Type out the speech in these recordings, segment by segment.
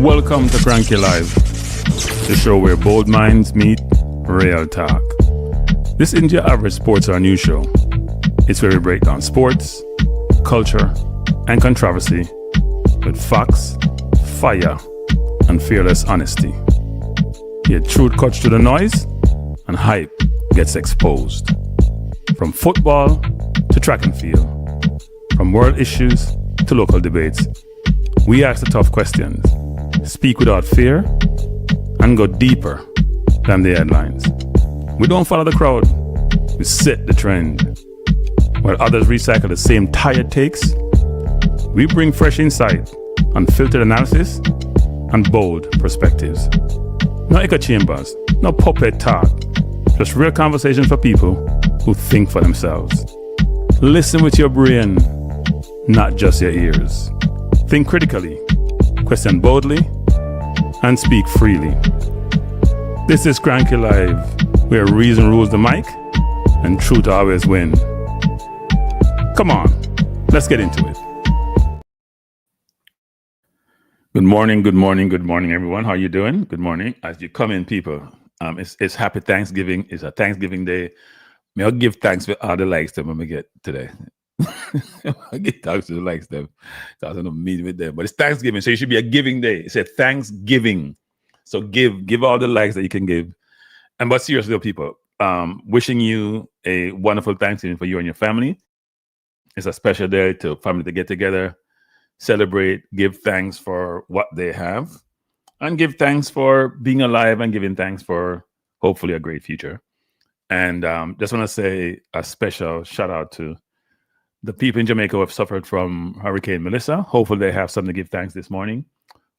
Welcome to Cranky Live, the show where bold minds meet real talk. This isn't your average sports or news show. It's where we break down sports, culture, and controversy with facts, fire, and fearless honesty. Here, truth cuts through the noise and hype gets exposed. From football to track and field, from world issues to local debates, we ask the tough questions, speak without fear, and go deeper than the headlines. We don't follow the crowd, we set the trend. While others recycle the same tired takes, we bring fresh insight, unfiltered analysis, and bold perspectives. No echo chambers, no puppet talk, just real conversation for people who think for themselves. Listen with your brain, not just your ears. Think critically, question boldly, and speak freely. This is Cranky Live, where reason rules the mic and truth always win. Come on, let's get into it. Good morning, everyone. How are you doing? Good morning. As you come in, people, it's Happy Thanksgiving. It's a Thanksgiving Day. May I give thanks for all the likes that I'm gonna get today. I get thanks to the likes them because I don't meet with them. But it's Thanksgiving, so it should be a giving day. It's a Thanksgiving. So give all the likes that you can give. And but seriously, people, wishing you a wonderful Thanksgiving for you and your family. It's a special day to family to get together, celebrate, give thanks for what they have, and give thanks for being alive and giving thanks for hopefully a great future. And just want to say a special shout out to the people in Jamaica who have suffered from Hurricane Melissa. Hopefully they have something to give thanks this morning.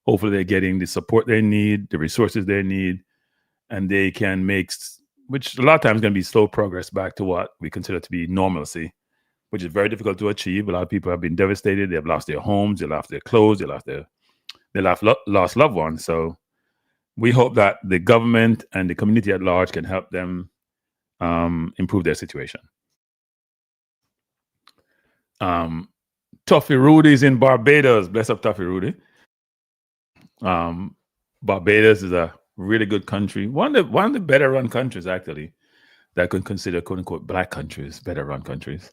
Hopefully they're getting the support they need, the resources they need, and they can make, which a lot of times is going to be slow progress back to what we consider to be normalcy, which is very difficult to achieve. A lot of people have been devastated. They've lost their homes, they lost their clothes, they lost loved ones. So we hope that the government and the community at large can help them improve their situation. Tuffy Rudy's in Barbados. Bless up, Tuffy Rudy. Barbados is a really good country. One of the better run countries, actually, that could consider quote unquote black countries, better run countries.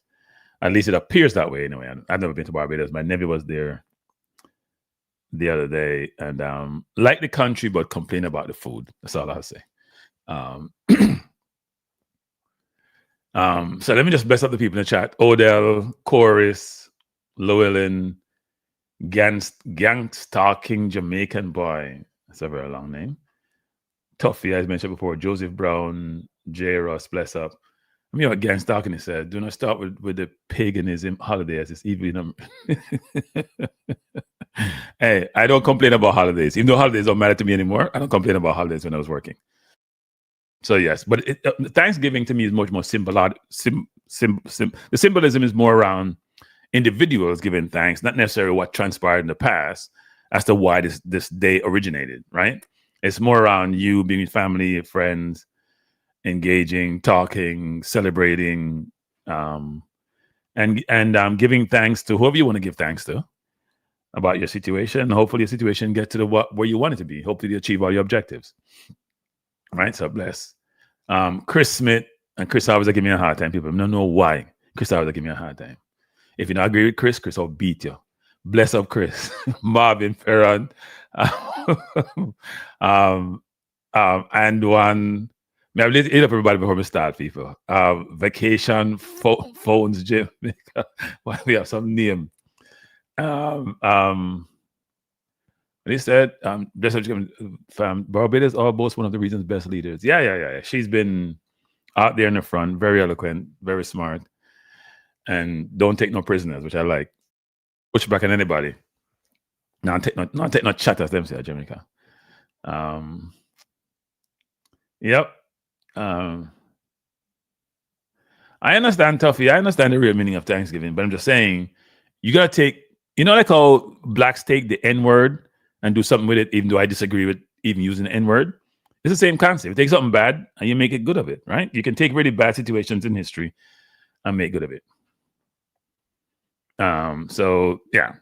At least it appears that way anyway. I've never been to Barbados. My nephew was there the other day and like the country, but complain about the food. That's all I'll say. So let me just bless up the people in the chat. Odell, Chorus, Llewellyn, Gangstar King, Jamaican boy. That's a very long name. Tuffy, as mentioned before. Joseph Brown, J. Ross, bless up. I mean, what Gangstar King said, do not start with the paganism holidays. It's even. Hey, I don't complain about holidays. Even though holidays don't matter to me anymore, I don't complain about holidays when I was working. So yes, but Thanksgiving to me is much more simple. The symbolism is more around individuals giving thanks, not necessarily what transpired in the past as to why this day originated, right? It's more around you being with family, friends, engaging, talking, celebrating, and giving thanks to whoever you want to give thanks to about your situation. Hopefully your situation gets to where you want it to be. Hopefully you achieve all your objectives. Right, so bless. Chris Smith and Chris always give me a hard time. People don't know why. Chris always give me a hard time. If you don't agree with Chris will beat you. Bless up, Chris. Marvin Ferron. And one. May I hit up everybody before we start, people. Vacation Phones Jamaica. Why we have some name? He said, Barbados are both one of the region's best leaders. Yeah. She's been out there in the front, very eloquent, very smart, and don't take no prisoners, which I like. Push back on anybody. Take no chat as them say at Jamaica. Yep. I understand, Tuffy. I understand the real meaning of Thanksgiving, but I'm just saying, you gotta take, like how blacks take the N-word and do something with it, even though I disagree with even using the N-word. It's the same concept. You take something bad and you make it good of it, right? You can take really bad situations in history and make good of it. So yeah.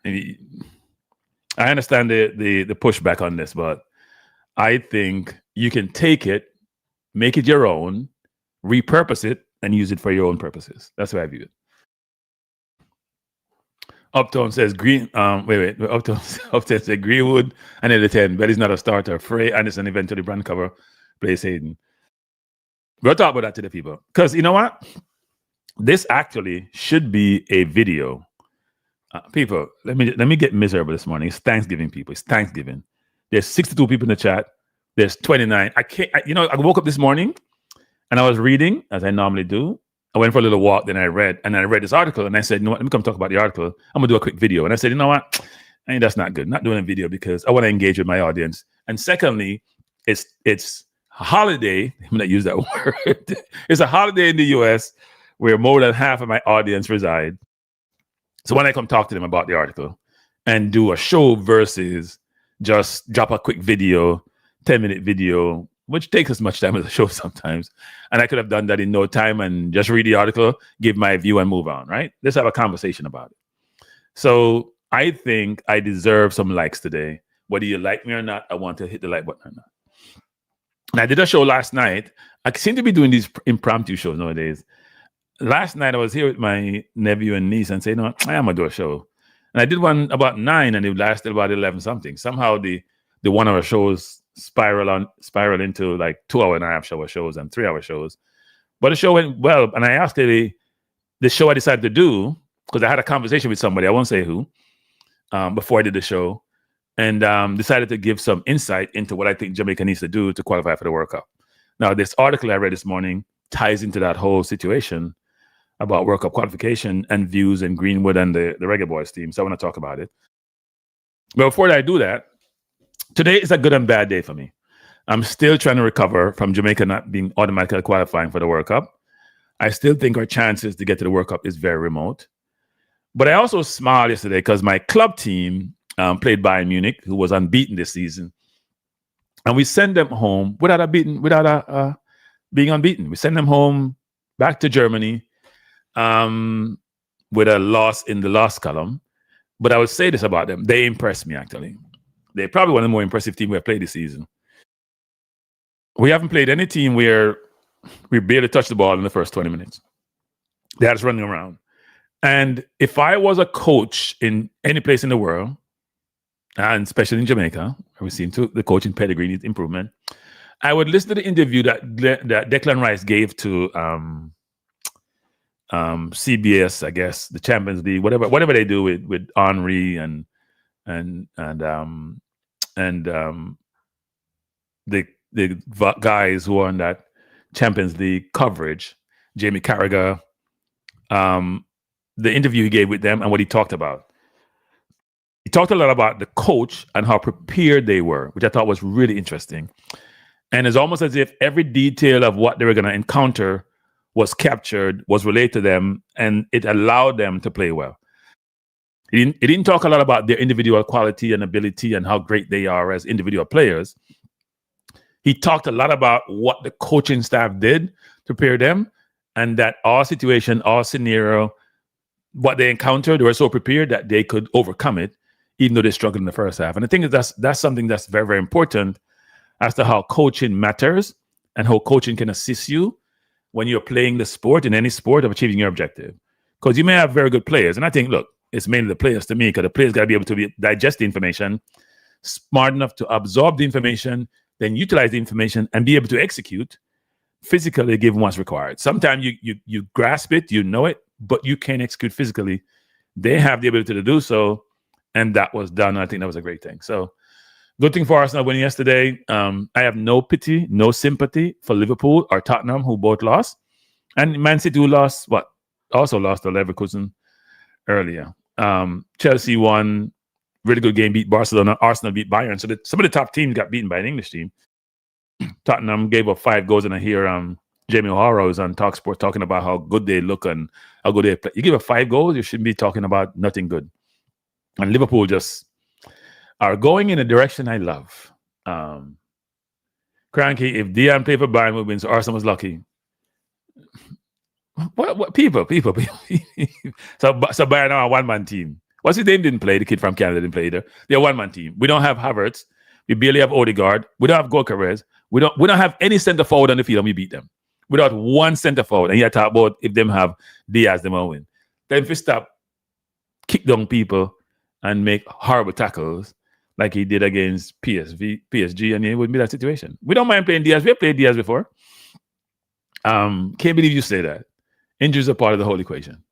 I understand the pushback on this, but I think you can take it, make it your own, repurpose it, and use it for your own purposes. That's how I view it. Uptown says Uptown says Greenwood and then the 10, but he's not a starter. Frey Anderson eventually brand cover plays Hayden. We'll talk about that to the people. Because you know what? This actually should be a video. People, let me get miserable this morning. It's Thanksgiving, people. It's Thanksgiving. There's 62 people in the chat. There's 29. I woke up this morning and I was reading, as I normally do. I went for a little walk, then I read this article, and I said, you know what, let me come talk about the article. I'm gonna do a quick video. And I said, you know what? I think that's not good. Not doing a video because I want to engage with my audience. And secondly, it's a holiday. I'm gonna use that word. It's a holiday in the US where more than half of my audience reside. So when I come talk to them about the article and do a show versus just drop a quick video, 10-minute video, which takes as much time as a show sometimes. And I could have done that in no time and just read the article, give my view and move on, right? Let's have a conversation about it. So I think I deserve some likes today. Whether you like me or not, I want to hit the like button or not. And I did a show last night. I seem to be doing these impromptu shows nowadays. Last night I was here with my nephew and niece and said, no, I am going to do a show. And I did one about 9 and it lasted about 11 something. Somehow the 1 hour shows spiral into like 2.5 hour shows and 3 hour shows. But the show went well. And I asked the show I decided to do, because I had a conversation with somebody, I won't say who, before I did the show, and decided to give some insight into what I think Jamaica needs to do to qualify for the World Cup. Now, this article I read this morning ties into that whole situation about World Cup qualification and views and Greenwood and the Reggae Boyz team. So I want to talk about it. But before I do that, today is a good and bad day for me. I'm still trying to recover from Jamaica not being automatically qualifying for the World Cup. I still think our chances to get to the World Cup is very remote. But I also smiled yesterday because my club team played Bayern Munich, who was unbeaten this season. And we sent them home without being unbeaten. We sent them home back to Germany with a loss in the loss column. But I would say this about them. They impressed me, actually. They're probably one of the more impressive teams we have played this season. We haven't played any team where we barely touched the ball in the first 20 minutes. They had us running around. And if I was a coach in any place in the world, and especially in Jamaica, where we seem to the coaching pedigree needs improvement, I would listen to the interview that Declan Rice gave to CBS, I guess, the Champions League, whatever they do with Henry and the guys who are on that Champions League coverage, Jamie Carragher, the interview he gave with them and what he talked about. He talked a lot about the coach and how prepared they were, which I thought was really interesting. And it's almost as if every detail of what they were going to encounter was captured, was related to them, and it allowed them to play well. He didn't talk a lot about their individual quality and ability and how great they are as individual players. He talked a lot about what the coaching staff did to prepare them, and that all situation, all scenario, what they encountered, they were so prepared that they could overcome it, even though they struggled in the first half. And I think that's something that's very, very important as to how coaching matters and how coaching can assist you when you're playing the sport, in any sport, of achieving your objective. Because you may have very good players. And I think, look, it's mainly the players to me, because the players got to be able to digest the information, smart enough to absorb the information, then utilize the information and be able to execute physically given what's required. Sometimes you grasp it, you know it, but you can't execute physically. They have the ability to do so, and that was done. I think that was a great thing. So good thing for Arsenal winning yesterday. I have no pity, no sympathy for Liverpool or Tottenham, who both lost. And Man City, who also lost to Leverkusen earlier. Chelsea won, really good game, beat Barcelona. Arsenal beat Bayern. So some of the top teams got beaten by an English team. Tottenham gave up 5 goals, and I hear Jamie O'Hara was on TalkSport talking about how good they look and how good they play. You give up 5 goals, you shouldn't be talking about nothing good. And Liverpool just are going in a direction I love. Cranky, if Dion played for Bayern, would win, so Arsenal was lucky. What people. So Bayern are a one-man team. What's his name didn't play. The kid from Canada didn't play either. They're a one-man team. We don't have Havertz. We barely have Odegaard. We don't have Gokares. We don't have any center forward on the field, and we beat them without one center forward. And you talk about if them have Diaz, them will win. Then if we stop, kick down people and make horrible tackles like he did against PSG, and it wouldn't be that situation. We don't mind playing Diaz. We have played Diaz before. Can't believe you say that. Injuries are part of the whole equation.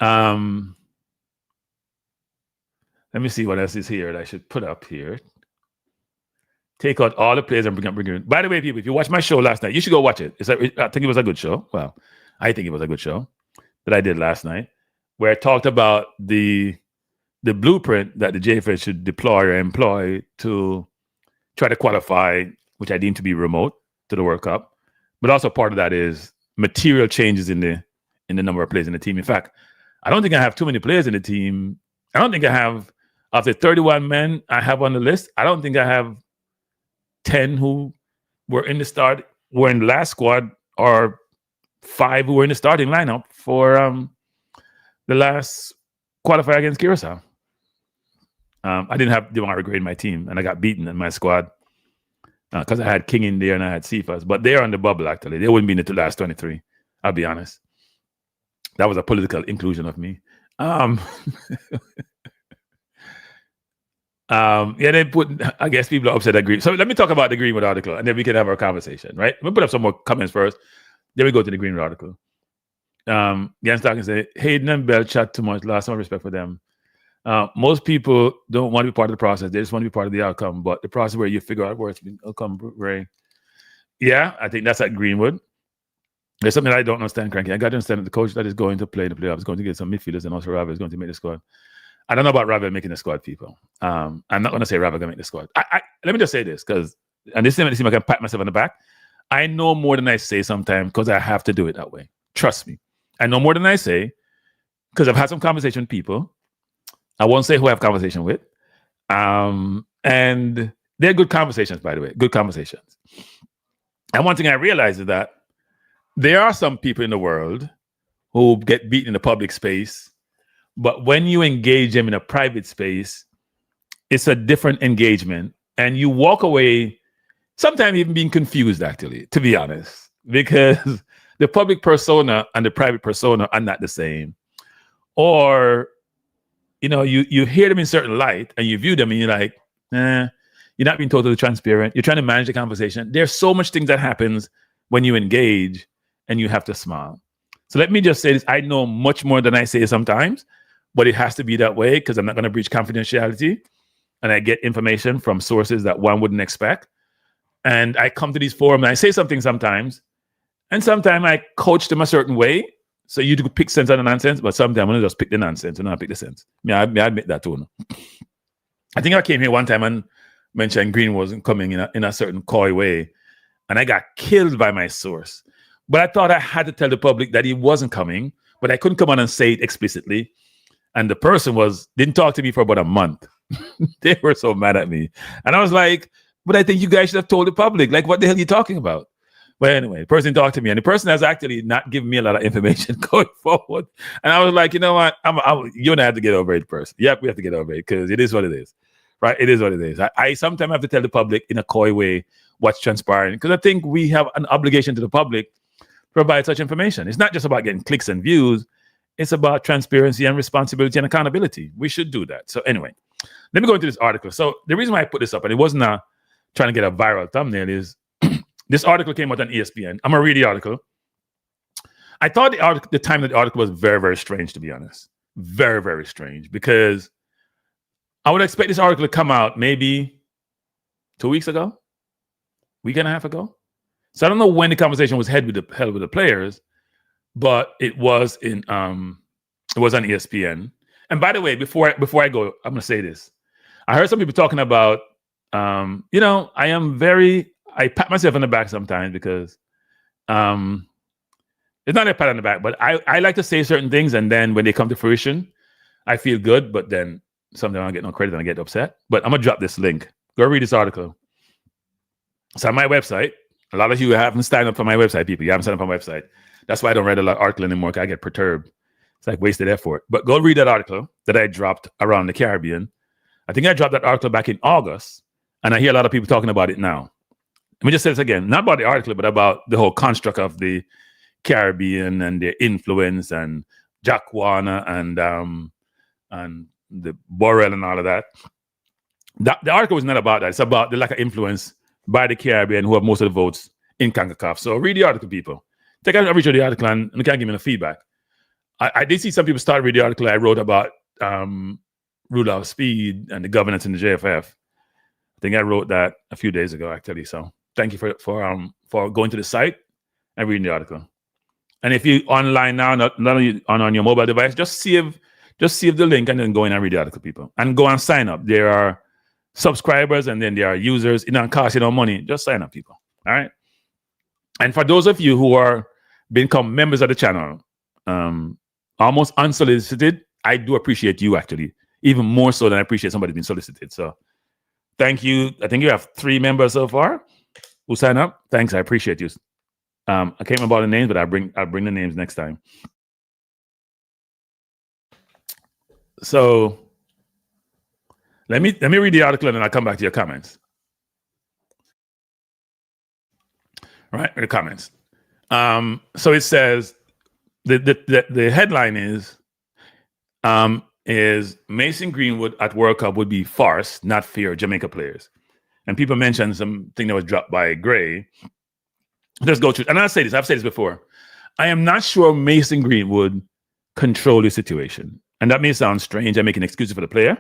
Let me see what else is here that I should put up here. Take out all the players and bring in. By the way, people, if you watched my show last night, you should go watch it. I think it was a good show. Well, I think it was a good show that I did last night, where I talked about the blueprint that the JFA should deploy or employ to try to qualify, which I deem to be remote, to the World Cup. But also part of that is material changes in the number of players in the team. In fact, I don't think I have too many players in the team. I don't think I have, of the 31 men I have on the list, I don't think I have 10 who were in the last squad, or 5 who were in the starting lineup for the last qualifier against Curacao. I didn't have Amari'i in my team, and I got beaten in my squad because I had King in there and I had Cephas. But they're on the bubble, actually. They wouldn't be in the last 23. I'll be honest. That was a political inclusion of me. They put, I guess people are upset at Greenwood. So let me talk about the Greenwood article, and then we can have our conversation, right? We'll put up some more comments first. Then we go to the Greenwood article. Gans Talking say, Hayden and Bell chat too much. Lost some respect for them. Most people don't want to be part of the process. They just want to be part of the outcome. But the process where you figure out where it's been outcome, Ray. Yeah, I think that's at Greenwood. There's something I don't understand, Cranky. I got to understand that the coach that is going to play in the playoffs is going to get some midfielders, and also Ravel is going to make the squad. I don't know about Ravel making the squad, people. I'm not going to say Ravel going to make the squad. Let me just say this, because, and this seems like I can pat myself on the back. I know more than I say sometimes because I have to do it that way. Trust me. I know more than I say because I've had some conversation with people. I won't say who I have conversation with. And they're good conversations, by the way. Good conversations. And one thing I realize is that there are some people in the world who get beaten in the public space, but when you engage them in a private space, it's a different engagement. And you walk away, sometimes even being confused, actually, to be honest, because the public persona and the private persona are not the same. Or, you hear them in certain light and you view them and you're like, you're not being totally transparent. You're trying to manage the conversation. There's so much things that happens when you engage and you have to smile. So let me just say this. I know much more than I say sometimes, but it has to be that way because I'm not going to breach confidentiality. And I get information from sources that one wouldn't expect. And I come to these forums and I say something sometimes. And sometimes I coach them a certain way. So you do pick sense out of nonsense, but sometimes I'm going to just pick the nonsense and not pick the sense. I admit that too. I think I came here one time and mentioned Green wasn't coming in a certain coy way. And I got killed by my source. But I thought I had to tell the public that he wasn't coming, but I couldn't come on and say it explicitly. And the person didn't talk to me for about a month. They were so mad at me. And I was like, but I think you guys should have told the public. Like, what the hell are you talking about? But anyway, the person talked to me, and the person has actually not given me a lot of information going forward. And I was like, you know what? You and I have to get over it first. Yep, we have to get over it because it is what it is. Right? It is what it is. I sometimes have to tell the public in a coy way what's transpiring because I think we have an obligation to the public to provide such information. It's not just about getting clicks and views. It's about transparency and responsibility and accountability. We should do that. So anyway, let me go into this article. So the reason why I put this up, and it wasn't trying to get a viral thumbnail, is this article came out on ESPN. I'm going to read the article. I thought the time of the article was very, very strange, to be honest. Very, very strange, because I would expect this article to come out maybe 2 weeks ago, week and a half ago. So I don't know when the conversation was held with the players, but it was on ESPN. And by the way, before I go, I'm going to say this. I heard some people talking about, I pat myself on the back sometimes because it's not a pat on the back, but I like to say certain things, and then when they come to fruition, I feel good, but then sometimes I don't get no credit and I get upset. But I'm going to drop this link. Go read this article. It's on my website. A lot of you haven't signed up for my website, people. You haven't signed up for my website. That's why I don't read a lot of article anymore, because I get perturbed. It's like wasted effort. But go read that article that I dropped around the Caribbean. I think I dropped that article back in August, and I hear a lot of people talking about it now. Let me just say this again, not about the article, but about the whole construct of the Caribbean and their influence and Jack Warner and the Borrell and all of that. The article was not about that. It's about the lack of influence by the Caribbean, who have most of the votes in CONCACAF. So read the article, people. Take a read of the article and you can give me the feedback. I did see some people start reading the article I wrote about Rudolph Speed and the governance in the JFF. I think I wrote that a few days ago, actually. So thank you for going to the site and reading the article. And if you're online now, not only on your mobile device, just save the link and then go in and read the article, people. And go and sign up. There are subscribers and then there are users. It don't cost you no money. Just sign up, people. All right. And for those of you who are become members of the channel, almost unsolicited, I do appreciate you, actually, even more so than I appreciate somebody being solicited. So thank you. I think you have 3 members so far who sign up. Thanks. I appreciate you. I can't remember all the names, but I'll bring the names next time. So let me read the article and then I'll come back to your comments. All right, the comments. So it says the headline is Mason Greenwood at World Cup would be farce, not fear, Jamaica players. And people mentioned something that was dropped by Gray. Let's go through. And I'll say this. I've said this before. I am not sure Mason Greenwood controlled the situation. And that may sound strange. I'm making excuses for the player.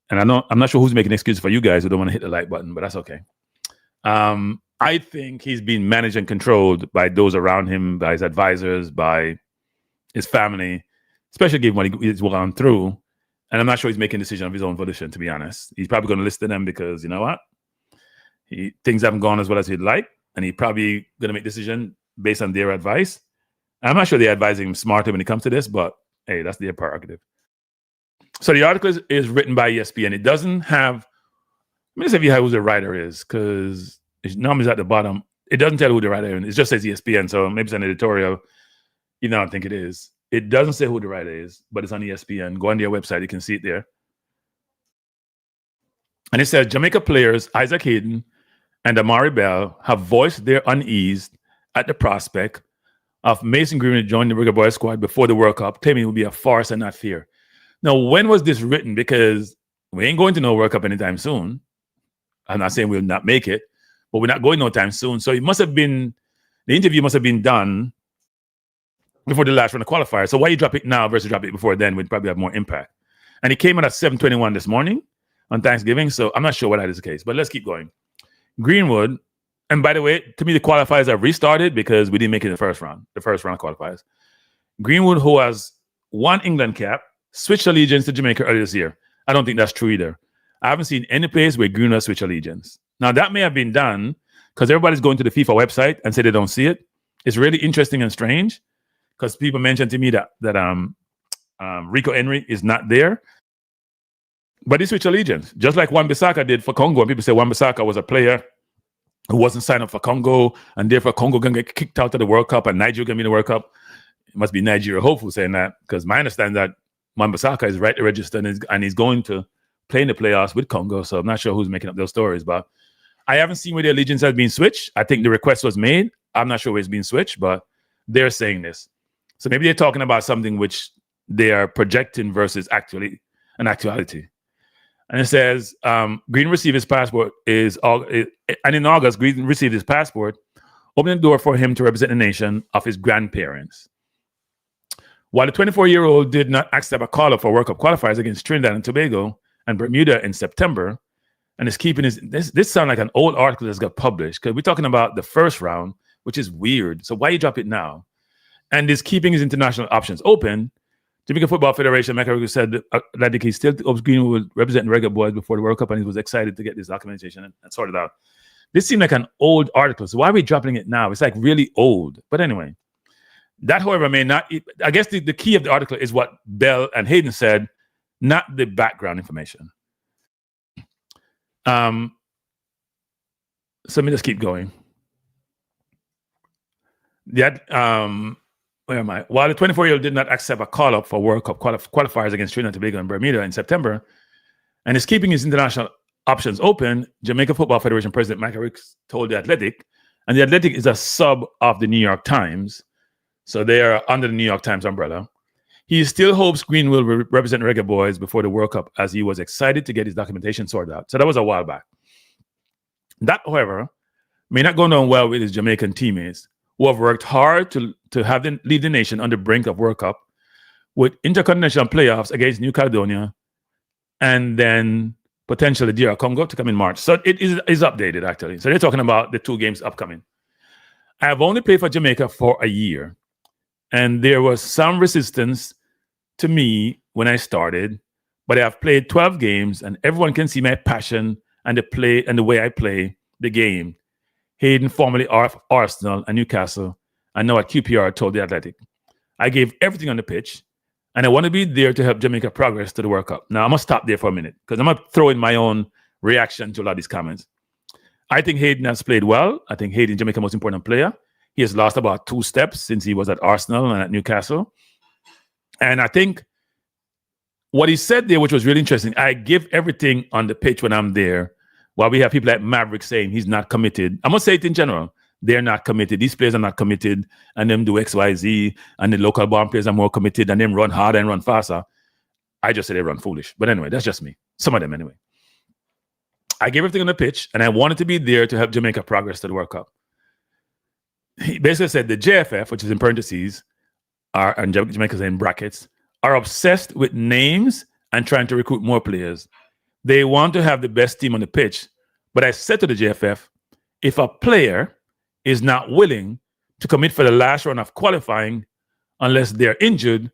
And I'm not sure who's making excuses for you guys who don't want to hit the like button, but that's okay. I think he's being managed and controlled by those around him, by his advisors, by his family, especially given what he's gone through. And I'm not sure he's making a decision of his own volition, to be honest. He's probably going to listen to them because, you know what? Things haven't gone as well as he'd like. And he's probably going to make a decision based on their advice. I'm not sure they're advising him smarter when it comes to this, but hey, that's their prerogative. So the article is written by ESPN. It doesn't have, let me see if you have who the writer is, because it's normally at the bottom. It doesn't tell who the writer is. It just says ESPN. So maybe it's an editorial. You don't think it is. It doesn't say who the writer is, but it's on ESPN. Go on their website. You can see it there. And it says Jamaica players Isaac Hayden and Amari'i have voiced their unease at the prospect of Mason Greenwood joining the Reggae Boyz squad before the World Cup, claiming it would be a farce and not fear. Now, when was this written? Because we ain't going to no World Cup anytime soon. I'm not saying we'll not make it, but we're not going no time soon. So it must have been, the interview must have been done before the last round of qualifiers. So why you drop it now versus drop it before then would probably have more impact. And it came out at 7:21 this morning on Thanksgiving. So I'm not sure why that is the case, but let's keep going. Greenwood, and by the way, to me, the qualifiers have restarted because we didn't make it in the first round of qualifiers. Greenwood, who has 1 England cap, switched allegiance to Jamaica earlier this year. I don't think that's true either. I haven't seen any place where Greenwood switched allegiance. Now, that may have been done because everybody's going to the FIFA website and say they don't see it. It's really interesting and strange because people mentioned to me that Rico Henry is not there. But he switched allegiance, just like Wan-Bissaka did for Congo. And people say Wan-Bissaka was a player who wasn't signed up for Congo, and therefore Congo going to get kicked out of the World Cup, and Nigeria going to be in the World Cup. It must be Nigeria hopeful saying that, because my understanding that Wan-Bissaka is right to register and he's going to play in the playoffs with Congo. So I'm not sure who's making up those stories, but I haven't seen where the allegiance has been switched. I think the request was made. I'm not sure where it's been switched, but they're saying this. So maybe they're talking about something which they are projecting versus actually an actuality. And it says, Green received his passport and in August, Green received his passport, opening the door for him to represent the nation of his grandparents. While the 24-year-old did not accept a call-up for World Cup qualifiers against Trinidad and Tobago and Bermuda in September, and is keeping his, this sounds like an old article that's got published, because we're talking about the first round, which is weird. So why you drop it now? And is keeping his international options open. Jamaica Football Federation, Macarthur said that he still hopes Greenwood would represent Reggae Boyz before the World Cup, and he was excited to get this documentation and sort it out. This seemed like an old article, so why are we dropping it now? It's like really old. But anyway, that, however, may not. I guess the key of the article is what Bell and Hayden said, not the background information. So let me just keep going. That where am I? While the 24-year-old did not accept a call-up for World Cup qualifiers against Trinidad and Tobago and Bermuda in September, and is keeping his international options open, Jamaica Football Federation President Amari'i told The Athletic, and The Athletic is a sub of the New York Times, so they are under the New York Times umbrella. He still hopes Greenwood will represent Reggae Boyz before the World Cup, as he was excited to get his documentation sorted out. So that was a while back. That, however, may not go down well with his Jamaican teammates, who have worked hard to have them lead the nation on the brink of World Cup with intercontinental playoffs against New Caledonia and then potentially DR Congo to come in March. So it is updated, actually. So they're talking about the 2 games upcoming. I have only played for Jamaica for a year, and there was some resistance to me when I started, but I have played 12 games, and everyone can see my passion and the way I play the game. Hayden, formerly of Arsenal and Newcastle, and now at QPR, told The Athletic, I gave everything on the pitch, and I want to be there to help Jamaica progress to the World Cup. Now, I'm going to stop there for a minute, because I'm going to throw in my own reaction to a lot of these comments. I think Hayden has played well. I think Hayden is Jamaica's most important player. He has lost about 2 steps since he was at Arsenal and at Newcastle. And I think what he said there, which was really interesting, I give everything on the pitch when I'm there, while we have people like Maverick saying he's not committed. I'm going to say it in general. They're not committed. These players are not committed, and them do X, Y, Z, and the local born players are more committed, and them run harder and run faster. I just say they run foolish. But anyway, that's just me. Some of them anyway. I gave everything on the pitch, and I wanted to be there to help Jamaica progress to the World Cup. He basically said the JFF, which is in parentheses, and Jamaica's in brackets, are obsessed with names and trying to recruit more players. They want to have the best team on the pitch. But I said to the JFF, if a player is not willing to commit for the last round of qualifying unless they're injured,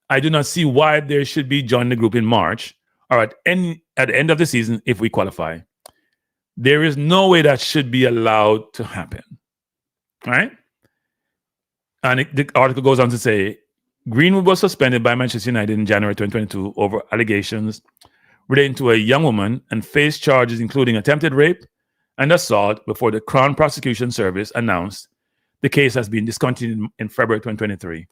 I do not see why they should be joining the group in March or at the end of the season if we qualify. There is no way that should be allowed to happen. Right? And the article goes on to say, Greenwood was suspended by Manchester United in January 2022 over allegations relating to a young woman and faced charges including attempted rape and assault before the Crown Prosecution Service announced the case has been discontinued in February 2023.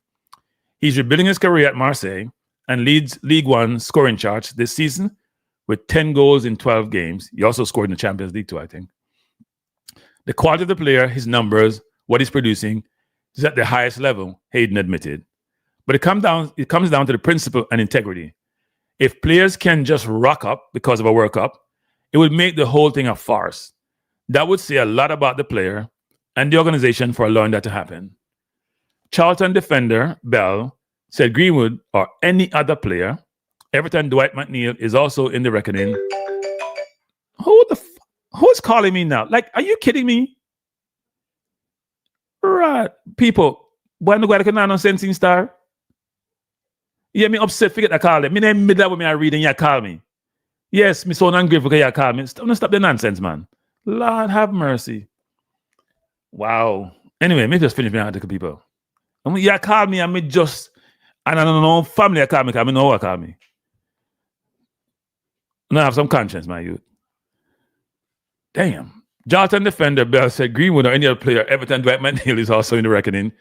He's rebuilding his career at Marseille and leads League One scoring charts this season with 10 goals in 12 games. He also scored in the Champions League too, I think. The quality of the player, his numbers, what he's producing is at the highest level, Hayden admitted. But it comes down to the principle and integrity. If players can just rock up because of a World Cup, it would make the whole thing a farce. That would say a lot about the player and the organization for allowing that to happen. Charlton defender Bell said Greenwood or any other player, every time Dwight McNeil is also in the reckoning. Who's calling me now? Like, are you kidding me? Right, people. Why no go to nonsense in star? Yeah, me upset. Forget I call them. Me in the middle of me I read and you call me. Yes, me so ungrateful because you call me. Stop the nonsense, man. Lord have mercy. Wow. Anyway, me just finish my article, people. You call me and me just, and I don't know family I call me because I know who I call me. Now I have some conscience, my youth. Damn. Charlton defender Bell said Greenwood or any other player, Everton Dwight McNeil is also in the reckoning.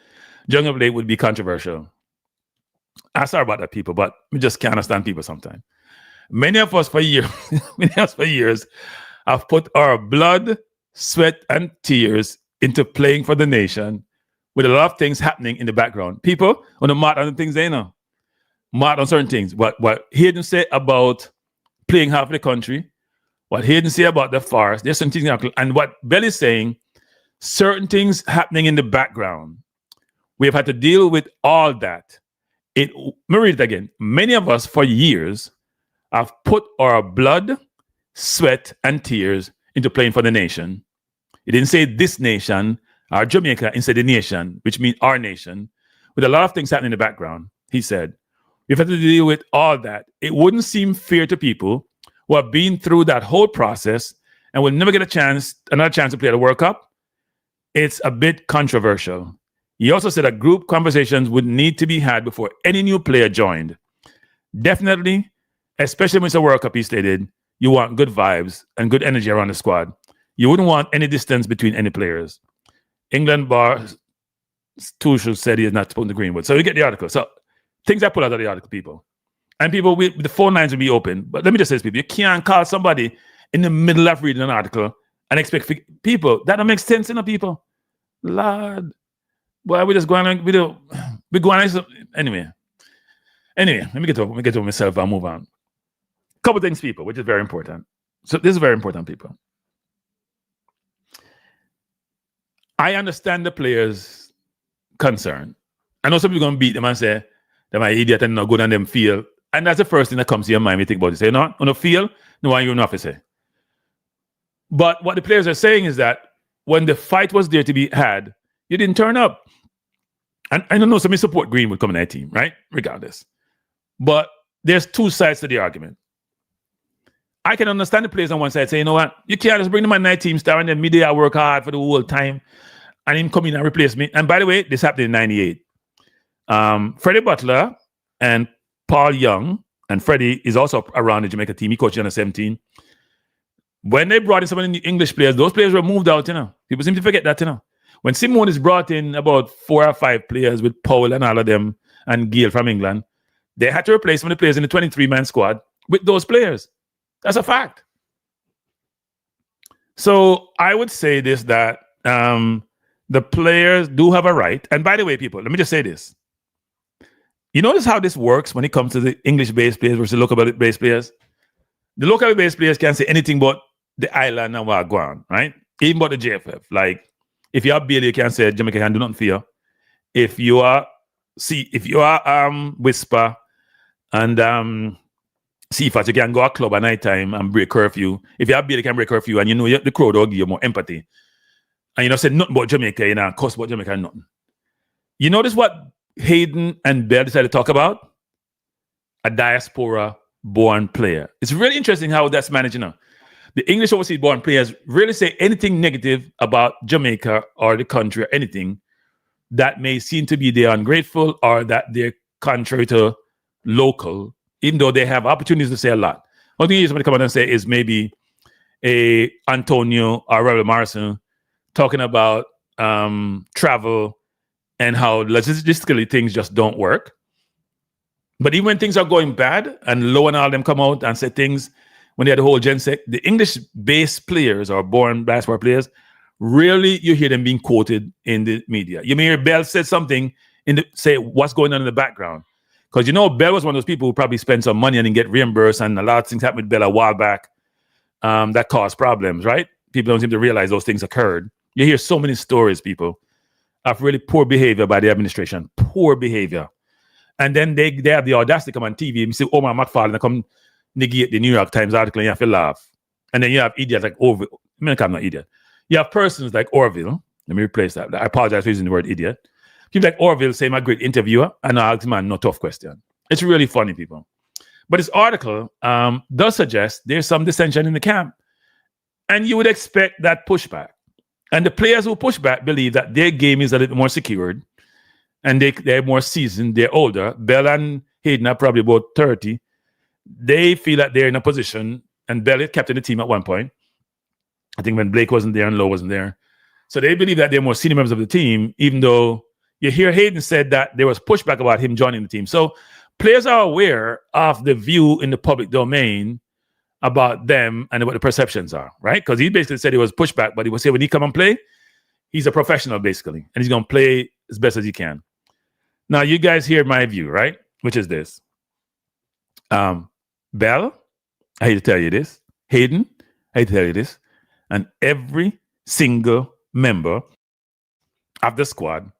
Young of late would be controversial. I'm sorry about that, people, but we just can't understand people sometimes. Many of us for years have put our blood, sweat, and tears into playing for the nation with a lot of things happening in the background. People on the mad on the things they know. Mad on certain things. What Hayden said about playing half the country, what Hayden said about the forest, there's some things happening. And what Bell is saying, certain things happening in the background. We have had to deal with all that. Let me read it again. Many of us for years have put our blood, sweat, and tears into playing for the nation. It didn't say this nation, or Jamaica, instead the nation, which means our nation, with a lot of things happening in the background. He said, we've had to deal with all that. It wouldn't seem fair to people who have been through that whole process and will never get another chance to play at the World Cup. It's a bit controversial. He also said that group conversations would need to be had before any new player joined. Definitely, especially when it's a World Cup, he stated, you want good vibes and good energy around the squad. You wouldn't want any distance between any players. England bar Tuchel said he is not supposed to Greenwood. So you get the article. So things I pull out of the article, people. And people, the phone lines will be open. But let me just say this, people. You can't call somebody in the middle of reading an article and expect people. That don't make sense, people. Lord. Boy, we just go on. We go on. Anyway, let me get to myself and move on. Couple things, people, which is very important. So this is very important, people. I understand the players' concern. I know some people are going to beat them and say, they're an idiot and not good on them feel. And that's the first thing that comes to your mind when you think about it. Say, no, on the field, no one you're not to say. But what the players are saying is that when the fight was there to be had, you didn't turn up. And I don't know, some support Greenwood coming to that team, right? Regardless. But there's two sides to the argument. I can understand the players on one side say, you know what, you can't just bring them on that team star and then midday I work hard for the whole time and him come in and replace me. And by the way, this happened in 98. Freddie Butler and Paul Young, and Freddie is also around the Jamaica team. He coached under 17. When they brought in some of the English players, those players were moved out, People seem to forget that, When Simone is brought in about 4 or 5 players with Powell and all of them and Gale from England, they had to replace some of the players in the 23-man squad with those players. That's a fact. So I would say this, that the players do have a right. And by the way, people, let me just say this. You notice how this works when it comes to the English-based players versus the local-based players? The local-based players can't say anything but the island and what going on, right? Even about the JFF. Like, if you are Bailey, you can't say Jamaica can do nothing for you. If you are Whisper and Seafat, you can go to a club at night time and break curfew. If you have Bailey, you can break curfew, and the crowd will give you more empathy. And say nothing about Jamaica, cuss about Jamaica, nothing. You notice what Hayden and Bell decided to talk about? A diaspora-born player. It's really interesting how that's managed, The English overseas-born players really say anything negative about Jamaica or the country or anything that may seem to be they're ungrateful or that they're contrary to local, even though they have opportunities to say a lot. One thing somebody come out and say is maybe a Antonio or Rebel Morrison talking about travel and how logistically things just don't work. But even when things are going bad and Low and all them come out and say things when they had the whole Gensec, the English-based players or born basketball players, rarely you hear them being quoted in the media. You may hear Bell said something say what's going on in the background. Because Bell was one of those people who probably spent some money and didn't get reimbursed, and a lot of things happened with Bell a while back that caused problems, right? People don't seem to realize those things occurred. You hear so many stories, people, of really poor behavior by the administration. Poor behavior. And then they have the audacity to come on TV and say, Omar McFarlane, come negate the New York Times article and you have to laugh. And then you have idiots like Orville. I'm not idiot. You have persons like Orville. Let me replace that. I apologize for using the word idiot. People like Orville say I'm a great interviewer and I ask man no tough question. It's really funny, people. But this article does suggest there's some dissension in the camp. And you would expect that pushback. And the players who push back believe that their game is a little more secured and they're more seasoned, they're older. Bell and Hayden are probably about 30. They feel that they're in a position, and Bell captained the team at one point. I think when Blake wasn't there and Lowe wasn't there. So they believe that they're more senior members of the team, even though you hear Hayden said that there was pushback about him joining the team. So players are aware of the view in the public domain about them and what the perceptions are, right? Because he basically said it was pushback, but he would say when he come and play, he's a professional basically, and he's going to play as best as he can. Now, you guys hear my view, right? Which is this. Bell, I hate to tell you this. Hayden, I hate to tell you this. And every single member of the squad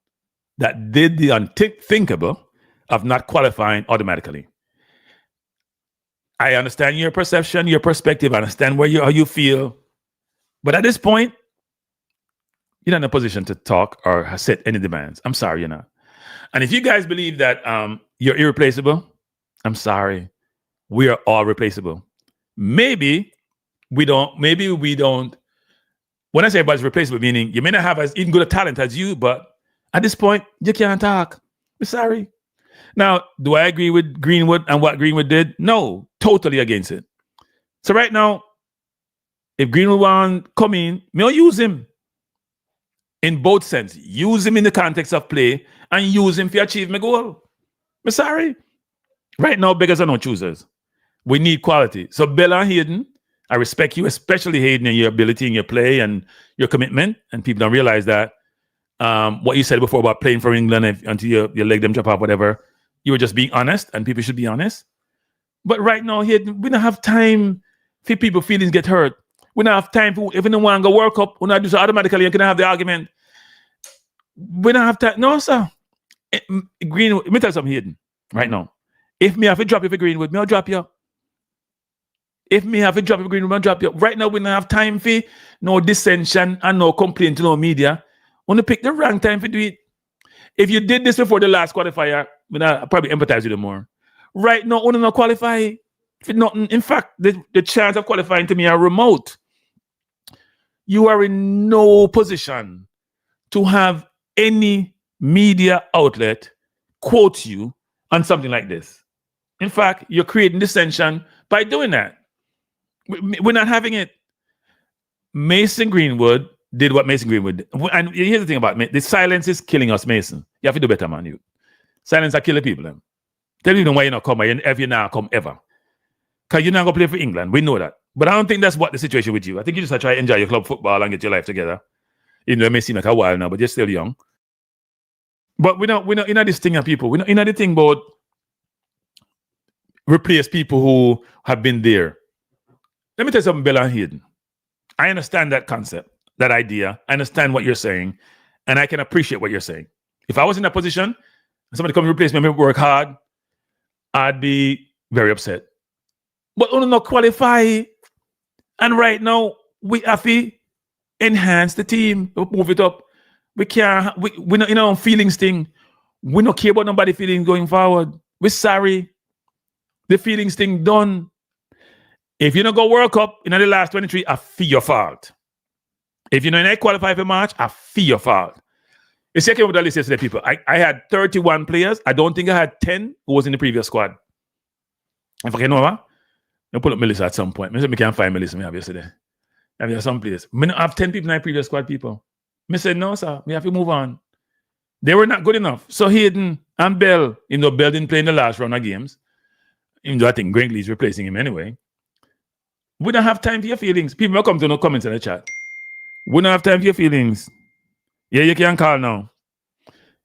that did the unthinkable of not qualifying automatically. I understand your perception, your perspective. I understand how you feel. But at this point, you're not in a position to talk or set any demands. I'm sorry, you're not. And if you guys believe that you're irreplaceable, I'm sorry. We are all replaceable. Maybe we don't. When I say everybody's replaceable, meaning you may not have as even good a talent as you, but at this point, you can't talk. I'm sorry. Now, do I agree with Greenwood and what Greenwood did? No, totally against it. So right now, if Greenwood want come in, me I'll use him. in both sense. Use him in the context of play and use him to achieve my goal. I'm sorry. Right now, beggars are no choosers. We need quality. So Bella and Hayden, I respect you, especially Hayden, and your ability in your play and your commitment. And people don't realize that. What you said before about playing for England until your leg them drop off, whatever, you were just being honest, and people should be honest. But right now, Hayden, we don't have time for people's feelings get hurt. We don't have time for if anyone want to go World Cup, we not do so automatically. You can have the argument. We don't have time. No, sir. Greenwood, let me tell you something, Hayden, right now. If me have to drop you for Greenwood, I'll drop you. If me have to drop you for Greenwood, I'll drop you. Right now, we don't have time for no dissension and no complaint to no media. Want to pick the wrong time for do it. If you did this before the last qualifier, I'll probably empathize with you more. Right now, only not qualify. For nothing. In fact, the chance of qualifying to me are remote. You are in no position to have any media outlet quote you on something like this. In fact, you're creating dissension by doing that. We're not having it. Mason Greenwood did what Mason Greenwood did. And here's the thing about me. The silence is killing us, Mason. You have to do better, man. You. Silence are killing people. Then. Tell you why you're not coming if you're not come ever. Because you're not going to play for England. We know that. But I don't think that's what the situation with you. I think you just try to enjoy your club football and get your life together. Even though it may seem like a while now, but you're still young. But we're not in this thing of people. We're not in the thing about replace people who have been there. Let me tell you something, Bella and Hayden. I understand that concept, that idea. I understand what you're saying, and I can appreciate what you're saying. If I was in that position, and somebody comes to replace me and work hard, I'd be very upset. But only not qualify. And right now, we have to enhance the team, move it up. We can't, we're not in our feelings thing. We don't care about nobody's feelings going forward. We're sorry. The feelings thing done. If you don't go World Cup in the last 23, I feel your fault. If you don't qualify for March, I feel your fault. It's checking with the list yesterday, people. I had 31 players. I don't think I had 10 who was in the previous squad. If I can know what? I'll pull up Melissa at some point. Maybe I can't find Melissa me have yesterday. I have some players. I have 10 people in my previous squad, people. I said, no, sir. We have to move on. They were not good enough. So Hayden and Bell, even though Bell didn't play in the last round of games, even though I think Gringley is replacing him anyway, we don't have time for your feelings. People will come to no comments in the chat. We don't have time for your feelings. Yeah, you can call now.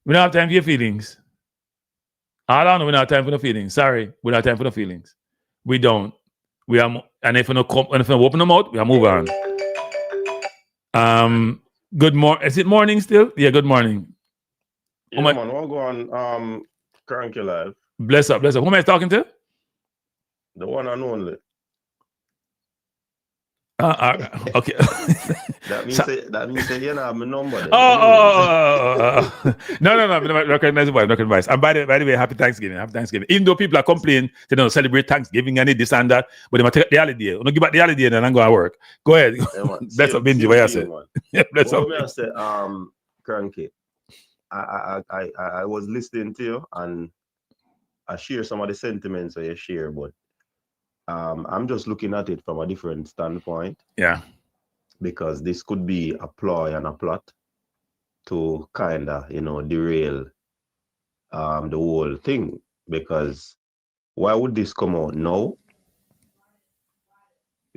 We don't have time for your feelings. All I know, we don't have time for the feelings. Sorry, we don't have time for the feelings. We don't. We are, and if we don't open them out, we are move on. Good morning. Is it morning still? Yeah, good morning. Yeah, man, we'll go on Cranky Live. Bless up, bless up. Who am I talking to? The one and only. Okay. that means you don't have my number. Then. No. Recognize the voice. And by the way, happy Thanksgiving. Even though people are complaining, they don't celebrate Thanksgiving and this and that, but they might take the holiday. Don't give back the holiday and then go to work. Go ahead. Yeah, bless up, Benji. What you say? Yeah, bless up. I say, Cranky. I was listening to you and I share some of the sentiments that you share, but I'm just looking at it from a different standpoint. Yeah. Because this could be a ploy and a plot to kind of, derail the whole thing. Because why would this come out now?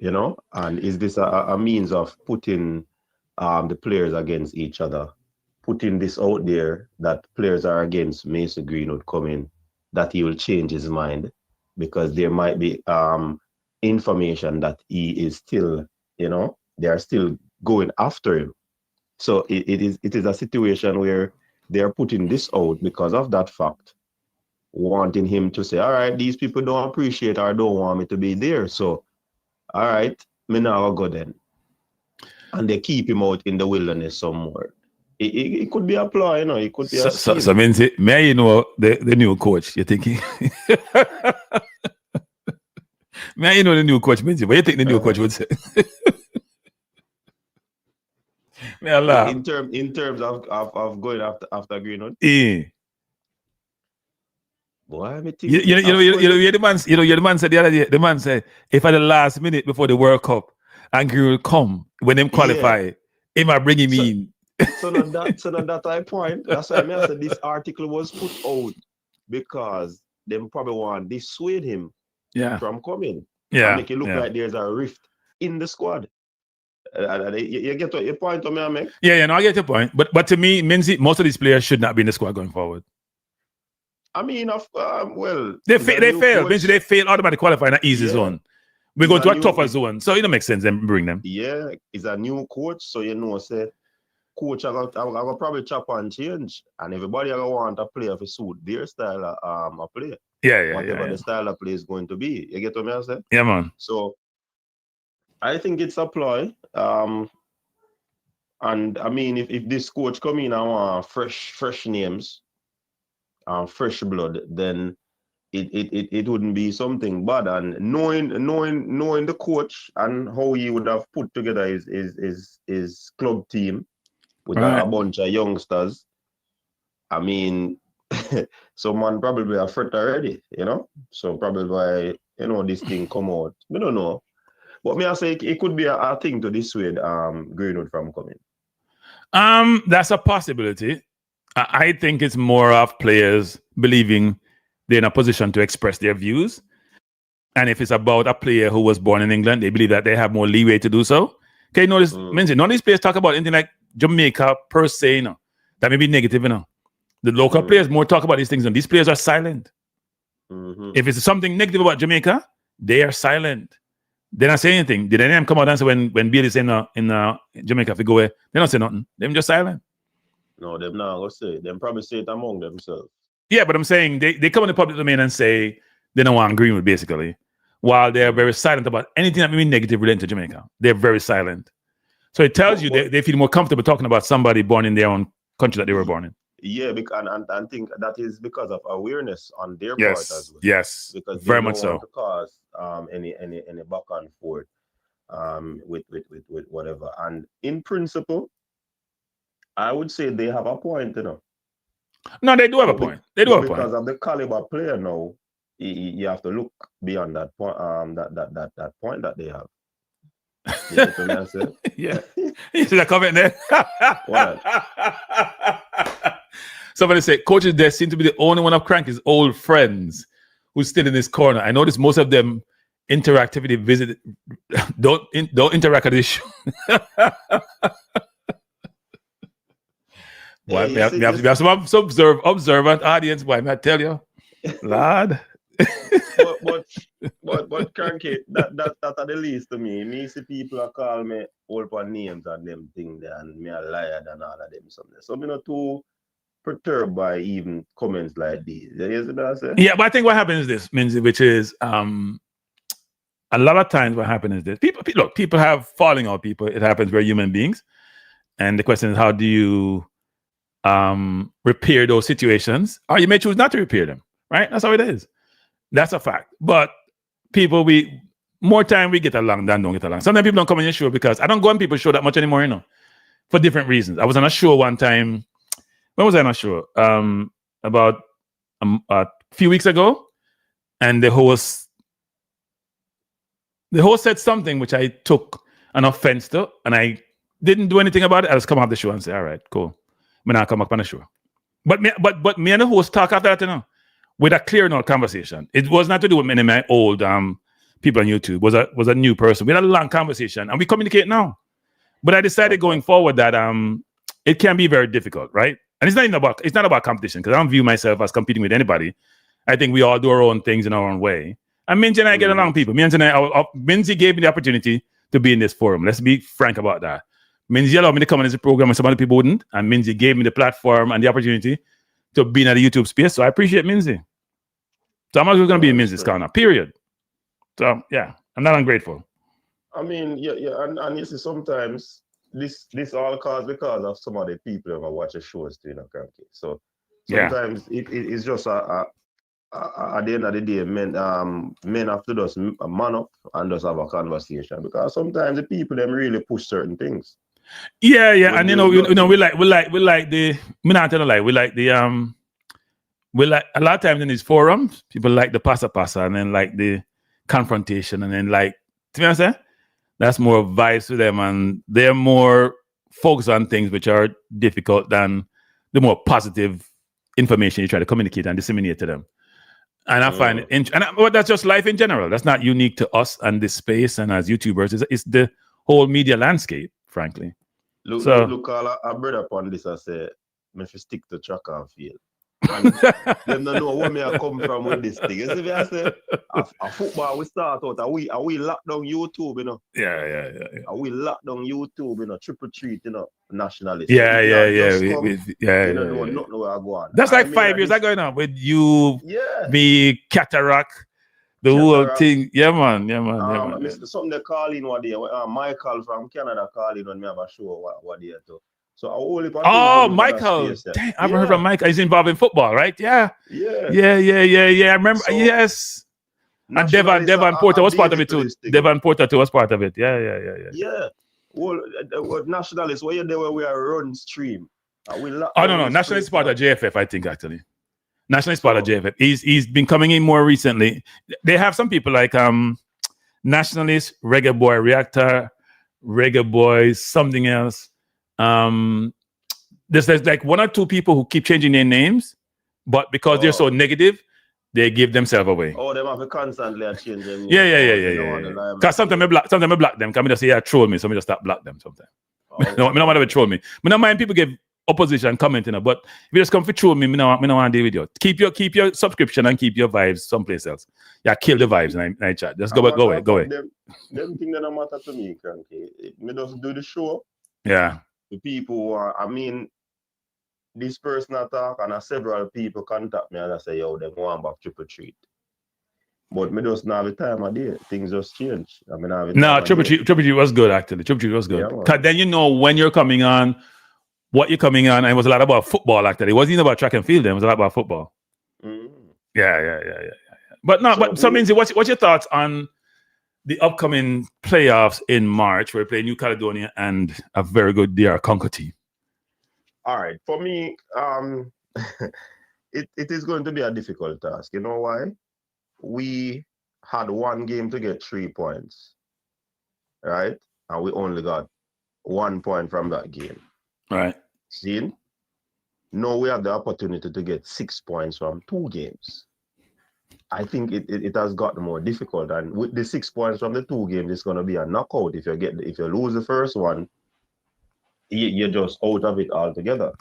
And is this a means of putting the players against each other? Putting this out there that players are against Mason Greenwood coming, that he will change his mind? Because there might be information that he is still, they are still going after him. So it is a situation where they are putting this out because of that fact, wanting him to say, all right, these people don't appreciate or don't want me to be there. So, all right, me now I'll go then. And they keep him out in the wilderness somewhere. It could be a ploy, it could be a scheme. So means may the new coach, you're thinking? May the new coach means what you think the new coach would say? May Allah. In terms of going after Greenwood? Yeah. Boy, I think the man said the other day, the man said, if at the last minute before the World Cup and Greenwood come, when them qualify, he might bring him in. So now that I point. That's why I said this article was put out because them probably want to dissuade him from coming. And make it look like there's a rift in the squad. You get your point on me, I make? Yeah, no, I get your point. But to me, Minzy, most of these players should not be in the squad going forward. I mean, well, they fail. Minzy, they fail automatic qualifying that easy zone. We go to a tougher zone, so it don't make sense. Then bring them. Yeah, it's a new coach, so say, coach, I go probably chop and change, and everybody I want to play of a suit their style of play. Whatever the style of play is going to be. You get what I say? Yeah, man. So I think it's a ploy. And I mean, if this coach come in and want fresh names, fresh blood, then it wouldn't be something bad. And knowing the coach and how he would have put together his club team with a bunch of youngsters, I mean, someone probably a threat already, So probably why this thing come out. We don't know. But me I say it could be a thing to dissuade Greenwood from coming. That's a possibility. I think it's more of players believing they're in a position to express their views. And if it's about a player who was born in England, they believe that they have more leeway to do so. Okay, notice, Minzy, none of these players talk about anything like Jamaica per se, that may be negative, The local players more talk about these things, and these players are silent. If it's something negative about Jamaica, they are silent. They don't say anything. Did any of them come out and say when Bill is in Jamaica, if we go away, they don't say nothing. They're just silent. No, them not going to say it. Them probably say it among themselves. Yeah, but I'm saying they come in the public domain and say they don't want Greenwood, basically, while they're very silent about anything that may be negative related to Jamaica. They're very silent. So it tells you they feel more comfortable talking about somebody born in their own country that they were born in. Yeah, and I think that is because of awareness on their part as well. Yes, because very much so. To cause any back and forth with whatever. And in principle, I would say they have a point, No, they do have a point. They do have a point. Because of the caliber player now, you have to look beyond that point. That point that they have. You know what I say? Yeah. You see that comment there? What? Somebody said, coaches there seem to be the only one of Cranky's old friends who's still in this corner. I notice most of them interactivity visit don't interact at this show. Boy, we have some observant audience, boy, I tell you. Lad. but Cranky, that at the least to me. Me see people are call me all upon names and them thing there, and me a liar and all of them something. So me not too perturbed by even comments like these. You see what I say? Yeah, but I think what happens is this, Minzy, which is a lot of times what happens is this. People have falling out people. It happens. We're human beings. And the question is, how do you repair those situations? Or you may choose not to repair them, right? That's how it is. That's a fact. But people, more time we get along than don't get along. Sometimes people don't come on your show because I don't go on people's show that much anymore, for different reasons. I was on a show one time. When was I on a show? About a few weeks ago, and the host said something which I took an offense to, and I didn't do anything about it. I just come off the show and say, "All right, cool. I'm not come up on the show." But me and the host talk after that, with a clear enough conversation. It was not to do with many of my old people on YouTube. Was a new person. We had a long conversation, and we communicate now. But I decided going forward that it can be very difficult, right? And it's not about competition, because I don't view myself as competing with anybody. I think we all do our own things in our own way. And Minzy and I get along, people. Minzy gave me the opportunity to be in this forum. Let's be frank about that. Minzy allowed me to come on this program and some other people wouldn't. And Minzy gave me the platform and the opportunity to be in the YouTube space. So I appreciate Minzy. So I'm always going to be in Minzy's corner, period. So, yeah, I'm not ungrateful. I mean, yeah, and you see, sometimes this all caused because of some of the people who watch the shows too, Cranky. So sometimes it's just at the end of the day, men have to just man up and just have a conversation, because sometimes the people them really push certain things. Yeah, and we like the me not tell a lie, we like a lot of times in these forums, people like the pasa and then like the confrontation, and then like, to be honest, that's more vibes to them, and they're more focus on things which are difficult than the more positive information you try to communicate and disseminate to them. And I find it, but that's just life in general. That's not unique to us and this space and as YouTubers. It's the whole media landscape, frankly. Look, I brought up on this. I say, me fi stick to track and field. And them don't know where me I come from with this thing. You see me I say, a football we start out, are we lock down YouTube, you know? Yeah. Are we lock down YouTube, you know, triple treat, you know, nationalist. Yeah. You don't know nothing where I go on. That's like 5 years ago now with you, me, cataract, the whole thing. Yeah, man. Something they call in one day. Michael from Canada call in when me have a show what day too. So Michael. Dang, I've heard from Michael. He's involved in football, right? Yeah. I remember. So, yes. And Devon Porter was part of it too. Devon Porter too was part of it. Yeah. Well, nationalists, where you there where we are run stream. No. Nationalist is part of JFF, I think, actually. Nationalist part of JFF. He's been coming in more recently. They have some people like Nationalist, Reggae Boy, Reactor, Reggae Boyz, something else. There's like one or two people who keep changing their names, but because they're so negative, they give themselves away. Oh, they have to constantly change them. Yeah. Because sometimes I block them. Because I just say, troll me, so I just stop block them sometimes. I don't want to troll me. I don't mind people give opposition commenting, but if you just come for troll me, I don't want to deal with you. Keep your subscription and keep your vibes someplace else. Yeah, kill the vibes and I chat. Just go away. Them things that don't matter to me, Cranky. Me just do the show. Yeah. The people who are, this person attack and several people contact me and I say, yo, they want back triple treat. But me just not have the time of day. Things just change. Triple treat was good actually. Triple treat was good. Because then you know when you're coming on, what you're coming on, and it was a lot about football actually. It wasn't even about track and field, it was a lot about football. Yeah. But what's your thoughts on the upcoming playoffs in March, where we play New Caledonia and a very good DR Congo team? All right. For me, it is going to be a difficult task. You know why? We had one game to get 3 points, right? And we only got 1 point from that game. Right. See? Now we have the opportunity to get 6 points from 2 games. I think it has gotten more difficult, and with the 6 points from the 2 games, it's going to be a knockout. If you lose the first one, you're just out of it altogether.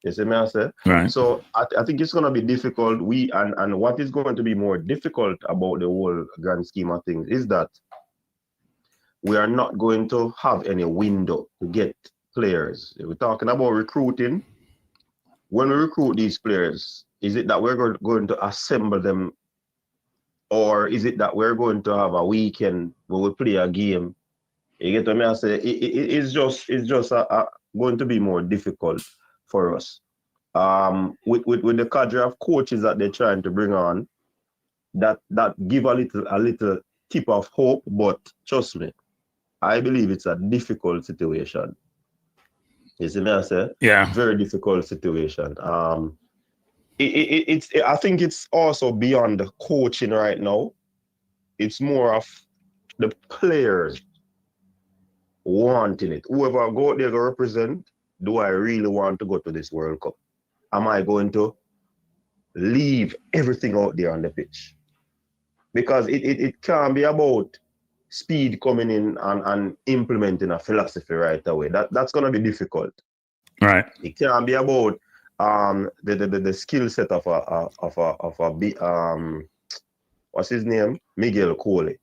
You see me I say? Right. So I think it's going to be difficult. And what is going to be more difficult about the whole grand scheme of things is that we are not going to have any window to get players. We're talking about recruiting. When we recruit these players, is it that we're going to assemble them, or is it that we're going to have a weekend where we play a game? You get what I say? It's just going to be more difficult for us. With the cadre of coaches that they're trying to bring on, that give a little tip of hope, but trust me, I believe it's a difficult situation. You see me I say? Yeah. Very difficult situation. I think it's also beyond the coaching right now. It's more of the players wanting it. Whoever go out there to represent, do I really want to go to this World Cup? Am I going to leave everything out there on the pitch? Because it can't be about speed coming in and implementing a philosophy right away. That's going to be difficult. Right. It can't be about the skill set of a what's his name? Miguel Coley.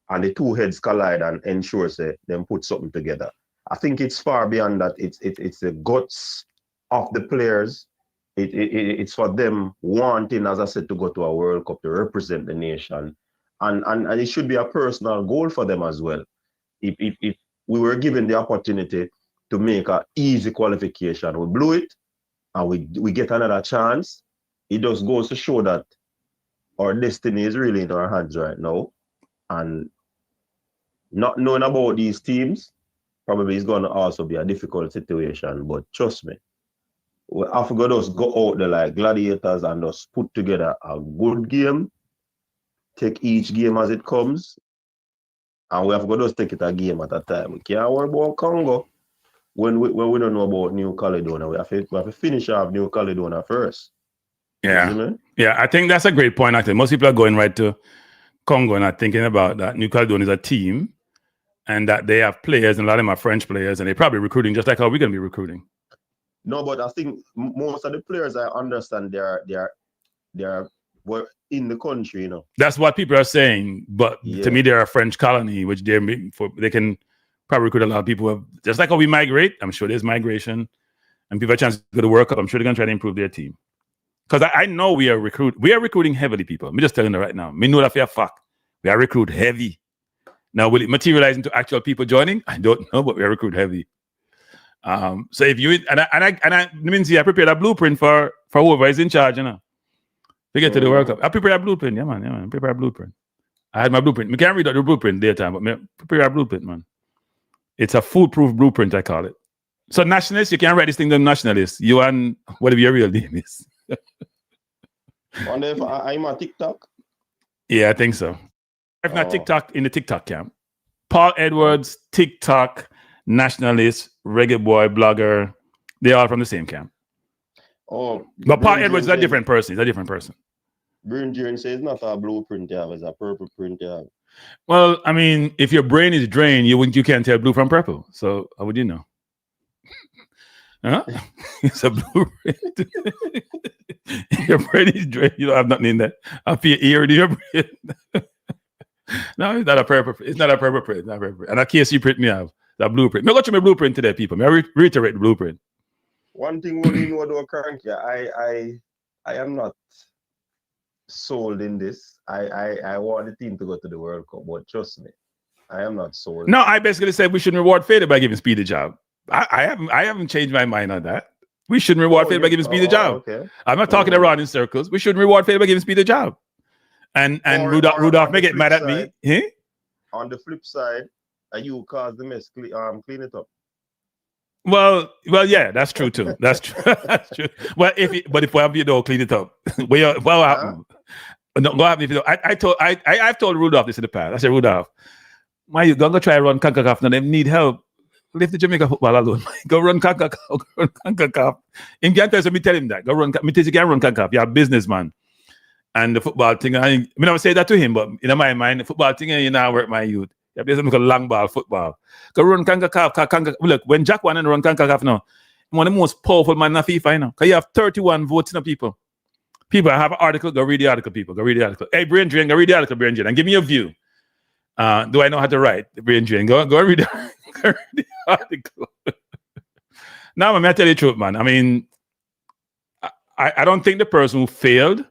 And the two heads collide and ensure them put something together. I think it's far beyond that. It's the guts of the players. It's for them wanting, as I said, to go to a World Cup to represent the nation. And it should be a personal goal for them as well. If we were given the opportunity to make an easy qualification, we blew it and we get another chance, it just goes to show that our destiny is really in our hands right now. And not knowing about these teams probably is going to also be a difficult situation. But trust me, we have to just go out there like gladiators and just put together a good game, take each game as it comes, and we have to just take it a game at a time. We can't worry about Congo. when we don't know about New Caledonia, we have to finish off New Caledonia first. Yeah. Isn't it? Yeah, I think that's a great point. I think most people are going right to Congo and are thinking about that New Caledonia is a team and that they have players, and a lot of them are French players, and they're probably recruiting just like how we're going to be recruiting. No, but I think most of the players, I understand, they are in the country, you know. That's what people are saying, but to me, they're a French colony, which they can probably recruit a lot of people. Just like how we migrate, I'm sure there's migration, and people have a chance to go to World Cup. I'm sure they're going to try to improve their team. Because I know we are recruiting heavily, people. I'm just telling you right now. Me know that for a fact. We are recruit heavy. Now, will it materialize into actual people joining? I don't know, but we are recruit heavy. So if you I means I prepared a blueprint for whoever is in charge, you know. To get to the World Cup. I prepared a blueprint, yeah, man. I prepared a blueprint. I had my blueprint. We can't read out the blueprint daytime, but I prepare a blueprint, man. It's a foolproof blueprint, I call it. So nationalists, you can't write this thing down nationalists. You and whatever your real name is. Wonder if I'm on TikTok? Yeah, I think so. If not TikTok, in the TikTok camp. Paul Edwards, TikTok, nationalist, reggae boy, blogger, they're all from the same camp. Oh, but Paul Edwards is a different person. He's a different person. Brain drain says it's not a blueprint you have, it's a purple print you have. Well, I mean, if your brain is drained, you can't tell blue from purple. So how would you know? Huh? It's a blueprint. Your brain is drained. You don't have nothing in there. Up your ear to your brain. No, it's not a purple. It's not a purple print. Not purple print. And a KC print me have that blueprint. Me go to my blueprint today, people. I reiterate the blueprint. One thing when you know though, currently, I am not sold in this. I want the team to go to the World Cup, but trust me, I am not sold. No, I basically said we shouldn't reward failure by giving Speed a job. I haven't changed my mind on that. We shouldn't reward failure by giving Speed a job. Okay. I'm not talking around in circles. We shouldn't reward failure by giving Speed a job. And Rudolph may get mad at me. Huh? On the flip side, you cause the mess, clean it up. Well, yeah, that's true too. That's true. That's true. Well, if we have you don't clean it up, what happen? No, what happen if you don't? I've told Rudolph this in the past. I said, Rudolph, why you gonna try run CONCACAF now? They need help. Leave the Jamaica football alone. Go run CONCACAF. Go run CONCACAF. Him can't tell me tell him that. Go run. Me tell you can't run CONCACAF. You're a businessman. And the football thing, I would say that to him, but in my mind, the football thing, you know, I work my youth. You have to make a long ball football. Go run CONCACAF. Look, when Jack won and run CONCACAF now, one of the most powerful man in FIFA, you know, because you have 31 votes in the people. People have an article, go read the article, people. Go read the article. Hey, Brain Drain, go read the article, Brain Drain, and give me your view. Do I know how to write? Brain Drain, go read the article. Now, I'm going to tell you the truth, man. I mean, I don't think the person who failed,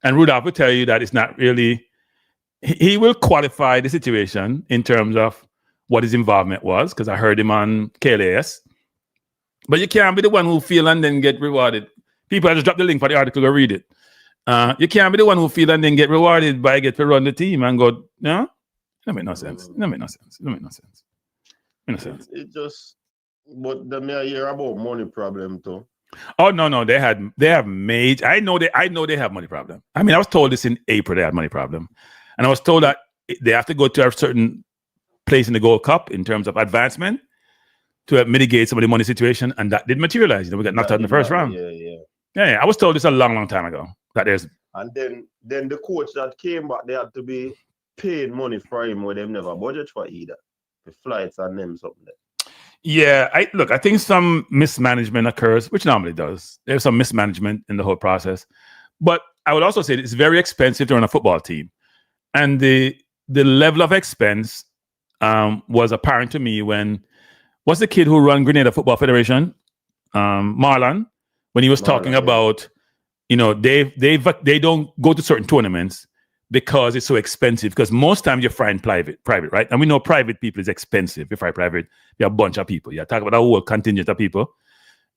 and Rudolph will tell you that it's not really, he will qualify the situation in terms of what his involvement was, because I heard him on KLAS. But you can't be the one who fail and then get rewarded. People, I just drop the link for the article, go read it. You can't be the one who fail and then get rewarded by get to run the team and go, no? That make no sense. That make no sense. That make no sense. Make no sense. It just, but the mere hear about money problem too. Oh no, they have made. I know they have money problem. I mean, I was told this in April they had money problem, and I was told that they have to go to a certain place in the Gold Cup in terms of advancement to mitigate some of the money situation, and that didn't materialize. You know, we got knocked out in the first round. Yeah. I was told this a long time ago that there's. And then the coach that came back, they had to be paying money for him where they've never budget for either. The flights and them something there. Yeah, I think some mismanagement occurs, which normally does. There's some mismanagement in the whole process. But I would also say it's very expensive to run a football team. And the level of expense was apparent to me when, what's the kid who ran Grenada Football Federation? Marlon, when he was talking about, you know, they don't go to certain tournaments because it's so expensive. Because most times you find private, right? And we know private people is expensive. You find private, you have a bunch of people. You talk about a whole contingent of people.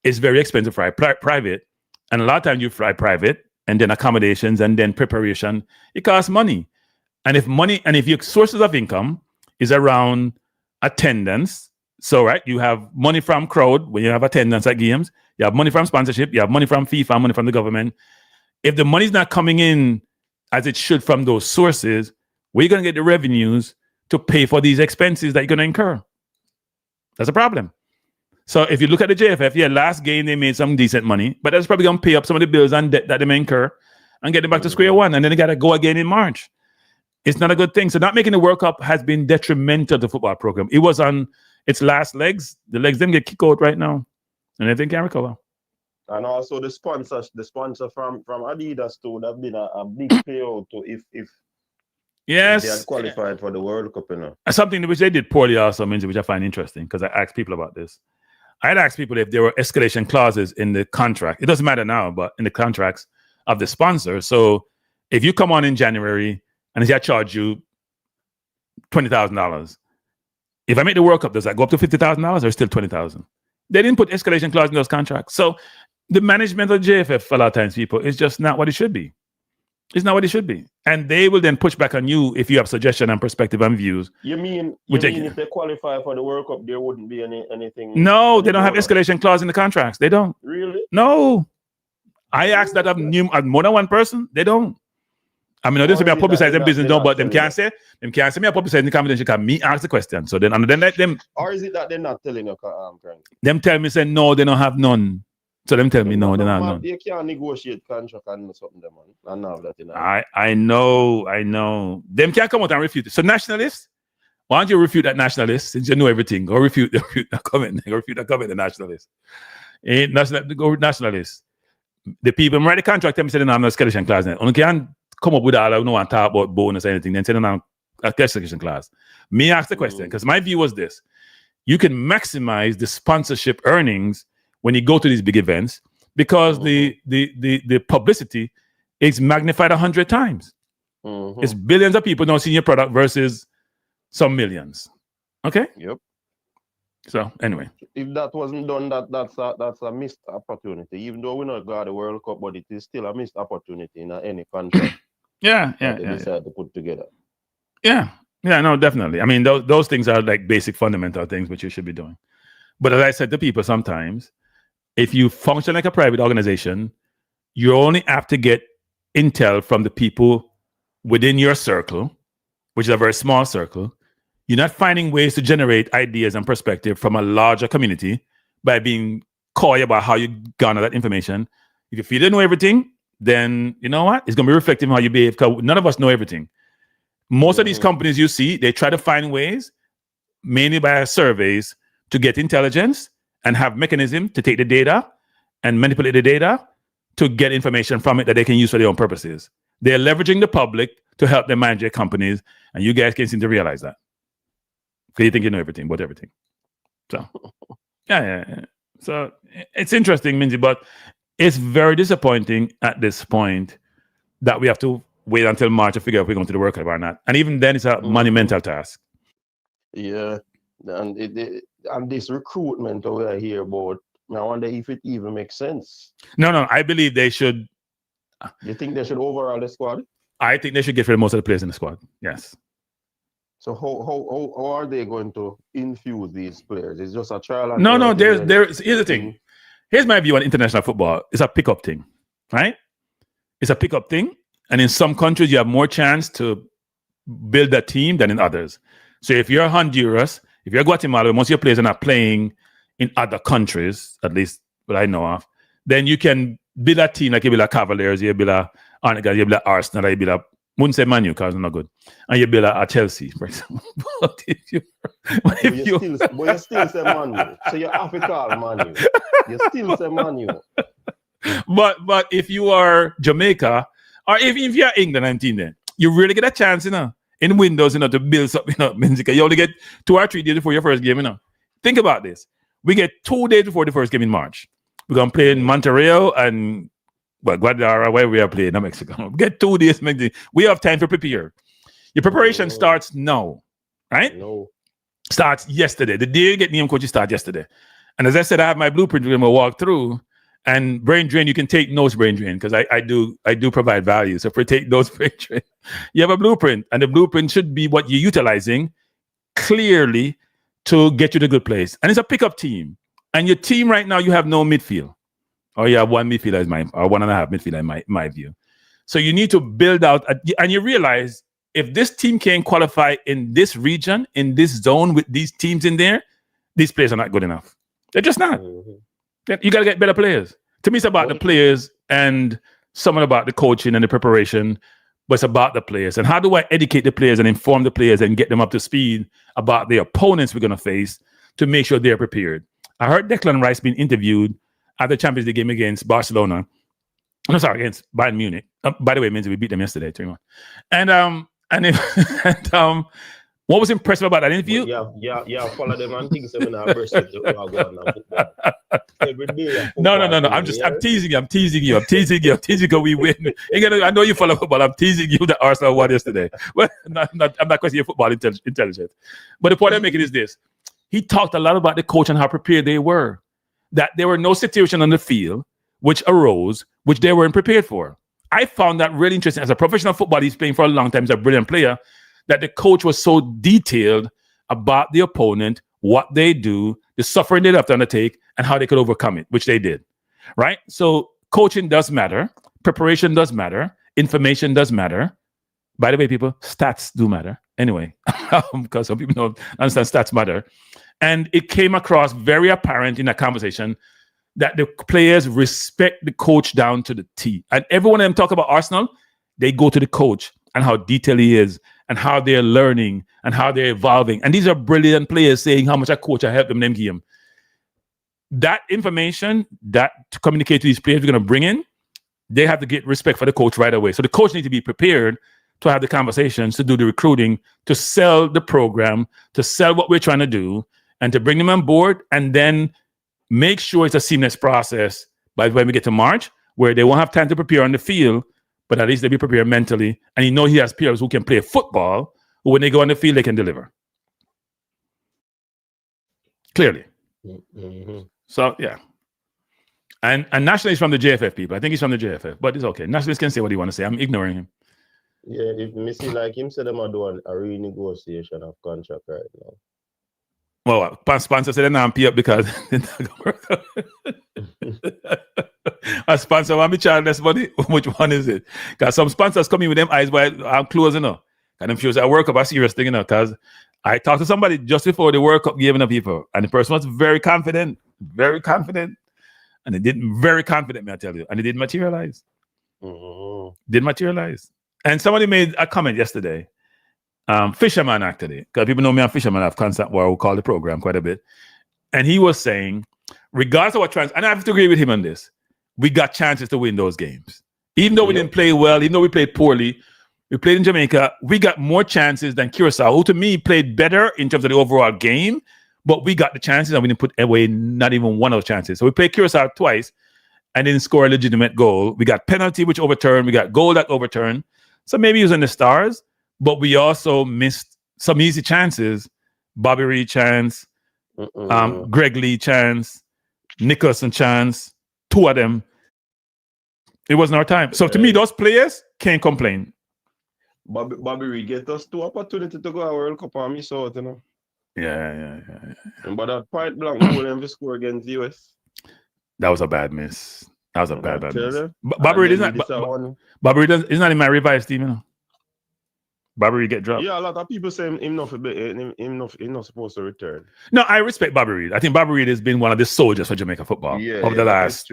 It's very expensive for private. And a lot of times you fly private and then accommodations and then preparation. It costs money. And if your sources of income is around attendance, so right, you have money from crowd when you have attendance at games, you have money from sponsorship, you have money from FIFA, money from the government. If the money's not coming in as it should from those sources, where are you going to get the revenues to pay for these expenses that you're going to incur? That's a problem. So if you look at the JFF, last game they made some decent money, but that's probably going to pay up some of the bills and debt that they may incur and get them back to square one. And then they got to go again in March. It's not a good thing. So not making the World Cup has been detrimental to the football program. It was on its last legs. The legs didn't get kicked out right now. And everything can recover. And also the sponsor from Adidas too, would have been a big payout to if yes, they had qualified for the World Cup, you know. Something which they did poorly also, which I find interesting, because I asked people about this. I'd ask people if there were escalation clauses in the contract. It doesn't matter now, but in the contracts of the sponsor. So if you come on in January and they charge you $20,000, if I make the World Cup, does that go up to $50,000 or still $20,000? They didn't put escalation clause in those contracts. So the management of JFF, a lot of times, people, is just not what it should be. It's not what it should be. And they will then push back on you if you have suggestion and perspective and views. You mean if they qualify for the World Cup, there wouldn't be anything? No, they don't have escalation clause in the contracts. They don't. Really? No. I asked that of more than one person. They don't. I mean, this will be a publicized them business, no, but them can't say me a publicized in the confidential because me ask the question. So then let them. Or is it that they're not telling you, Frank? Them tell me say no, they don't have none. So them tell me no, they don't have none. You can't negotiate contract and something them man. And all that, you know. I know. Them can't come out and refute it. So nationalists, why don't you refute that nationalist since you know everything? Go refute that comment. Go refute that comment, the nationalist. Go nationalists. The people who write the contract tell me say they don't have no escalation clause in it. Only can come up with all I don't want to talk about bonus or anything, then say no escalation clause. Me ask the question, because my view was this. You can maximize the sponsorship earnings when you go to these big events because the publicity is magnified 100 times. It's billions of people now seeing your product versus some millions. Okay? Yep. So anyway. If that wasn't done, that's a missed opportunity. Even though we not got the World Cup, but it is still a missed opportunity in any contract. They decide to put together. Yeah, no, definitely. I mean, those things are like basic fundamental things which you should be doing. But as I said to people sometimes, if you function like a private organization, you only have to get intel from the people within your circle, which is a very small circle. You're not finding ways to generate ideas and perspective from a larger community by being coy about how you garner that information. If you feel you know everything, then you know what? It's going to be reflective on how you behave because none of us know everything. Most of these companies you see, they try to find ways, mainly by surveys, to get intelligence and have mechanism to take the data and manipulate the data to get information from it that they can use for their own purposes. They're leveraging the public to help them manage their companies, and you guys can't seem to realize that. Because you think you know everything about everything. So, yeah. So, it's interesting, Minzy, but it's very disappointing at this point that we have to wait until March to figure out if we're going to the World Cup or not. And even then, it's a monumental task. Yeah. And this recruitment over here about, I wonder if it even makes sense. No, I believe they should. You think they should overhaul the squad? I think they should get rid of most of the players in the squad. Yes. So how are they going to infuse these players? It's just a trial. No. Here's the thing. Here's my view on international football. It's a pickup thing, right? It's a pickup thing, and in some countries you have more chance to build that team than in others. So if you're Honduras, if you're Guatemala, most of your players are not playing in other countries, at least what I know of, then you can build a team like you build a Cavaliers, you build a Arsenal, you build a wouldn't say Man U because it's not good. And you build a Chelsea, for example. But you still say Man U. So you have to call Man U. You still say Man U. But if you are Jamaica, or if you're England, I'm team then, you really get a chance, in Windows, to build something up. You only get 2 or 3 days before your first game, Think about this. We get 2 days before the first game in March. We're going to play in Monterrey and Guadalajara, where we are playing in Mexico. We get 2 days. We have time to prepare. Your preparation starts now, right? No. Starts yesterday. The day you get named coach, starts yesterday. And as I said, I have my blueprint we're going to walk through. And brain drain, you can take notes, brain drain, because I do provide value. So if we take notes, brain drain, you have a blueprint. And the blueprint should be what you're utilizing clearly to get you to a good place. And it's a pickup team. And your team right now, you have no midfield. Or you have one midfielder or 1.5 midfielder in my view. So you need to build out, and you realize if this team can qualify in this region, in this zone with these teams in there, these players are not good enough. They're just not. Mm-hmm. You got to get better players. To me, it's about the players and somewhat about the coaching and the preparation, but it's about the players. And how do I educate the players and inform the players and get them up to speed about the opponents we're going to face to make sure they're prepared? I heard Declan Rice being interviewed at the Champions League game against Barcelona. No, sorry, against Bayern Munich. By the way, it means we beat them yesterday, 3-1. And what was impressive about that interview? Yeah, follow them and things in our burst every day. No. I'm teasing you. I'm teasing you because we win. I know you follow football. I'm teasing you that Arsenal won yesterday. Well, I'm not questioning your football intelligence. But the point I'm making is this. He talked a lot about the coach and how prepared they were. That there were no situations on the field which arose, which they weren't prepared for. I found that really interesting. As a professional footballer, he's playing for a long time. He's a brilliant player. That the coach was so detailed about the opponent, what they do, the suffering they have to undertake, and how they could overcome it, which they did, right? So coaching does matter. Preparation does matter. Information does matter. By the way, people, stats do matter. Anyway, because some people don't understand stats matter. And it came across very apparent in that conversation that the players respect the coach down to the T. And everyone of them talk about Arsenal, they go to the coach and how detailed he is and how they're learning and how they're evolving. And these are brilliant players saying how much a coach has helped them game. That information that to communicate to these players we're going to bring in, they have to get respect for the coach right away. So the coach needs to be prepared to have the conversations, to do the recruiting, to sell the program, to sell what we're trying to do, and to bring them on board, and then make sure it's a seamless process by when we get to March, where they won't have time to prepare on the field, but at least they'll be prepared mentally. And he has players who can play football, who when they go on the field, they can deliver. Clearly. Mm-hmm. So, yeah. And National is from the JFF, people. I think he's from the JFF, but it's okay. Nationalist can say what he want to say. I'm ignoring him. Yeah, if Missy like him said, I'm doing a renegotiation of contract right now. Well, sponsor said they're not pay up because a sponsor want me charge less money. Which one is it? Because some sponsors come in with them eyes wide and closed, And I'm sure I work up a serious thing, Because I talked to somebody just before the World Cup giving up people, and the person was very confident, and it didn't very confident, may I tell you, and it didn't materialize. Mm-hmm. Didn't materialize. And somebody made a comment yesterday. Fisherman, actually, because people know me on Fisherman. I've constant war who call the program quite a bit. And he was saying, regardless of what and I have to agree with him on this, we got chances to win those games. Even though we didn't play well, even though we played poorly, we played in Jamaica, we got more chances than Curacao, who to me played better in terms of the overall game, but we got the chances and we didn't put away not even one of those chances. So we played Curacao twice and didn't score a legitimate goal. We got penalty, which overturned. We got goal that overturned. So maybe he was in the stars. But we also missed some easy chances. Bobby Reed chance, Greg Lee chance, Nicholson chance, 2 of them. It wasn't our time. So to me, those players can't complain. Bobby Reed get us 2 opportunities to go to World Cup and miss out, Yeah. But that point blank goal and we score against the US. That was a bad miss. That was a bad miss. Bobby Reed is not in my revised team, Bobby Reed get dropped. Yeah, a lot of people say him not supposed to return. No, I respect Bobby Reed. I think Bobby Reed has been one of the soldiers for Jamaica football over the last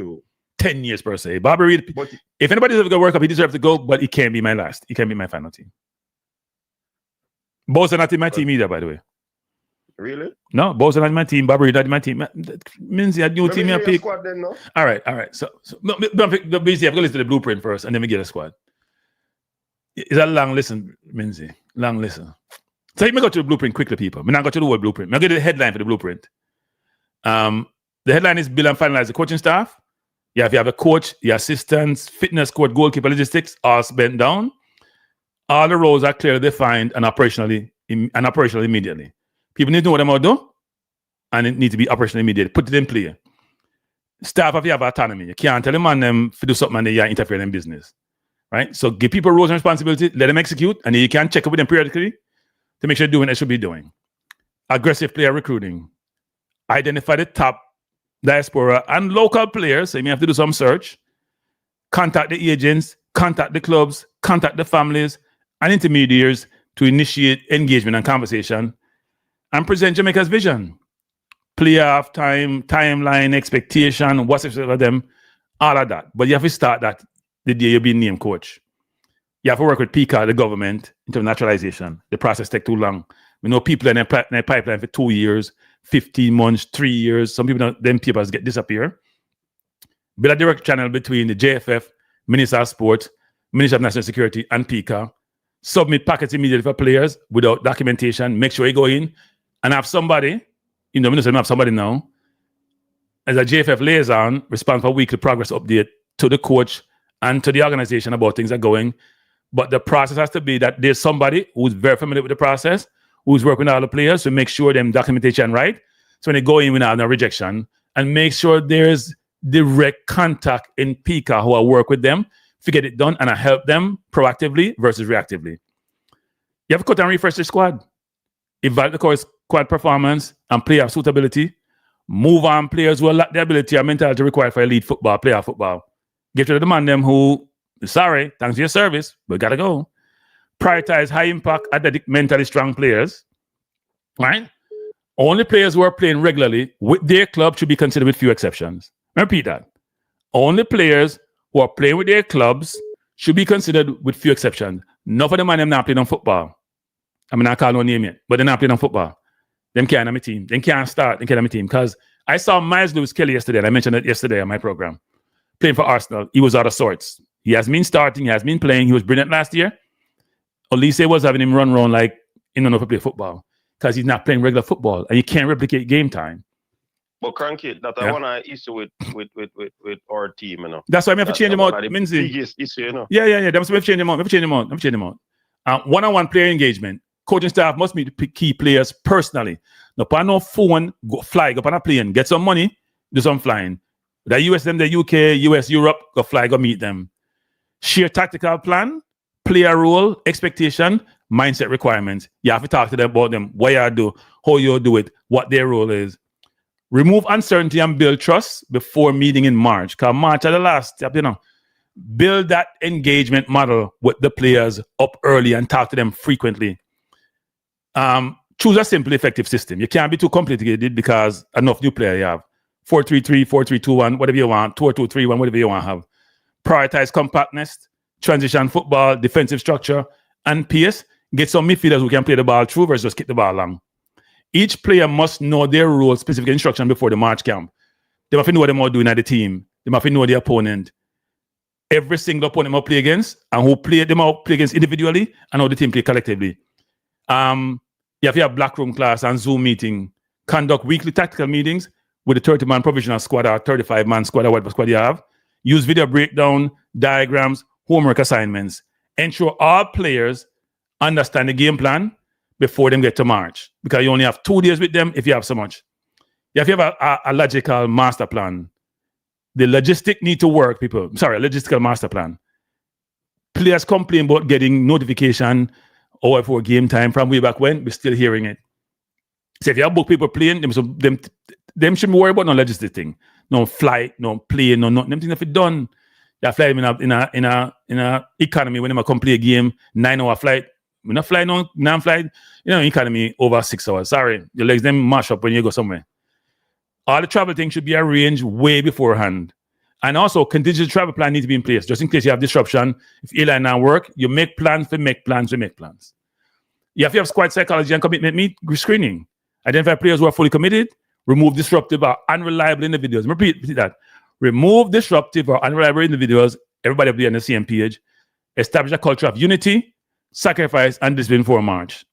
10 years per se. Bobby Reed, if anybody's ever going to work up, he deserves to go, but he can't be my last. He can't be my final team. Both are not in my team either, by the way. Really? No, both are not in my team. Bobby Reed not in my team. Means a new team I pick. Squad then, no? All right. So don't pick the BC. I've got to listen to the blueprint first, and then we get a squad. It's a long listen, Minzy. Long listen. So let me go to the blueprint quickly, people. I'm not going to the word blueprint. I'm going to get the headline for the blueprint. The headline is build and finalize the coaching staff. Yeah, if you have a coach, your assistants, fitness coach, goalkeeper, logistics, all spent down. All the roles are clearly defined and operational immediately. People need to know what they're going to do, and it needs to be operational immediately. Put it in play. Staff, if you have autonomy, you can't tell them on them to do something and they interfere in business. Right? So give people roles and responsibility, let them execute, and then you can check up with them periodically to make sure they're doing what they should be doing. Aggressive player recruiting. Identify the top diaspora and local players, so you may have to do some search. Contact the agents, contact the clubs, contact the families and intermediaries to initiate engagement and conversation and present Jamaica's vision. playoff time, timeline, expectation, what's expected of them, all of that. But you have to start that the day you're being named coach. You have to work with PICA, the government, in terms of naturalization. The process takes too long. We know people in their pipeline for 2 years, 15 months, 3 years. Some people, them papers disappear. Build a direct channel between the JFF, Minister of Sport, Minister of National Security, and PICA. Submit packets immediately for players without documentation. Make sure you go in and have somebody, Minister have somebody now, as a JFF liaison, respond for weekly progress update to the coach and to the organization about things that are going. But the process has to be that there's somebody who's very familiar with the process, who's working with all the players to make sure them documentation right. So when they go in, we don't have no rejection. And make sure there's direct contact in PICA who will work with them to get it done and I help them proactively versus reactively. You have to cut and refresh the squad. Evaluate the core squad performance and player suitability. Move on players who lack the ability or mentality required for elite football, player football. Get rid of the man them who, sorry, thanks for your service, but gotta go. Prioritize high impact, athletic, mentally strong players. Right? Only players who are playing regularly with their club should be considered with few exceptions. Repeat that. Only players who are playing with their clubs should be considered with few exceptions. None of them are not playing on football. I mean, I can't no name yet, but they're not playing on football. Them can't have my team. They can't start. They can't have my team. Because I saw Miles Lewis Kelly yesterday, and I mentioned it yesterday on my program, playing for Arsenal. He was out of sorts. He has been starting. He has been playing. He was brilliant last year. Olise was having him run around like he don't know if he play football because he's not playing regular football, and you can't replicate game time. But Cranky, that's one issue with our team, That's why I have to change them out. The biggest issue, Yeah. That's why we have to change them out. One-on-one player engagement. Coaching staff must meet key players personally. No, on no phone, go fly, go on a plane, get some money, do some flying. The US, them, the UK, US, Europe, go fly, go meet them. Share tactical plan, player role, expectation, mindset requirements. You have to talk to them about them, what you do, how you do it, what their role is. Remove uncertainty and build trust before meeting in March. Because March are the last step, Build that engagement model with the players up early and talk to them frequently. Choose a simple, effective system. You can't be too complicated because enough new player you have. 4-3-3, 4-3-2-1, whatever you want. 2-2-3-1, whatever you want to have. Prioritize compactness, transition football, defensive structure, and pace. Get some midfielders who can play the ball through versus just kick the ball long. Each player must know their role, specific instruction before the March camp. They must know what they are doing at the team. They must know the opponent. Every single opponent must play against, and who play them out play against individually, and how the team play collectively. You have to have black room class and Zoom meeting. Conduct weekly tactical meetings with a 30-man provisional squad or 35-man squad or whatever squad you have. Use video breakdown, diagrams, homework assignments. Ensure all players understand the game plan before them get to March, because you only have 2 days with them if you have so much. You have to have a logical master plan. The logistic need to work, people. Sorry, a logistical master plan. Players complain about getting notification or for game time from way back when. We're still hearing it. So if you have book people playing, them shouldn't worry about no logistic thing. No flight, no plane, no nothing. Them things have to be done. You fly them in a economy when they come play a game, 9-hour flight. We're not flying on non-flight, economy over 6 hours. Sorry, your legs them mash up when you go somewhere. All the travel things should be arranged way beforehand. And also, contingent travel plan needs to be in place, just in case you have disruption. If airline not work, you make plans to make plans. You have to have squad psychology and commitment screening. Identify players who are fully committed. Remove disruptive or unreliable individuals. Repeat that. Remove disruptive or unreliable individuals. Everybody will be on the same page. Establish a culture of unity, sacrifice, and discipline for March.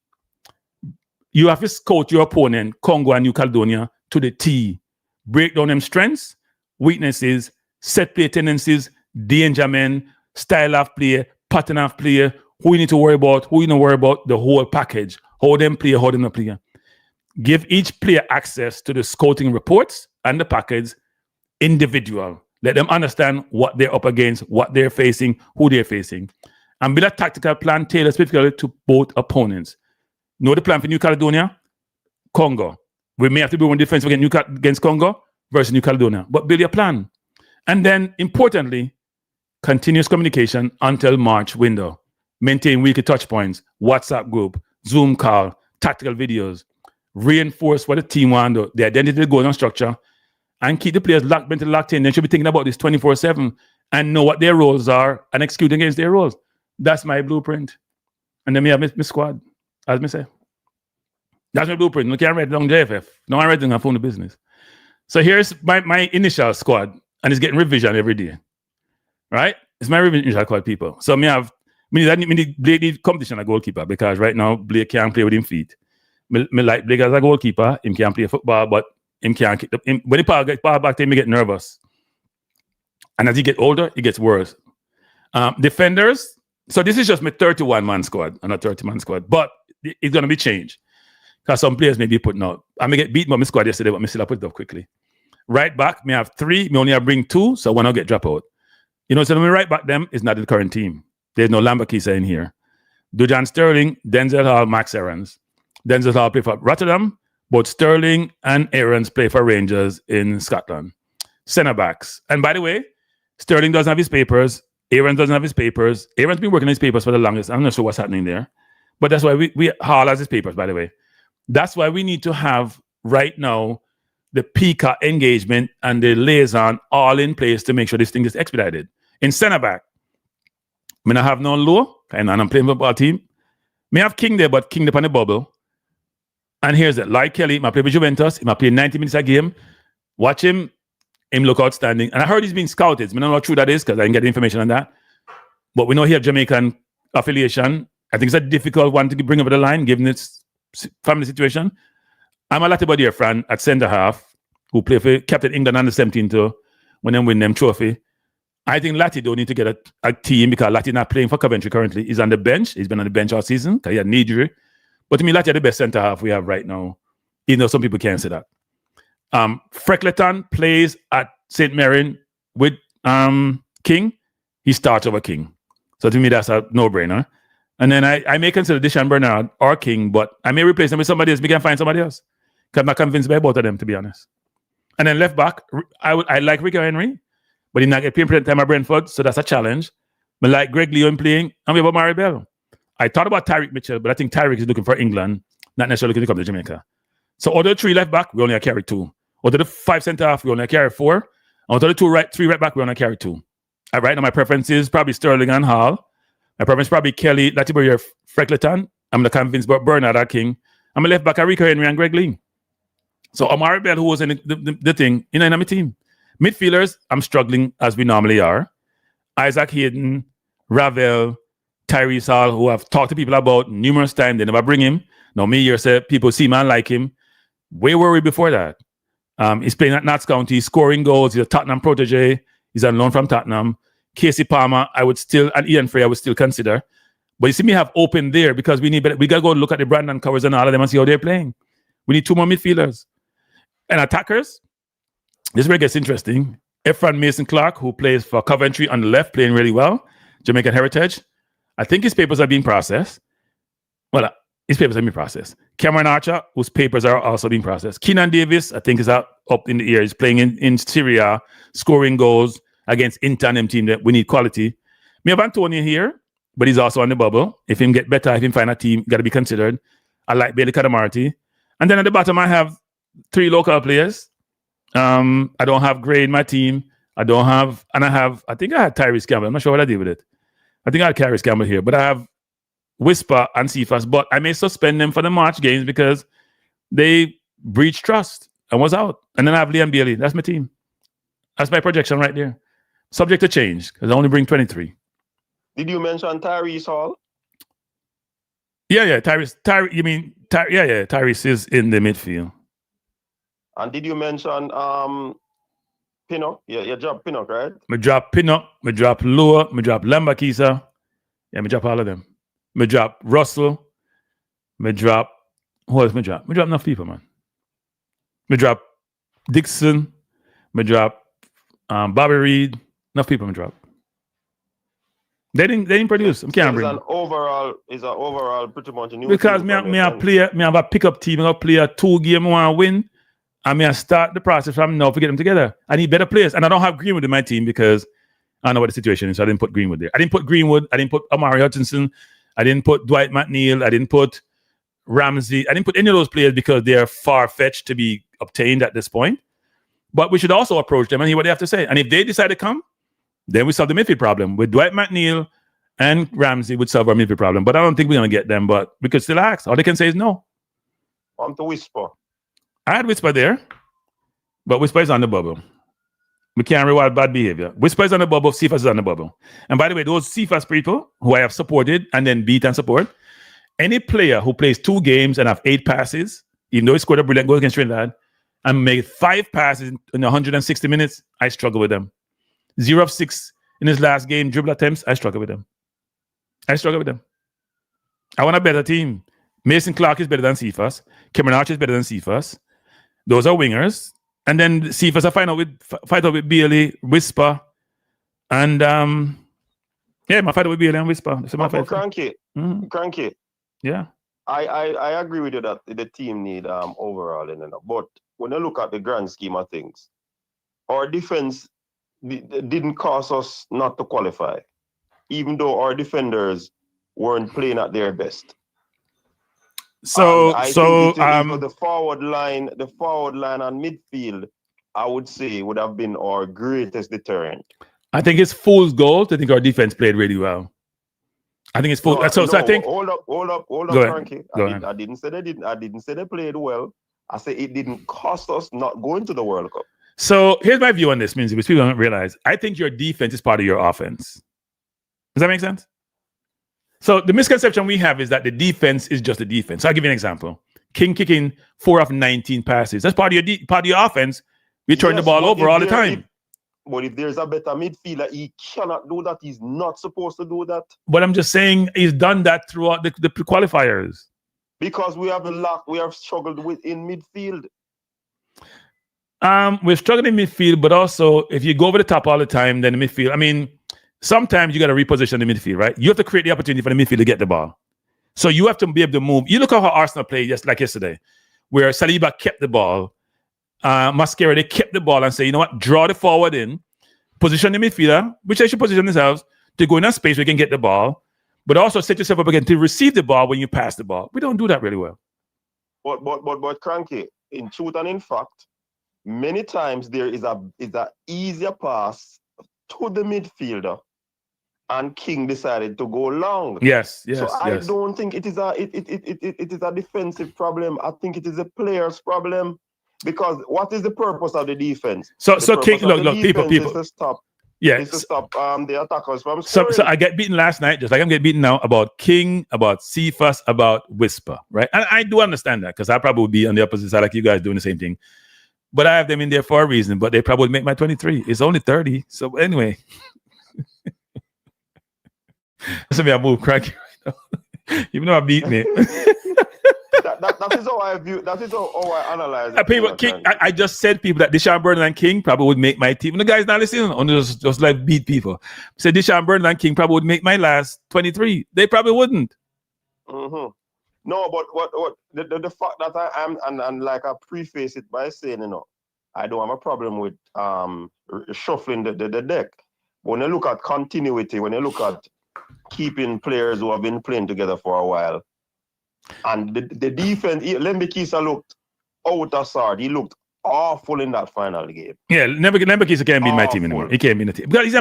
You have to scout your opponent, Congo and New Caledonia, to the T. Break down them strengths, weaknesses, set play tendencies, danger men, style of play, pattern of play, who you need to worry about, who you don't worry about, the whole package. How them play, how them not play. Give each player access to the scouting reports and the package individual. Let them understand what they're up against, what they're facing, who they're facing. And build a tactical plan tailored specifically to both opponents. Know the plan for New Caledonia, Congo. We may have to be one defense against Congo versus New Caledonia, but build your plan. And then, importantly, continuous communication until March window. Maintain weekly touch points, WhatsApp group, Zoom call, tactical videos. reinforce what the team wants, the identity, the goal, and structure, and keep the players mentally locked in. They should be thinking about this 24/7 and know what their roles are and execute against their roles. That's my blueprint. And then we have my squad, as me say. That's my blueprint. You can't write it down JFF. No, I write it down on phone the business. So here's my initial squad, and it's getting revision every day. Right? It's my initial squad, people. So me need Blade need competition at goalkeeper, because right now Blade can't play with him feet. Me like Blade as a goalkeeper, him can't play football, but him can't keep when the power back to him, he get nervous. And as he get older, it gets worse. Defenders, so this is just my 31-man squad, and not 30-man squad, but it's gonna be changed. Because some players may be putting out. I may get beat by my squad yesterday, but I still put it up quickly. Right back, me have 3, me only have bring 2, so one will get drop out. You know, so when we right back them, it's not the current team. There's no Lambakisa in here. Dujan Sterling, Denzel Hall, Max Aarons. Denzel Hall play for Rotterdam, both Sterling and Aarons play for Rangers in Scotland. Centre backs. And by the way, Sterling doesn't have his papers. Aarons doesn't have his papers. Aaron's been working on his papers for the longest. I'm not sure what's happening there. But that's why we Hall has his papers, by the way. That's why we need to have right now the Peacock engagement and the liaison all in place to make sure this thing is expedited. In centre back, I mean, I have no low, and I'm playing football team. Me have King there, but King up on the bubble. And here's it. Like Kelly, I play with Juventus. He play 90 minutes a game. Watch him look outstanding. And I heard he's being scouted. I don't know how true that is because I didn't get the information on that. But we know he have Jamaican affiliation. I think it's a difficult one to bring over the line, given its family situation. I'm a Latibodier fan at centre half who play for Captain England under 17 too when they win them trophy. I think Lati don't need to get a team because Lati not playing for Coventry currently. He's on the bench. He's been on the bench all season because he had an injury. But to me, Lati is the best centre half we have right now, even though some people can't say that. Freckleton plays at St. Mirren with King. He starts over King. So to me, that's a no-brainer. And then I may consider Deshaun Bernard or King, but I may replace them with somebody else. We can find somebody else. Because I'm not convinced by both of them, to be honest. And then left back, I like Ricky Henry, but he's not getting playing time at Brentford, so that's a challenge. But like Greg Leon playing, and we have Amari'i Bell. I thought about Tyreek Mitchell, but I think Tyreek is looking for England, not necessarily looking to come to Jamaica. So out of the 3 left back, we only carry 2. Out of the 5 centre half, we only carry 4. Out of the 3 right back, we only carry 2. Right now, my preference is probably Sterling and Hall. My preference is probably Kelly, Latibury, Freckleton. I'm not convinced about Bernard or King. I'm a left back, Rico Henry and Greg Lee. So Amari'i Bell, who was in the thing, in my team. Midfielders, I'm struggling as we normally are. Isaac Hayden, Ravel, Tyrese Hall, who I've talked to people about numerous times. They never bring him. Now me here say people see man like him. Where were we before that? He's playing at Notts County, scoring goals. He's a Tottenham protege. He's on loan from Tottenham. Casey Palmer, I would still, and Ian Frey, I would still consider. But you see me have open there because we got to go look at the Brandon covers and all of them and see how they're playing. We need 2 more midfielders. And attackers, this is where it gets interesting. Efran Mason Clark, who plays for Coventry on the left, playing really well. Jamaican heritage. I think his papers are being processed. Well, his papers are being processed. Cameron Archer, whose papers are also being processed. Keenan Davis, I think is up in the air. He's playing in Syria, scoring goals against Inter and them team that we need quality. We have Antonio here, but he's also on the bubble. If him get better, if him find a team, got to be considered. I like Bailey Cadamarty. And then at the bottom, I have 3 local players. I don't have Gray in my team. I think I had Tyrese Campbell. I'm not sure what I did with it. I think I had Tyrese Campbell here, but I have Whisper and Cephas, but I may suspend them for the March games because they breached trust and was out. And then I have Liam Bailey. That's my team. That's my projection right there. Subject to change because I only bring 23. Did you mention Tyrese Hall? Yeah. Tyrese, Tyrese is in the midfield. And did you mention Pinnock? Yeah, you dropped Pinnock, right? Me drop Pinnock, me drop Lua, me drop Lambakisa. Yeah, me drop all of them. Me drop Russell. Me drop, who else me drop? Me drop enough people, man. Me drop Dixon. Me drop Bobby Reed. Enough people me drop. They didn't produce. I can't bring. Is an overall pretty much new. Because me have a pickup team. I play a 2 game I want to win. And I start the process from now to get them together. I need better players. And I don't have Greenwood in my team because I know what the situation is. So I didn't put Greenwood there. I didn't put Greenwood. I didn't put Amari Hutchinson. I didn't put Dwight McNeil. I didn't put Ramsey. I didn't put any of those players because they are far-fetched to be obtained at this point. But we should also approach them and hear what they have to say. And if they decide to come, then we solve the midfield problem. With Dwight McNeil and Ramsey would solve our midfield problem. But I don't think we're going to get them. But we could still ask. All they can say is no. I'm to Whisper. I had Whisper there. But Whisper is on the bubble. We can't reward bad behavior. Whisper is on the bubble. Cephas is on the bubble. And by the way, those Cephas people who I have supported and then beat and support, any player who plays 2 games and have 8 passes, even though he scored a brilliant goal against Trinidad, and made 5 passes in 160 minutes, I struggle with them. 0 of 6 in his last game, dribble attempts, I struggle with them. I want a better team. Mason Clark is better than Cephas. Cameron Archer is better than Cephas. Those are wingers. And then Cephas I fight out with Bailey, Whisper, and my fight with Bailey and Whisper. Cranky. Cranky. Yeah. I agree with you that the team need overall, but when I look at the grand scheme of things, our defense didn't cause us not to qualify, even though our defenders weren't playing at their best. So the forward line and midfield, I would say, would have been our greatest deterrent. I think it's fool's gold to think our defense played really well. I think it's fool's. So I think. Hold up, Frankie. I didn't say they played well. I said it didn't cost us not going to the World Cup. So here's my view on this, Minzy, which people don't realize. I think your defense is part of your offense. Does that make sense? So the misconception we have is that the defense is just the defense. So I'll give you an example. King kicking 4 of 19 passes. That's part of your offense. We turn the ball over all the time. But if there's a better midfielder, he cannot do that. He's not supposed to do that. But I'm just saying he's done that throughout the qualifiers. Because we have struggled in midfield. We've struggled in midfield, but also if you go over the top all the time, then the midfield, I mean, sometimes you got to reposition the midfield, right? You have to create the opportunity for the midfield to get the ball. So you have to be able to move. You look at how Arsenal played just like yesterday, where Saliba kept the ball. Mascara, they kept the ball and say, you know what, draw the forward in, position the midfielder, which they should position themselves to go in that space where you can get the ball, but also set yourself up again to receive the ball when you pass the ball. We don't do that really well. But Cranky, in truth and in fact, many times there is a easier pass to the midfielder, and King decided to go long. Yes. So I don't think it is a defensive problem. I think it is a player's problem. Because what is the purpose of the defense? So King, look, people. Is to stop the attackers from scoring. So I get beaten last night, just like I'm getting beaten now, about King, about Cephas, about Whisper, right? And I do understand that because I probably would be on the opposite side like you guys doing the same thing. But I have them in there for a reason, but they probably would make my 23. It's only 30. So anyway. That's me, I move cranky right now. Even though I beat me. That is how I view. That is how I analyze it. People, King, I just said people that Deshaun Burnham and King probably would make my team. And the guys not listening, on just like beat people. Said Deshaun Burnham and King probably would make my last 23. They probably wouldn't. Mm-hmm. No, but what the fact that I am and like I preface it by saying, I don't have a problem with shuffling the deck. When you look at continuity, when you look at keeping players who have been playing together for a while. And the defense, Lembikisa looked out of sort. He looked awful in that final game. Yeah, Lembikisa can't be in my team anymore. He can't be in the team. Because he's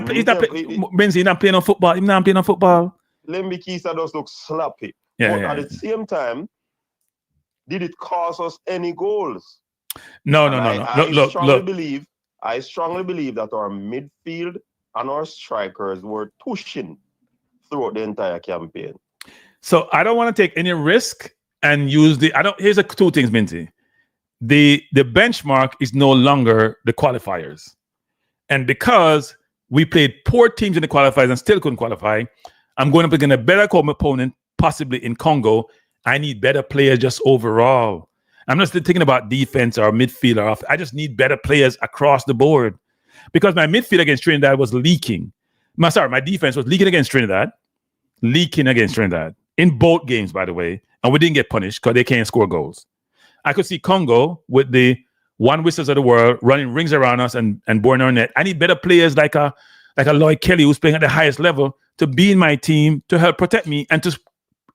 not playing on football. He's not playing on football. Lembikisa does look sloppy. Yeah, but at the same time, did it cause us any goals? No. I strongly believe that our midfield and our strikers were pushing throughout the entire campaign. So I don't want to take any risk and use here's two things, Minty. The benchmark is no longer the qualifiers. And because we played poor teams in the qualifiers and still couldn't qualify, I'm going up against a better opponent, possibly in Congo. I need better players just overall. I'm not thinking about defense or midfield or off. I just need better players across the board. Because my midfield against Trinidad was leaking. My defense was leaking against Trinidad. In both games, by the way, and we didn't get punished because they can't score goals. I could see Congo with the one whistles of the world running rings around us and boring our net. I need better players like a Lloyd Kelly who's playing at the highest level to be in my team to help protect me and to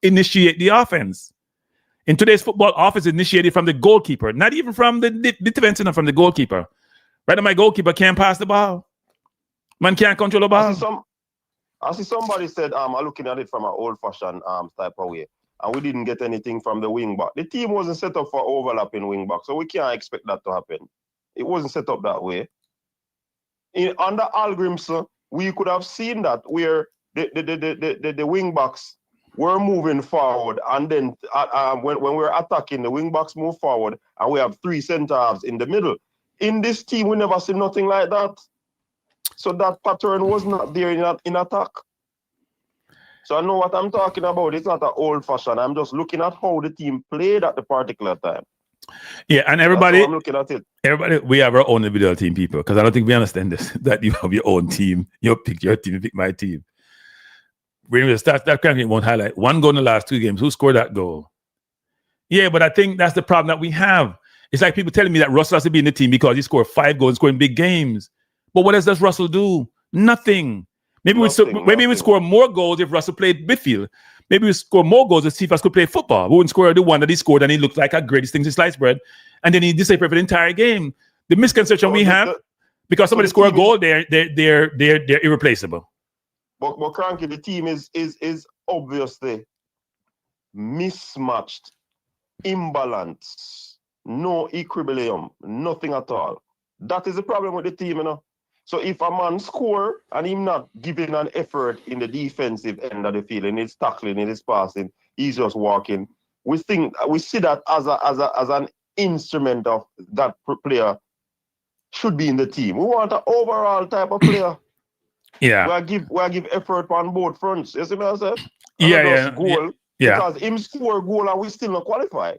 initiate the offense. In today's football, offense is initiated from the goalkeeper, not even from the defense, from the goalkeeper. Right now, my goalkeeper can't pass the ball. Man can't control the ball. I see somebody said, I'm looking at it from an old-fashioned type of way, and we didn't get anything from the wing back. The team wasn't set up for overlapping wing back, so we can't expect that to happen. It wasn't set up that way. Under Algrimson, we could have seen that where the wing backs were moving forward, and then when we're attacking, the wing backs move forward, and we have 3 center halves in the middle. In this team, we never see nothing like that. So that pattern was not there in attack. So I know what I'm talking about. It's not an old-fashioned. I'm just looking at how the team played at the particular time. Yeah, and everybody, I'm looking at it. Everybody, we have our own individual team, people, because I don't think we understand this, that you have your own team. You pick your team, you pick my team. When we start, that cranking won't highlight 1 goal in the last 2 games. Who scored that goal? Yeah, but I think that's the problem that we have. It's like people telling me that Russell has to be in the team because he scored 5 goals and scored in big games. But what else does Russell do? Nothing. Maybe we score more goals if Russell played midfield. Maybe we score more goals if Cephas could play football. We wouldn't score the one that he scored and he looked like a greatest thing since sliced bread. And then he disappeared for the entire game. The misconception we have, because somebody score a goal, they're irreplaceable. But Cranky, the team is obviously mismatched, imbalanced, no equilibrium, nothing at all. That is the problem with the team, you know. So if a man score and him not giving an effort in the defensive end of the field, in his tackling, in his passing, he's just walking. We see that as an instrument of that player should be in the team. We want an overall type of player. Yeah. We give effort on both fronts. You see what I said? Yeah. Because him score a goal and we still not qualify.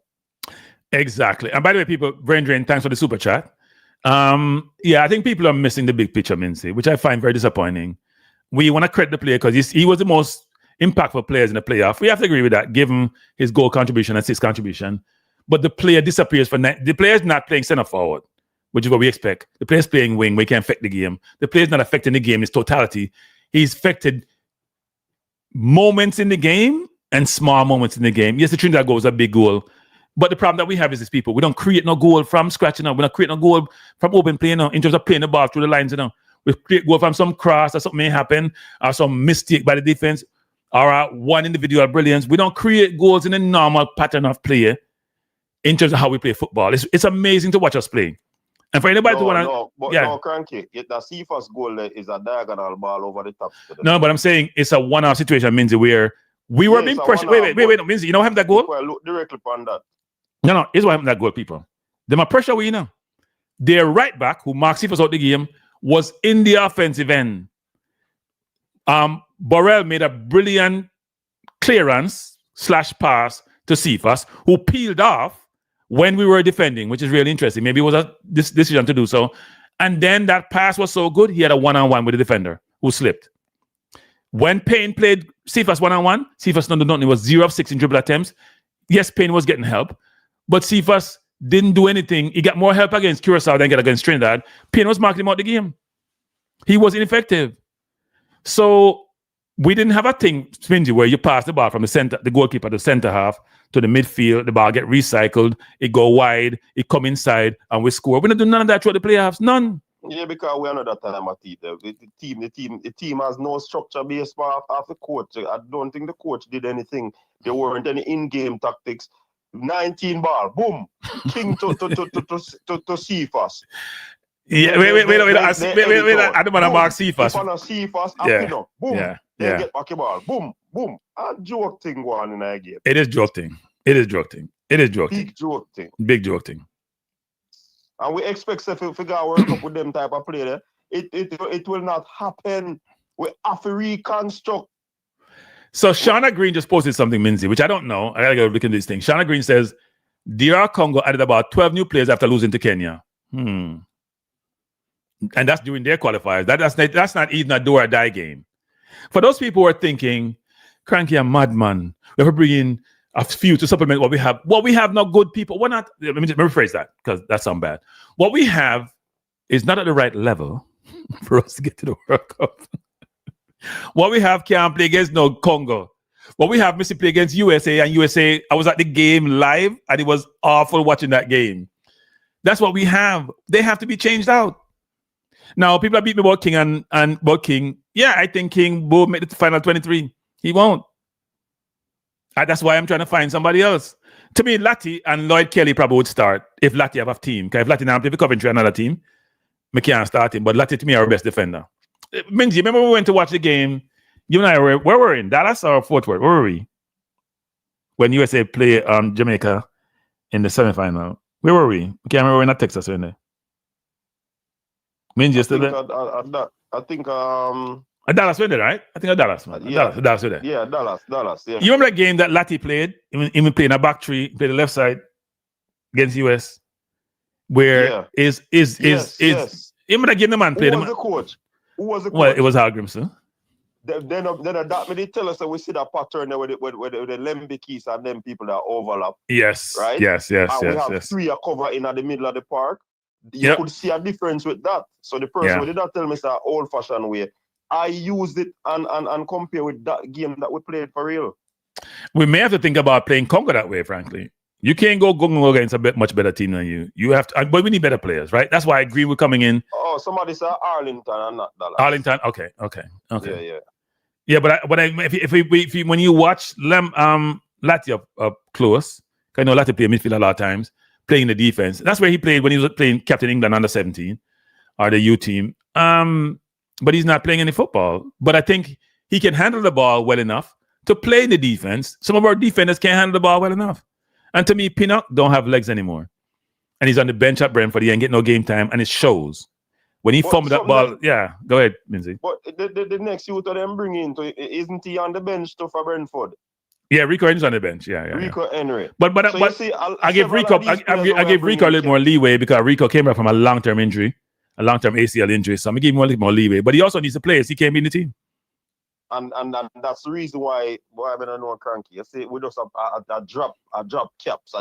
Exactly. And by the way, people, Brain Drain, thanks for the super chat. I think people are missing the big picture, Mincy, which I find very disappointing. We want to credit the player because he was the most impactful players in the playoff. We have to agree with that, given his goal contribution and 6 contribution. But the player disappears the player is not playing center forward, which is what we expect. The player's playing wing, we can't affect the game. The player's not affecting the game in its totality. He's affected moments in the game and small moments in the game. Yes, the Trinidad goal was a big goal. But the problem that we have is these people. We don't create no goal from scratch, you know. We don't create no goal from open play, you know, in terms of playing the ball through the lines, you know. We create goal from some cross or something may happen, or some mistake by the defense, or one individual brilliance. We don't create goals in a normal pattern of play in terms of how we play football. It's amazing to watch us play. And for anybody to want to... No, Cranky, the Cephas goal is a diagonal ball over the top. No, but I'm saying it's a one-off situation, Minzy, where we were being pressured. Wait, Minzy, you know what happened that goal? Look directly upon that. No, here's what happened to that goal, people. They are pressure we, you know. Their right back, who Mark Cephas out the game, was in the offensive end. Borrell made a brilliant clearance / pass to Cephas, who peeled off when we were defending, which is really interesting. Maybe it was a decision to do so. And then that pass was so good, he had a one-on-one with the defender who slipped. When Payne played Cephas one-on-one, Cephas done nothing. It was 0 of 6 in dribble attempts. Yes, Payne was getting help. But Cephas didn't do anything. He got more help against Curacao than he got against Trinidad. Payne was marking him out the game. He was ineffective. So we didn't have a thing, Spingy, where you pass the ball from the goalkeeper to the center half to the midfield, the ball get recycled, it go wide, it come inside, and we score. We don't do none of that throughout the playoffs. None. Yeah, because we are not that time at it. The team has no structure based off the coach. I don't think the coach did anything. There weren't any in-game tactics. 19 ball, boom, king to Cephas. Yeah, wait. I don't want to mark Cephas. Cephas, boom. Yeah. Get back the ball, boom. A joke thing going in that game. It is joke thing. Big joke thing. And we expect to figure out work up with them type of player. It will not happen. We have to reconstruct. So Shauna Green just posted something, Minzy, which I don't know. I gotta go look into this thing. Shauna Green says DR Congo added about 12 new players after losing to Kenya. And that's during their qualifiers. That's not even a do or die game. For those people who are thinking, Cranky a madman, we have to bring in a few to supplement what we have. What we have, not good people. We're not. Let me rephrase that because that sounds bad. What we have is not at the right level for us to get to the World Cup. What we have can't play against no Congo. What we have Missy play against USA, and USA, I was at the game live, and it was awful watching that game. That's what we have. They have to be changed out. Now, people are beating me about King and about King. Yeah, I think King will make the final 23. He won't. That's why I'm trying to find somebody else. To me, Latty and Lloyd Kelly probably would start if Latty have a team. Because if Latty now play for Coventry, another team, I can't start him. But Latty to me are our best defender. Minji, remember we went to watch the game? You and I were, where were we in? Dallas or Fort Worth? Where were we? When USA play Jamaica in the semifinal. Where were we? I can't remember. We're not Texas, we're in there. Minji, still there? I think Dallas went there, right? I think Dallas, man. Yeah. Dallas went there. Yeah, Dallas, yeah. You remember that game that Latty played? Even playing a back three, played the left side against US, where is remember that game the man played? Who was the coach? Well, it was Hargrimson. Then that they tell us that we see that pattern there with the Lembikis and them people that overlap. Yes. Right? Yes. And we have three a cover in at the middle of the park. You could see a difference with that. So the person who did not tell me it's an old-fashioned way. I used it and compare with that game that we played for real. We may have to think about playing Congo that way, frankly. You can't go against a much better team than you. You have to, but we need better players, right? That's why I agree with coming in. Oh, somebody said Arlington and not Dallas. Arlington, okay. Yeah, but if when you watch Latty up close, I know Latty played midfield a lot of times, playing the defense. That's where he played when he was playing Captain England under 17 or the U team. But he's not playing any football. But I think he can handle the ball well enough to play in the defense. Some of our defenders can't handle the ball well enough. And to me, Pinnock don't have legs anymore. And he's on the bench at Brentford. He ain't getting no game time, and it shows. When he fumbled that ball, go ahead, Minzy. But the next youth of them bring in, isn't he on the bench too for Brentford? Yeah, Rico Henry's on the bench. Rico Henry. But so see, I give Rico a little more leeway because Rico came back from a long-term injury, a long-term ACL injury. So I'm gonna give him a little more leeway. But he also needs to play. He can't be in the team. And that's the reason why I don't know cranky. You see, we just have a drop caps.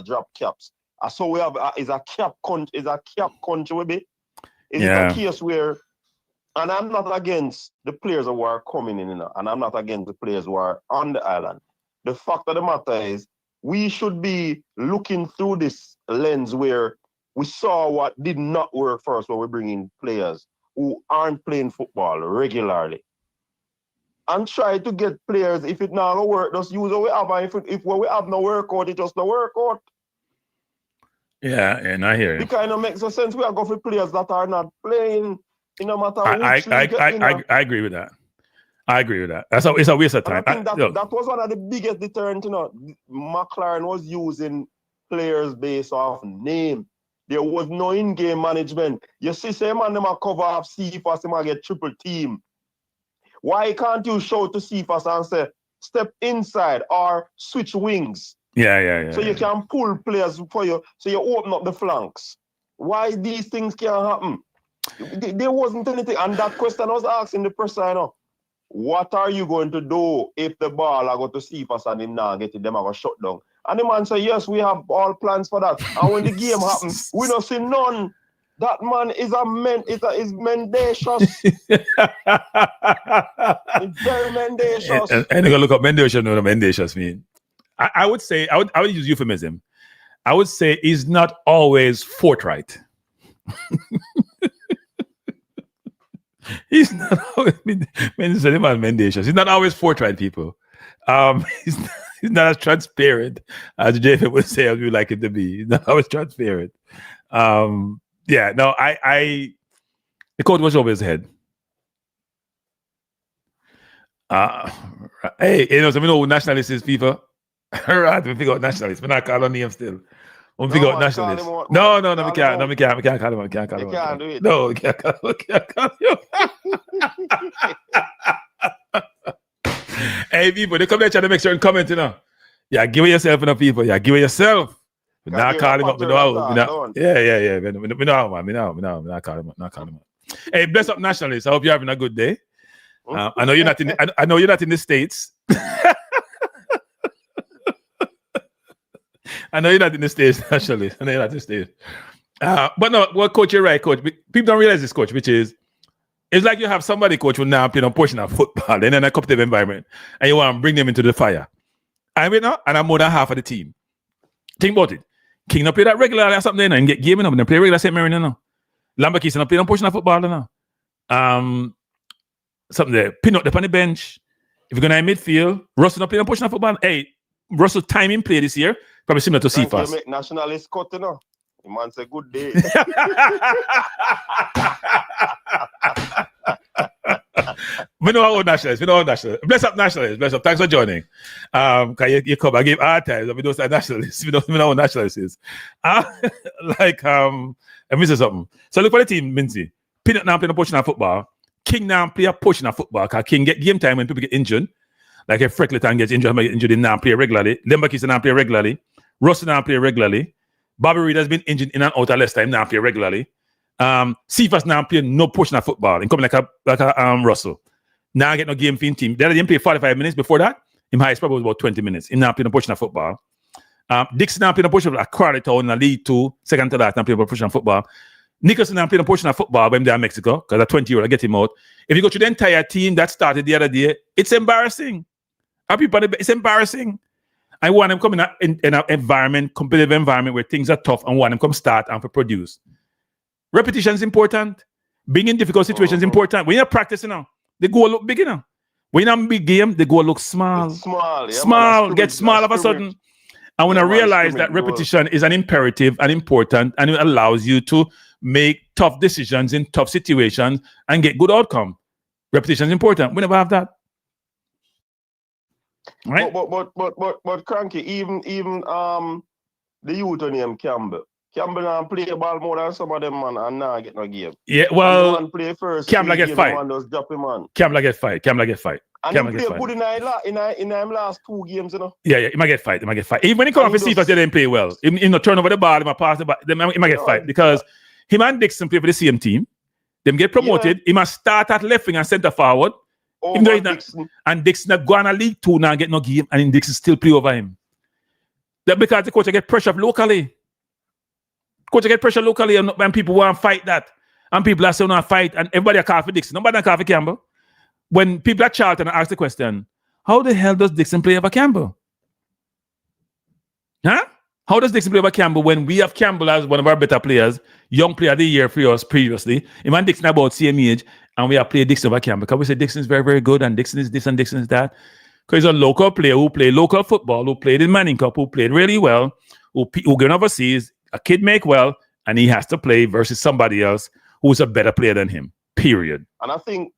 So we have is a cap country we be. Is it a case where, and I'm not against the players who are coming in, and I'm not against the players who are on the island. The fact of the matter is, we should be looking through this lens where we saw what did not work first when we bring in players who aren't playing football regularly. And try to get players, if it not work, just use what we have. And if what we have no workout, it just no workout. Yeah, and I hear you. It kind of makes no sense. We are going for players that are not playing, no matter what. I agree with that. It's a waste of time. I think that was one of the biggest deterrent. McLaren was using players based off name. There was no in-game management. You see, say man, them a cover up Cephas, them a get triple team. Why can't you show to Cephas and say, step inside or switch wings? Yeah. So you can pull players for you, so you open up the flanks. Why these things can't happen? There wasn't anything. And that question I was asking the person, what are you going to do if the ball I go to Cephas and him now get it, them I go shut down? And the man said, yes, we have all plans for that. And when the game happens, we don't see none. That man is mendacious. It's very mendacious. And you're gonna look up mendacious, know what mendacious mean. I would say I would use euphemism. I would say he's not always forthright. He's not always mendacious. He's not always forthright, people. He's not as transparent as David would say as we like it to be. He's not always transparent. The coach was over his head. Hey, so we know who nationalist is, FIFA. Right, we figure out nationalist. We're not calling him still. We figure out nationalist. No, we can't call him. We can't call him. Do it. No, we can't call him. Hey, people, they come there trying to make certain comments, Yeah, give it yourself, people. Yeah, give it yourself. We're not calling him up. We know. Yeah. We know, man. We know. We're not calling him up. Hey, bless up nationalists. I hope you're having a good day. I know you're not in. I know you're not in the States. I know you're not in the States, nationalists. I know you're not in the States. But no, well, coach, you're right, coach. People don't realize this, coach, which is It's like you have somebody, coach, who now playing a portion of football and in a competitive environment, and you want to bring them into the fire. And I'm more than half of the team. Think about it. King not play that regularly or something and get gaming up and play regular St. Mary now. Lamberke's not playing a portion of football now. Something there. Pinnock up on the bench. If you're going to midfield, Russell not playing a portion of football. Hey, Russell timing play this year, probably similar to Cephas. Nationalist cut, you know. The man say good day. We know our own nationalists. Bless up nationalists. Bless up. Thanks for joining. Cause you come, I give hard times. We don't say nationalists. We know our nationalists. Let me say something. So look for the team, Mincy. Pinnock now playing a portion of football. King now play a portion of football. Cause King get game time when people get injured. Like if Freckleton gets injured, he now play regularly. Lemberkis now play regularly. Russell now play regularly. Bobby Reid has been injured in and out of less time, now play regularly. Cephas now play no portion of football and come like a Russell. Now get no game for him team. They didn't play 45 minutes before that. Him highest probably was about 20 minutes. He now play no portion of football. Dixon now play no portion of Quality Town in the League 2, second to that, now play no portion of football. Nicholson now play no portion of football when they're in Mexico, because at 20-year-old, I get him out. If you go to the entire team that started the other day, it's embarrassing. It's embarrassing. I want them coming in an environment, competitive environment where things are tough, and want them come start and produce. Repetition is important. Being in difficult situations is important. When you're practicing now, the goal look big enough. When you're in a big game, the goal looks small. Get small all of a sudden. And when I realize that repetition is an imperative and important, and it allows you to make tough decisions in tough situations and get good outcome. Repetition is important. We never have that. Right? But Cranky, even the youth named Campbell now play the ball more than some of them, man, and now get no game. Yeah, well, and play first. Campbell get fight. Campbell get fight. And he play good in them last 2 games, you know. Yeah, he might get fight. Even when he come off his Cephas, they didn't play well. He not turn over the ball, he might pass the ball. He might get fight because him and Dixon play for the same team. Them get promoted. Yeah. He must start at left wing and center forward. Dixon. And Dixon go on a League 2 now get no game, and Dixon still play over him. That because the coach get pressure locally. And people want to fight that. And people are saying want to fight, and everybody are calling for Dixon. Nobody call for Campbell. When people at Charlton ask the question, how the hell does Dixon play over Campbell? Huh? How does Dixon play over Campbell when we have Campbell as one of our better players, young player of the year for us previously? Him and Dixon about same age, and we have played Dixon over Campbell. Because we say Dixon is very, very good, and Dixon is this and Dixon is that. Because he's a local player who played local football, who played in Manning Cup, who played really well, who going overseas, a kid make well, and he has to play versus somebody else who's a better player than him, period. And I think,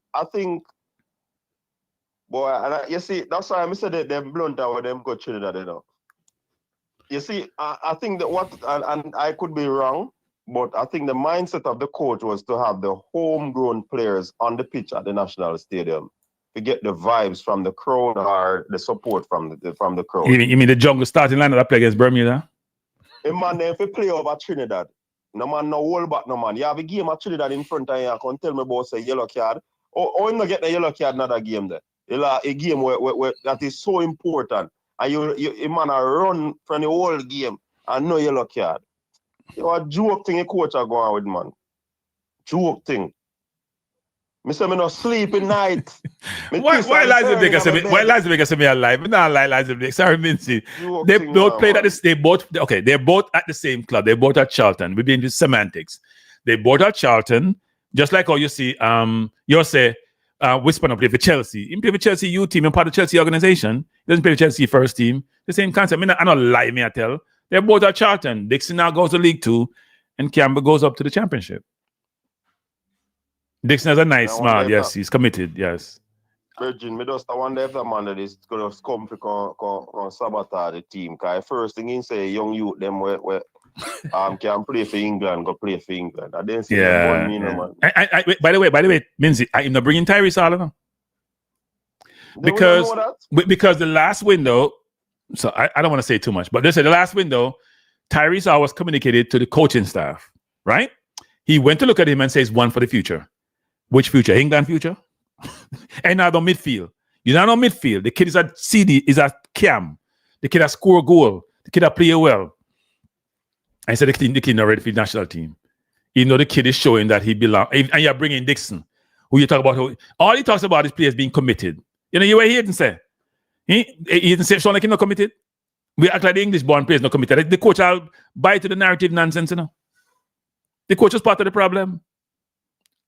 boy, and you see, that's why I said that them blunt out with them go Trinidad, you know. You see, I think that and I could be wrong, but I think the mindset of the coach was to have the homegrown players on the pitch at the National Stadium to get the vibes from the crowd or the support from the crowd. You mean the jungle starting line that play against Bermuda? Hey man, if you play over Trinidad, no man, no hold back, no man. You have a game at Trinidad in front of you, you can tell me about say yellow card. Or you not get the yellow card another game there. A game where that is so important. And you man run from the whole game and no yellow card. You a joke thing a coach are going with, man. Joke thing. Me say me no sleep at night. Why lies make us me alive? Me not lie lies make. Sorry, Mincy. They both played at this. They're both at the same club. They're both at Charlton. We've been with semantics. They both at Charlton, just like how you see you say Whisper play for Chelsea. He play for Chelsea youth team and part of the Chelsea organization. He doesn't play for Chelsea first team. The same concept. I don't lie, me I tell. They're both at Charlton. Dixon now goes to League 2 and Campbell goes up to the Championship. Dixon has a nice smile. Yes, he's committed. Yes. Virgin, me just wonder if that man that is going to come to sabotage the team. Because first thing he say, young youth, them can play for England, go play for England. I didn't see them mean, man. By the way, Minzy, I'm not bringing Tyrese Oliver. Because the last window, so I don't want to say too much, but they said the last window, Tyrese was communicated to the coaching staff, right? He went to look at him and says, one for the future. Which future? England future? And now the midfield. You're not on midfield. The kid is at CD, is at Cam. The kid that score a goal. The kid that play well. I said the kid not ready for the national team. You know the kid is showing that he belongs. And you're bringing Dixon, Who you talk about? All he talks about is players being committed. You know, you were Hayden say. He didn't say sound like he's not committed. We act like the English-born players not committed. The coach will buy to the narrative nonsense, you know. The coach was part of the problem.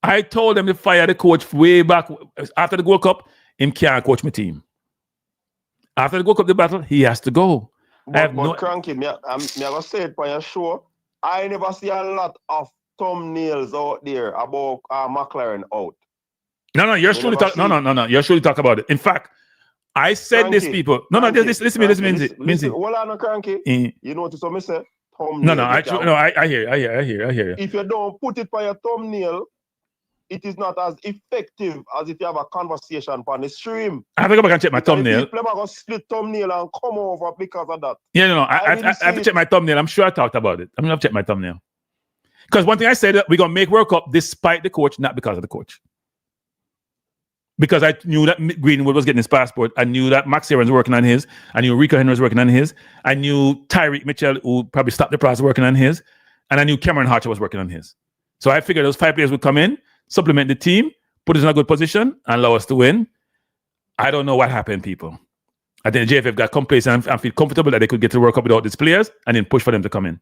I told them to fire the coach way back after the Gold Cup. Him can't coach my team. After the Gold Cup, the battle, he has to go. Cranky, I'm gonna say it for your show. I never see a lot of thumbnails out there about McLaren out. No, you're surely talk. No. You're surely talk about it. In fact, I said Cranky, this, people. No, listen to me. Listen. Hold on, Cranky. You notice what I say? Thumbnail. I hear you. If you don't put it by your thumbnail, it is not as effective as if you have a conversation on the stream. I have to go back and check my thumbnail. People are going to split thumbnail and come over because of that. Yeah, no. I have to check my thumbnail. I'm sure I talked about it. I'm going to check my thumbnail. Because one thing I said, we're going to make World Cup despite the coach, not because of the coach. Because I knew that Greenwood was getting his passport. I knew that Max Aaron was working on his. I knew Rico Henry was working on his. I knew Tyreek Mitchell, who probably stopped the process, working on his. And I knew Cameron Harcher was working on his. So I figured those 5 players would come in, supplement the team, put us in a good position, and allow us to win. I don't know what happened, people. I think the JFF got complacent and feel comfortable that they could get to World Cup without these players and then push for them to come in.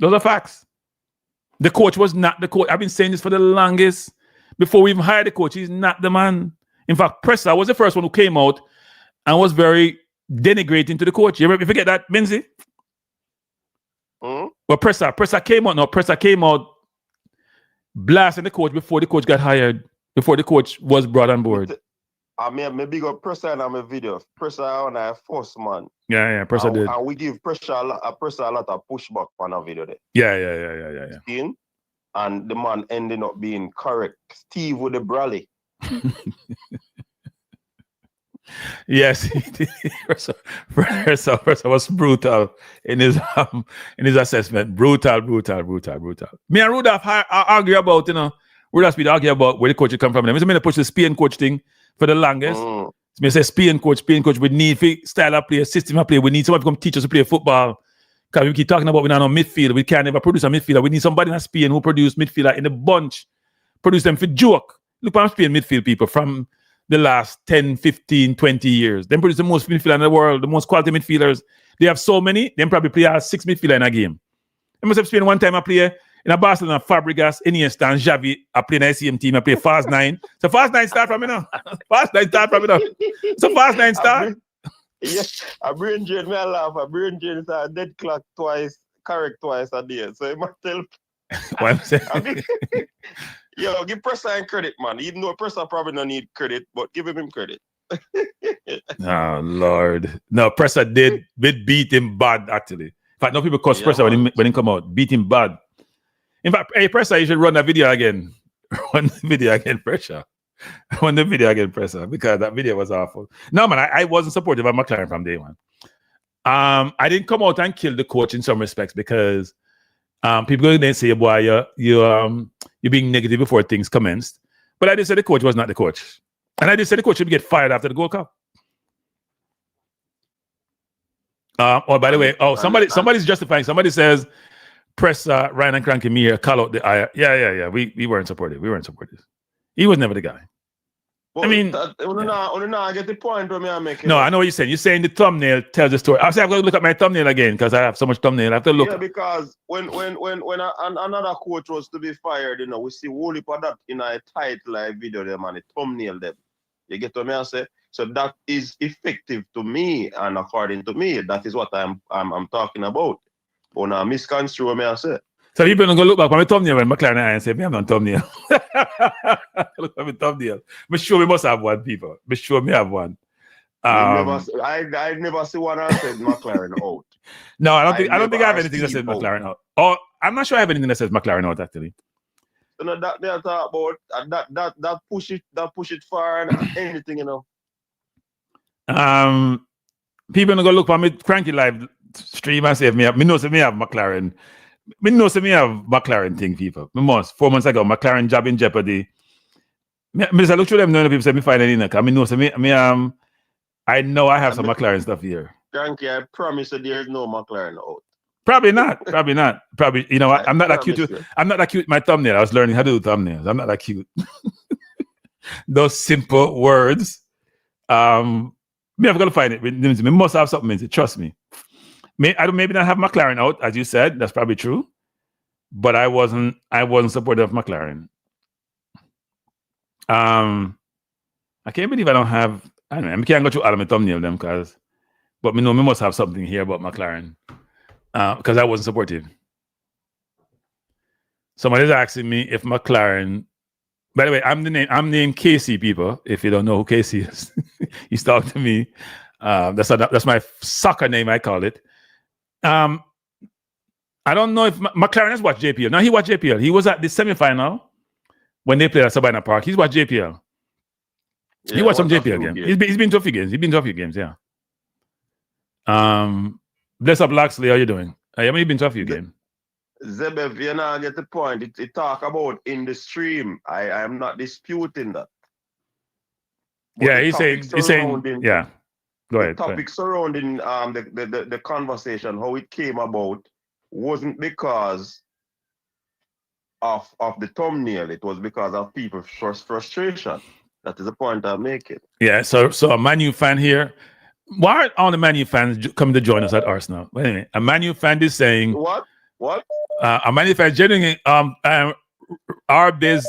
Those are facts. The coach was not the coach. I've been saying this for the longest. Before we even hired the coach, he's not the man. In fact, Presser was the first one who came out and was very denigrating to the coach. You forget that, Benzi? But Presser came out. No, Presser came out blasting the coach before the coach got hired, before the coach was brought on board. I mean, maybe got Presser in my video. Presser on a first man. Yeah, Presser did. And we give Presser a lot of pushback on our video there. Yeah. And the man ended up being correct. Steve with the brally. Yes, he did. Presser was brutal in his assessment. Brutal. Me and Rudolph argue about, Rudolph argue about where the coach come from. I'm going to push the Spain coach thing for the longest. Me say Spain coach, we need style of play, system of play. We need someone to come teach us to play football. Because we keep talking about we're not on midfield. We can't ever produce a midfielder. We need somebody in Spain who produce midfielder in a bunch. Produce them for joke. Look at Spain midfield people from the last 10, 15, 20 years. They produce the most midfielder in the world, the most quality midfielders. They have so many, they probably play 6 midfielder in a game. I must have Spain one time I play in a Barcelona, Fabregas, Iniesta, and Xavi. I play in the ICM team. I play Fast 9. So Fast 9 start from me now. So Fast 9 start. Yes, I brain drain me a laugh. I brain drain is a dead clock correct twice a day. So you must tell. What I'm saying? Yo, give Presser credit, man. Even though Presser probably don't need credit, but give him credit. Oh Lord, no, Presser did beat him bad actually. In fact, no people cuss Presser when he come out, beat him bad. In fact, hey Presser, you should run that video again. Run the video again, Presser. Run the video again, Presser, because that video was awful. No man, I wasn't supportive of McLaren from day one. I didn't come out and kill the coach in some respects because people then say, boy, you're being negative before things commenced. But I did say the coach was not the coach. And I did say the coach should get fired after the Gold Cup. By the way, somebody's justifying. Somebody says, Presser, Ryan and Cranky me here, call out the eye. Yeah. We weren't supportive. He was never the guy. Well, I mean, I get the point where I'm making. No, I know what you're saying. You're saying the thumbnail tells the story. I'll say I'm going to look at my thumbnail again because I have so much thumbnail. I have to look. Yeah, because when another coach was to be fired, we see whole heap of that in a title like video them and the thumbnail them. You get what I say? So that is effective to me, and according to me, that is what I'm talking about. On a misconstrue, me I say. So people don't go look back on my thumbnail when McLaren and say, me have no thumbnail. Look at my thumbnail. I'm sure we must have one, people. I'm sure we have one. I never see one that said McLaren out. No, I don't think I have anything that says McLaren out. Or I'm not sure I have anything that says McLaren out actually. So that they talk about that push it far and anything, People don't go look for me Cranky live stream and say me know say me have McLaren. Me know say me have McLaren thing, people. Me must 4 months ago, McLaren job in jeopardy. Me just look through them knowing people say me find anything. I know say I know I have some McLaren stuff here. Cranky, I promise that there is no McLaren out. Probably not. Probably, you know what? I'm not that cute. Promise you. I'm not that cute with my thumbnail. I was learning how to do thumbnails. I'm not that cute. Those simple words. Me, I'm gonna find it. We must have something in it. Trust me. Maybe not have McLaren out, as you said. That's probably true. But I wasn't supportive of McLaren. I can't believe I don't have. I don't know. I can't go through all of my thumbnail them but me must have something here about McLaren because I wasn't supportive. Somebody's asking me if McLaren. By the way, I'm named Casey, people. If you don't know who Casey is, he's talking to me. That's my soccer name, I call it. I don't know if McLaren has watched JPL. No, he watched JPL. He was at the semifinal when they played at Sabina Park. He's watched JPL. Yeah, he watched some JPL games. He's been to a few games. Yeah. Bless up, Laxley. How you doing? You've been to a few games. Zebev, you know, get the point. It talk about in the stream. I am not disputing that. But yeah, he's saying, yeah. Go ahead. The topic surrounding the conversation, how it came about, wasn't because of the thumbnail. It was because of people's frustration. That is the point I'm making. Yeah, so a Man U fan here. Why aren't all the Man U fans coming to join us at Arsenal? Wait a minute. A Man U fan is saying what? A Man U fan genuinely RBiz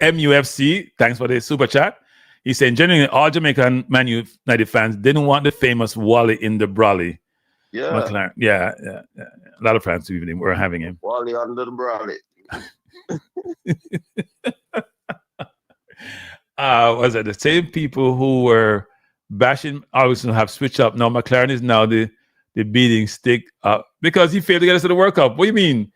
MUFC. Thanks for the super chat. He's saying genuinely all Jamaican Man United fans didn't want the famous Wally in the Brawley. Yeah. McLaren. Yeah. A lot of fans even were having him. Wally under the Brawley. Was it the same people who were bashing Arsenal have switched up? Now McLaren is now the beating stick because he failed to get us to the World Cup. What do you mean?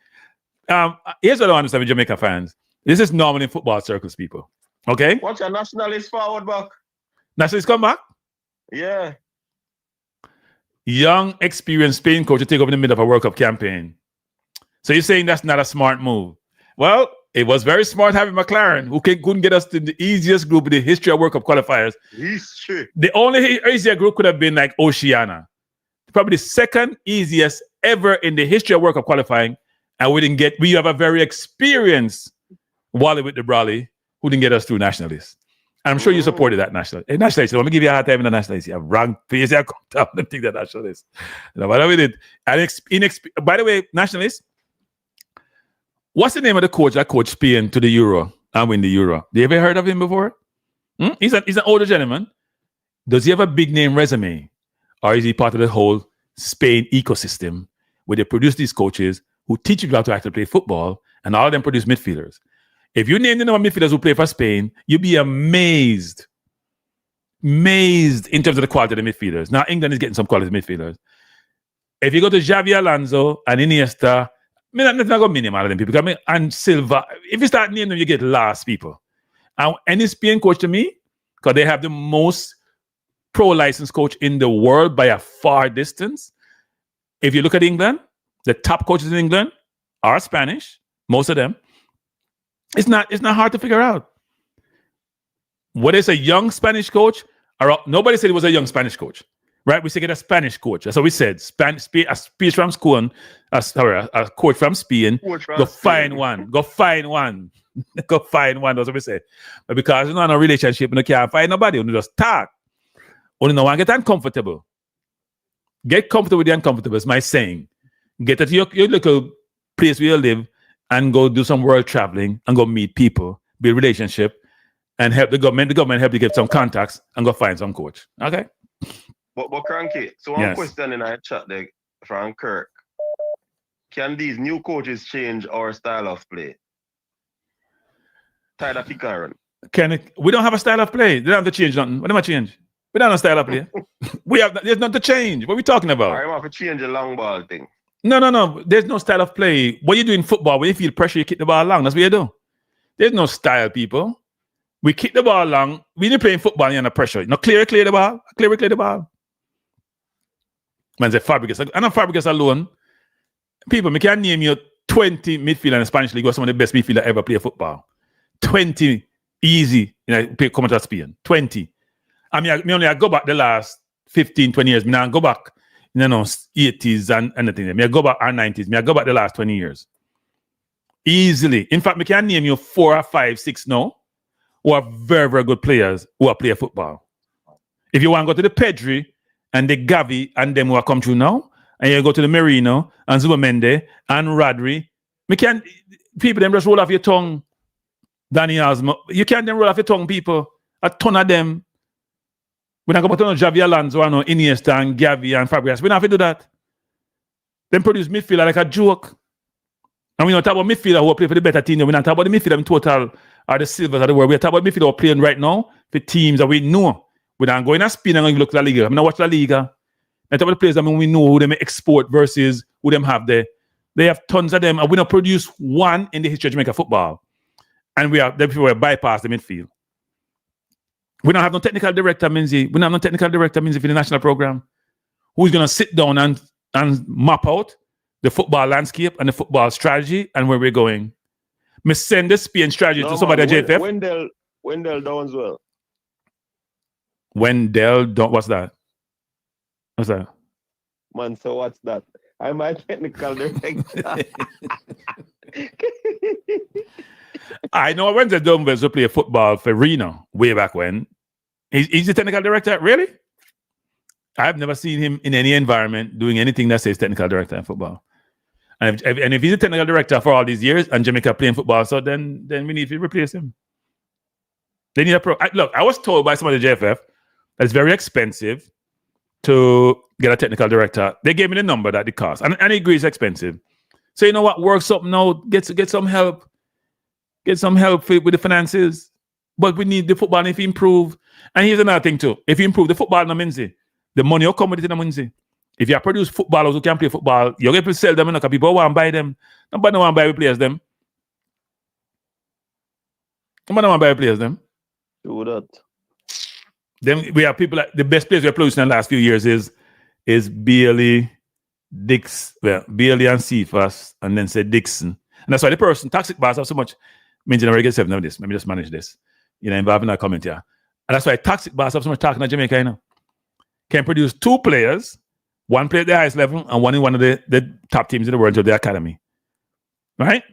Here's what I don't understand with Jamaica fans. This is normal in football circles, people. Okay? Watch a nationalist forward back. Nationalist come back? Yeah. Young, experienced Spain coach to take over in the middle of a World Cup campaign. So you're saying that's not a smart move? Well, it was very smart having McLaren, who couldn't get us to the easiest group in the history of World Cup qualifiers. History. The only easier group could have been like Oceania. Probably the second easiest ever in the history of World Cup qualifying. And we have a very experienced Wally with the Brawley who didn't get us through nationalists. And I'm sure you supported that nationalist. Hey, nationalist, let me give you a hard time in the nationalist. You have wrong face. I come down and think that nationalist. You know, what we did. By the way, nationalists, what's the name of the coach that coached Spain to the Euro and win the Euro? Have you ever heard of him before? He's an older gentleman. Does he have a big name resume? Or is he part of the whole Spain ecosystem where they produce these coaches who teach you how to actually play football and all of them produce midfielders? If you name the number of midfielders who play for Spain, you'll be amazed. Amazed in terms of the quality of the midfielders. Now, England is getting some quality midfielders. If you go to Xavi Alonso and Iniesta, I'm not going to name all of them people. And Silva, if you start naming them, you get lost people. And any Spain coach to me, because they have the most pro-licensed coach in the world by a far distance. If you look at England, the top coaches in England are Spanish, most of them. It's not hard to figure out. Whether it's a young Spanish coach, or nobody said it was a young Spanish coach, right? We said get a Spanish coach. That's what we said. A speech from school, a coach from Spain. Go find one. Go find one. That's what we say. But because you're not in a relationship, you can't find nobody. You just talk. You don't want to get uncomfortable. Get comfortable with the uncomfortable is my saying. Get to your local place where you live and go do some world traveling and go meet people, build relationship, and help the government. The government help you get some contacts and go find some coach. Okay? But Cranky, so one question in our chat there from Kirk. Can these new coaches change our style of play? Tyler Ficaron. We don't have a style of play. They don't have to change nothing. What am I change? We don't have a style of play. There's nothing to change. What are we talking about? I have to change the long ball thing. No. There's no style of play. What you do in football, when you feel pressure, you kick the ball long. That's what you do. There's no style, people. We kick the ball long. When you're playing football, you're under pressure. No, clear the ball. Clear the ball. Man, say Fabregas. I know Fabregas alone. People, I can name you 20 midfielders in the Spanish league who are some of the best midfielders ever play football. 20 easy, come to Spain. 20. I mean, I go back the last 15, 20 years. Now I go back 80s and anything. Me I go back our 90s. Me I go back the last 20 years. Easily. In fact, me can name you 4 or 5, 6 now who are very, very good players who are playing football. If you want to go to the Pedri and the Gavi and them who are come through now, and you go to the Marino and Zubamende and Rodri, people them just roll off your tongue. Danny Osmo, you can't then roll off your tongue, people. A ton of them. We don't go back to Javi Alonso or no Iniesta and Gavi and Fabregas. We don't have to do that. Them produce midfielder like a joke. And we don't talk about midfielder who play for the better team. We don't talk about the midfielder in total or the Silvers of the world. We talk about midfielder who are playing right now for teams that we know. We don't go in a spin and look at La Liga. I mean, I watch La Liga. I talk about the players that we know who they may export versus who them have there. They have tons of them. And we don't produce one in the history of Jamaica football. And we bypass the midfield. We don't have no technical director, Minzy. We don't have no technical director, Minzy, for the national program. Who's going to sit down and map out the football landscape and the football strategy and where we're going. Me send the Spain strategy to somebody at JFF. Wendell down as well. Wendell down, what's that? What's that? Man, so what's that? I'm a technical director. I know Wendell Dunn to play football for Reno way back when. He's the technical director, really? I've never seen him in any environment doing anything that says technical director in football. And if he's a technical director for all these years and Jamaica playing football, so then we need to replace him. They need a pro. Look, I was told by somebody at JFF that it's very expensive to get a technical director. They gave me the number that it costs. And I agree it's expensive. So you know what? Works up now. Get some help. Get some help with the finances. But we need the football if you improve. And here's another thing too. If you improve the football, no means the money will come with it in the If you produce footballers who can play football, you're going to sell them because people want to buy them. Nobody want to buy players them. Nobody want to buy players them. Do that. Then we have people like the best players we're producing in the last few years is Bailey, Bailey and Cephas, and then say Dixon. And that's why the person, Toxic Boss, have so much means in Reggae 7 of this. Let me just manage this. Involved in that comment here. And that's why Toxic Boss have so much talking in Jamaica, Can produce 2 players, one player at the highest level and one in one of the top teams in the world to the academy. Right?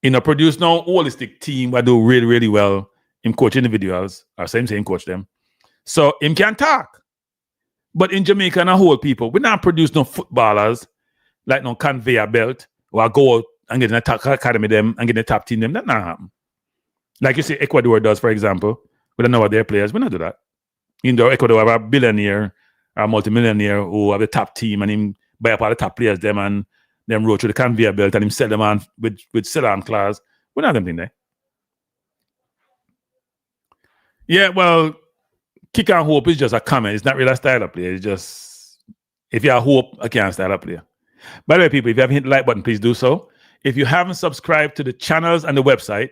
Produce no holistic team that do really, really well in coach individuals, or same coach them. So him can talk. But in Jamaica and a whole people, we not produce no footballers like no conveyor belt or go out and get in a top academy them and get in a top team them. That not happen. Like you see Ecuador does, for example. We don't know what their players. We not do that. Ecuador have a billionaire or a multimillionaire who have a top team and him buy up all the top players them and them roll through the conveyor belt and him sell them on with sell-on clause. We not have them thing there. Yeah, well, kick and hope is just a comment. It's not really a style of player. It's just, if you have hope, I can't style of player. By the way, people, if you haven't hit the like button, please do so. If you haven't subscribed to the channels and the website,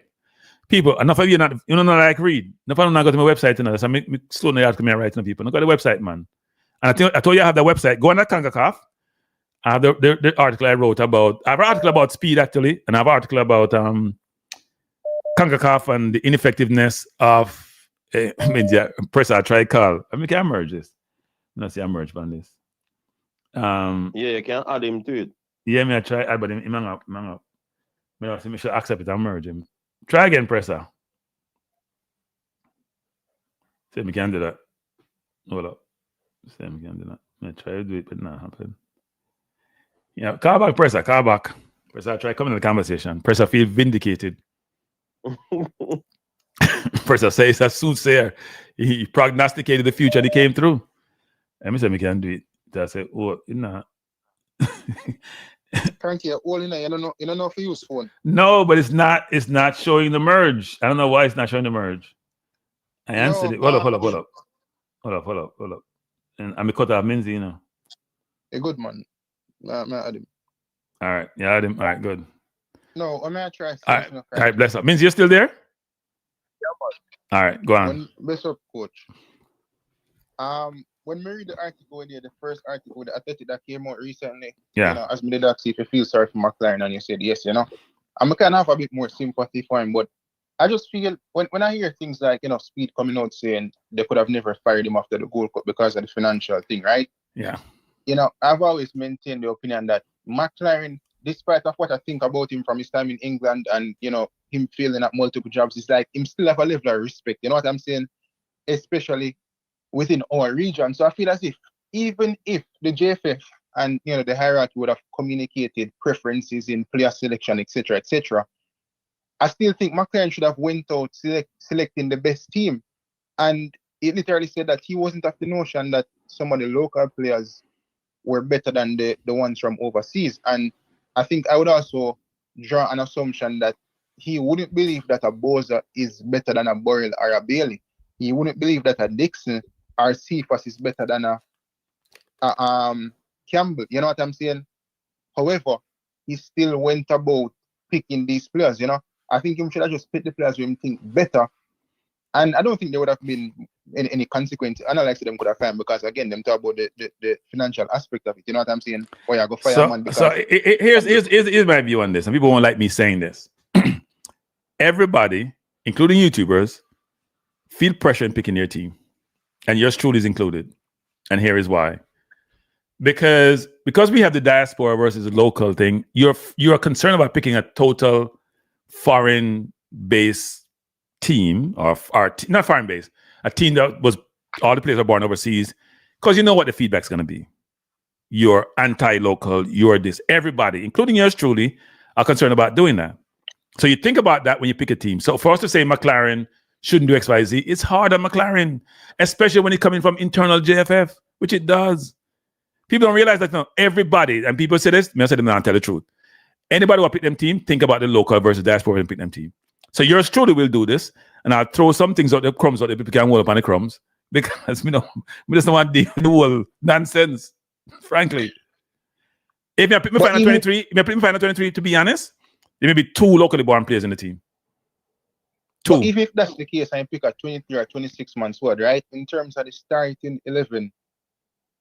people, enough of you not like read. Enough of you not go to my website. So I make slowly out to me writing to people. Not go to the website, man. And I told you I have the website. Go on that CONCACAF. I have the article I wrote about. I have an article about speed, actually. And I have an article about CONCACAF and the ineffectiveness of press I try call. I can merge this. I'm not say I merge on this. Yeah, you can add him to it. Yeah, I try add, but him hang up. I should accept it and merge him. Try again, presser. Say me can do that. Hold up. Say me can do that. I try to do it, but not happen. Yeah, call back, presser. Call back. Presser, try coming in the conversation. Presser feel vindicated. Presser says that soothsayer. He prognosticated the future and he came through. Let me say me can do it. I say, oh, nah. Currently, all in there, you don't know if you use phone. No, but it's not showing the merge. I don't know why it's not showing the merge. I answered it. Hold up. And I'm cut off Minzy, A good man. I'm add him. All right. Yeah, add him. All right, good. No, I'm gonna try. All right, bless up. Minzy, you still there? Yeah, all right, go on. Bless up, coach. When we read the article there, the first article with the athletic that came out recently, as me did that, see if you feel sorry for McLaren, and you said yes, I'm kind of have a bit more sympathy for him, but I just feel when I hear things like Speed coming out saying they could have never fired him after the Gold Cup because of the financial thing, right? Yeah. I've always maintained the opinion that McLaren, despite of what I think about him from his time in England and, him failing at multiple jobs, it's like him still have a level of respect. You know what I'm saying? Especially within our region. So I feel as if even if the JFF and, the hierarchy would have communicated preferences in player selection, etc., I still think McLaren should have went out selecting the best team. And it literally said that he wasn't of the notion that some of the local players were better than the ones from overseas. And I think I would also draw an assumption that he wouldn't believe that a Boza is better than a Burrell or a Bailey. He wouldn't believe that a Dixon or Cephas is better than a Campbell. You know what I'm saying? However, he still went about picking these players, I think he should have just picked the players who him think better. And I don't think there would have been any consequence. Analyze them could have found because again, them talk about the financial aspect of it. You know what I'm saying? Oh yeah, go fire man. Here's my view on this, and people won't like me saying this. Everybody, including YouTubers, feel pressure in picking their team, and yours truly is included. And here is why: because we have the diaspora versus the local thing. You're concerned about picking a total foreign-based team, or not foreign-based, a team that was all the players are born overseas, because you know what the feedback's going to be. You're anti-local. You're this. Everybody, including yours truly, are concerned about doing that. So you think about that when you pick a team. So for us to say McLaren shouldn't do X, Y, Z, it's hard on McLaren, especially when it's coming from internal JFF, which it does. People don't realize that everybody, and people say this, I say them now and tell the truth. Anybody who pick them team, think about the local versus diaspora and pick them team. So yours truly will do this, and I'll throw some things out, the crumbs out, the people can hold up on the crumbs, because we just don't want to deal with the whole nonsense, frankly. If you pick me final 23, to be honest, there may be 2 locally born players in the team. 2. But even if that's the case, I pick a 23 or 26 man squad, right? In terms of the starting 11,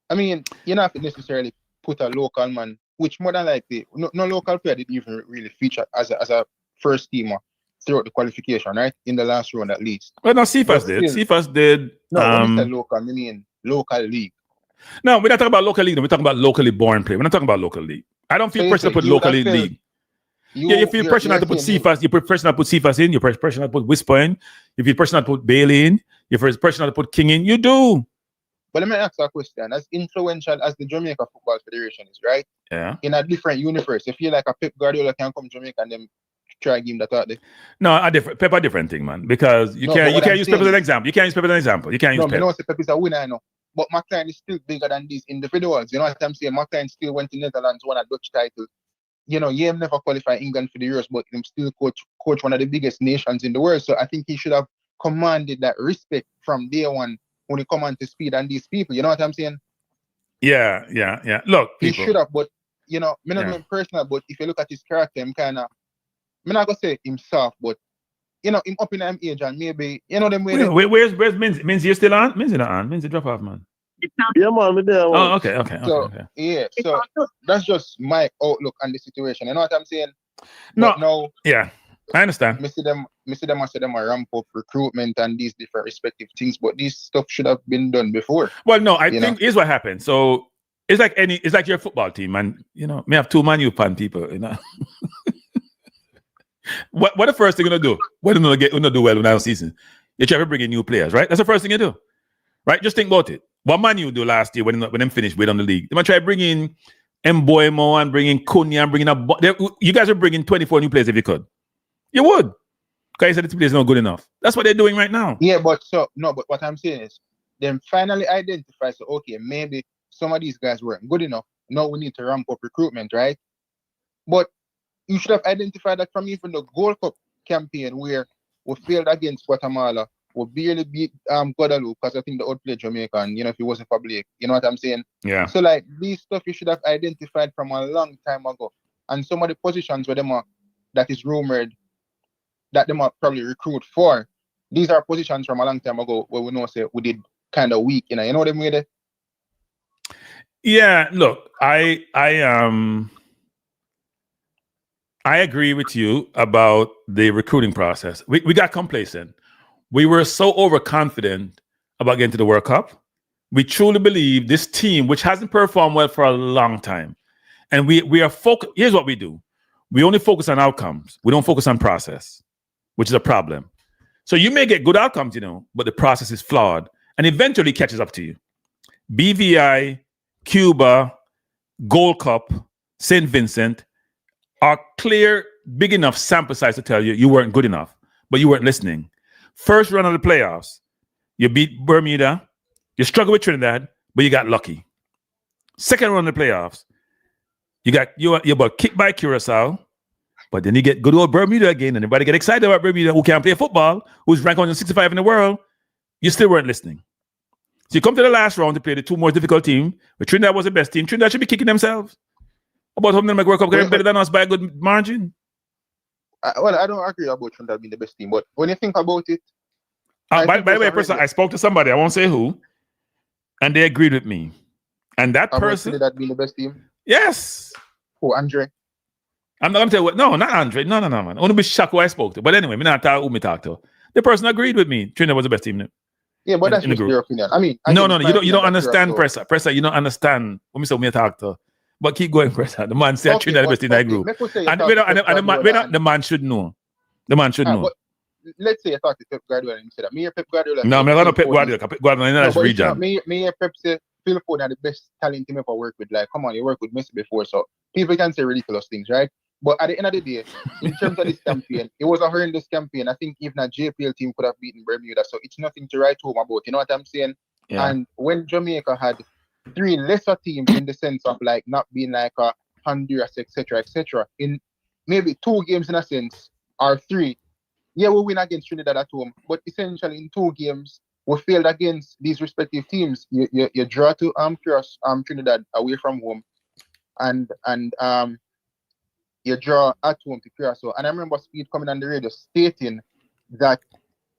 I mean, you don't have to necessarily put a local man, which more than likely, no local player didn't even really feature as a first teamer throughout the qualification, right? In the last round at least. Well, no, Cephas did. Cephas did. No, when I say local, I mean local league. No, we're not talking about local league. We're talking about locally born play. We're not talking about local league. I don't feel pressure to put locally league. You feel pressure not to put Cephas. You put pressure not to put Cephas in. You feel pressure not to put Whisper in. You feel pressure not to put Bailey in. You feel pressure not to put King in. You do. But let me ask you a question. As influential as the Jamaica Football Federation is, right? Yeah. In a different universe, you feel like a Pep Guardiola can come to Jamaica and then try give him that out there? No, Pep a different thing, man. Because you can't use Pep as an example. You can't use Pep as an example. You can't use Pep. No, Pep is a winner, I know. But McLaren is still bigger than these individuals. You know what I'm saying? McLaren still went to Netherlands, won a Dutch title. He never qualified England for the Euros, but him still coach one of the biggest nations in the world. So I think he should have commanded that respect from day one when he come on to speed and these people. You know what I'm saying? Yeah. Look, he should have, but me not being personal, but if you look at his character, I'm kind of, I'm not gonna say himself, but him up in him age and maybe them way. Where's Minzy? Minzy, you still on? Minzy not on. Minzy drop off, man. Yeah, man, me there. Oh, okay. Yeah, so that's just my outlook on the situation. You know what I'm saying? No. Yeah, I understand. I say them ramp up recruitment and these different respective things, but this stuff should have been done before. Well, no, I think here's what happened. So it's like your football team, and may have 2 Man U fan people, What the first thing you're gonna do? What are you gonna do well in our season? You try to bring in new players, right? That's the first thing you do, right? Just think about it. What Man U do last year when them finished with on the league? They might try to bring in Mboimo and bring in Cunha and bring in you guys are bringing 24 new players if you could. You would, because you said the players not good enough. That's what they're doing right now. Yeah, but what I'm saying is, them finally identify. So okay, maybe some of these guys weren't good enough. Now we need to ramp up recruitment, right? But you should have identified that from even the Gold Cup campaign where we failed against Guatemala, we barely beat Guadeloupe because I think the outplayed Jamaica, and if it wasn't for Blake, you know what I'm saying? Yeah. So like these stuff you should have identified from a long time ago. And some of the positions where that is rumored that them are probably recruit for, these are positions from a long time ago where we know say we did kind of weak, you know what I mean? Yeah, look, I agree with you about the recruiting process. We got complacent. We were so overconfident about getting to the World Cup We truly believe this team, which hasn't performed well for a long time, and we are focused. Here's what we do: we only focus on outcomes. We don't focus on process, which is a problem. So you may get good outcomes, you know, but the process is flawed, and eventually catches up to you. BVI, Cuba, Gold Cup, St. Vincent are clear, big enough sample size to tell you you weren't good enough, but you weren't listening. First round of the playoffs, you beat Bermuda. You struggle with Trinidad, but you got lucky. Second round of the playoffs, you're about kicked by Curacao, but then you get good old Bermuda again, and everybody get excited about Bermuda, who can't play football, who's ranked 165 in the world. You still weren't listening. So you come to the last round to play the two most difficult team, but Trinidad was the best team. Trinidad should be kicking themselves. About hoping them World Cup getting better than us by a good margin. Well, I don't agree about Trinidad being the best team, but when you think about it, by the way, person, I spoke to somebody, I won't say who, and they agreed with me. And that person, Trinidad being the best team. Yes. Who, Andre? I'm not gonna tell you what. No, not Andre. No, man. I want to be shocked who I spoke to. But anyway, me not tell who me talk to. The person agreed with me. Trinidad was the best team. Yeah, but that's just your opinion. I mean, no, you don't understand, Presser. Presser, you don't understand what me say me talk to. But keep going, Presser. The man said Trinidad the best in that group. And the man should know. The man should know. Let's say I talk to Pep Guardiola and he said that. Me and Pep Guardiola. No, I'm not gonna Pep Guardiola. Pep Guardiola in that region. Me and Pep say Phil Foden are the best talent team ever worked with. Like, come on, you worked with Messi before, so people can say ridiculous things, right? But at the end of the day, in terms of this campaign, it was a horrendous campaign. I think even a JPL team could have beaten Bermuda, so it's nothing to write home about. You know what I'm saying? Yeah. And when Jamaica had three lesser teams in the sense of like not being like a Honduras, etc., in maybe 2 games in a sense, or 3, yeah, we win against Trinidad at home, but essentially in 2 games, we failed against these respective teams. You draw to Trinidad away from home, and you draw at home to Curacao. And I remember Speed coming on the radio stating that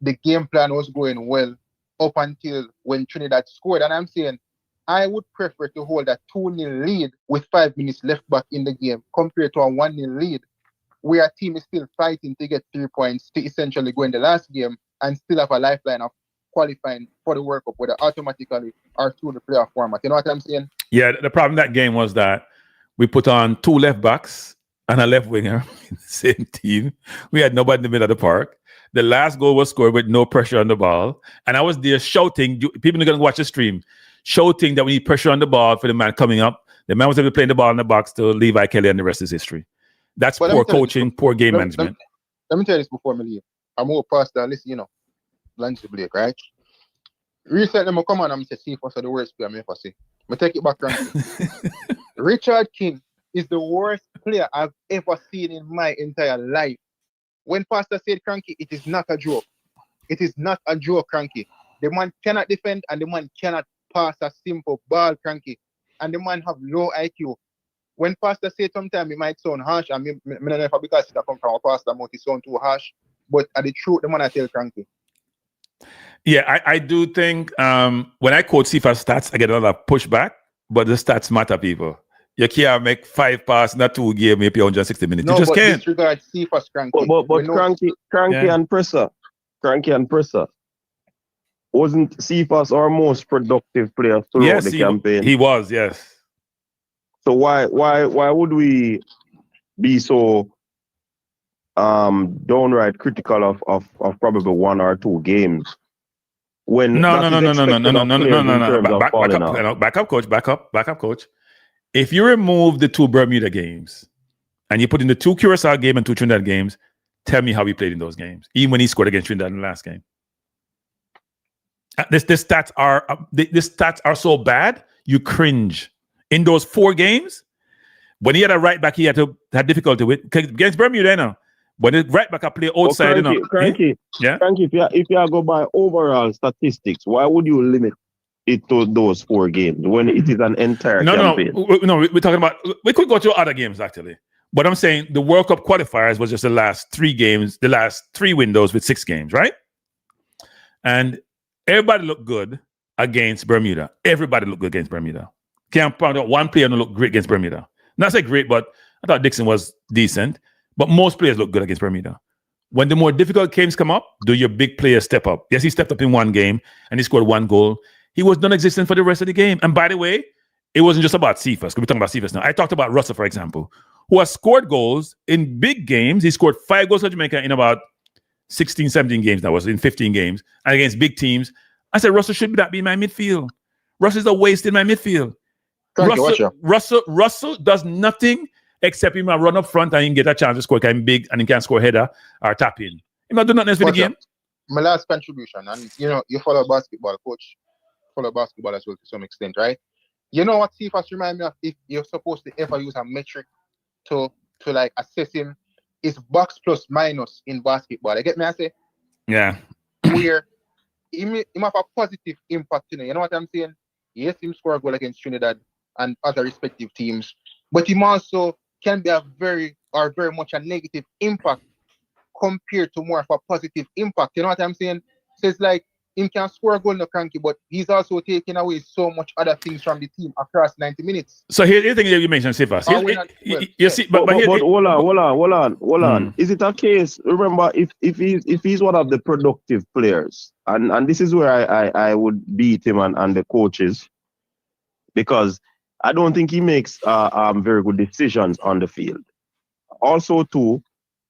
the game plan was going well up until when Trinidad scored. And I'm saying I would prefer to hold a 2-0 lead with 5 minutes left back in the game compared to a 1-0 lead where a team is still fighting to get 3 points to essentially go in the last game and still have a lifeline of qualifying for the World Cup, whether automatically or through the playoff format. You know what I'm saying? Yeah, the problem that game was that we put on 2 left backs and a left winger in the same team. We had nobody in the middle of the park. The last goal was scored with no pressure on the ball. And I was there shouting, people are going to watch the stream, shouting that we need pressure on the ball for the man coming up. The man was able to play the ball in the box to Levi Kelly, and the rest is history. That's poor coaching, poor game management. Let me tell you this before I leave. I'm more past that. Listen, you know, lunch the Blake, right? Recently, I come on and I say, see, for the worst player I ever see. I take it back, Richard King is the worst player I've ever seen in my entire life. When Pastor said Cranky, it is not a joke. It is not a joke, Cranky. The man cannot defend and the man cannot pass a simple ball, Cranky. And the man have low IQ. When Pastor said sometimes it might sound harsh, and I don't know if because it come from a pastor, it sound too harsh. But at the truth, the man I tell Cranky. Yeah, I do think when I quote CFA stats, I get a lot of pushback, but the stats matter, people. You can't make 5 passes in a 2 game, maybe 160 minutes. No, you just can't. Disregard CFA's Cranky. But Cranky and Presser wasn't CFA's our most productive player throughout the campaign? He was, yes. So why would we be so downright critical of probably 1 or 2 games? When no. Back up, coach. If you remove the 2 Bermuda games and you put in the 2 Curacao game and 2 Trinidad games, tell me how he played in those games, even when he scored against Trinidad in the last game. The stats are so bad, you cringe. In those 4 games, when he had a right back, he had difficulty with against Bermuda, you know. When the right back play outside, Cranky, if you go by overall statistics, why would you limit it to those 4 games when it is an entire campaign? No, we're talking about, we could go to other games actually. But I'm saying the World Cup qualifiers was just the last 3 games, the last 3 windows with 6 games, right? And everybody looked good against Bermuda. Everybody looked good against Bermuda. Can't point out one player who looked great against Bermuda. Not say great, but I thought Dixon was decent. But most players look good against Bermuda. When the more difficult games come up, do your big players step up? Yes, he stepped up in 1 game and he scored 1 goal. he was non-existent for the rest of the game. And by the way, it wasn't just about Cephas. We're talking about Cephas now. I talked about Russell, for example, who has scored goals in big games. He scored 5 goals for Jamaica in about 16, 17 games. That was in 15 games and against big teams. I said, Russell should not be in my midfield. Russell is a waste in my midfield. Russell does nothing except him run up front and he can get a chance to score. I'm big and he can score header or tap in. He not do nothing else for the game. My last contribution, and you follow basketball, coach. Follow basketball as well to some extent, right? You know what Cephas remind me of? If you're supposed to ever use a metric to like assess him, is box plus minus in basketball. You get me? I say, yeah, where he have a positive impact. You know what I'm saying? Yes, him score a goal against Trinidad and other respective teams, but him also can be very much a negative impact compared to more of a positive impact. You know what I'm saying? So it's like him can score a goal no cranky, but he's also taking away so much other things from the team across 90 minutes. So here's the thing that you mentioned, Cephas. You see, but hold on. Is it a case? Remember, if he's one of the productive players, and this is where I would beat him and the coaches, because I don't think he makes very good decisions on the field. Also, too,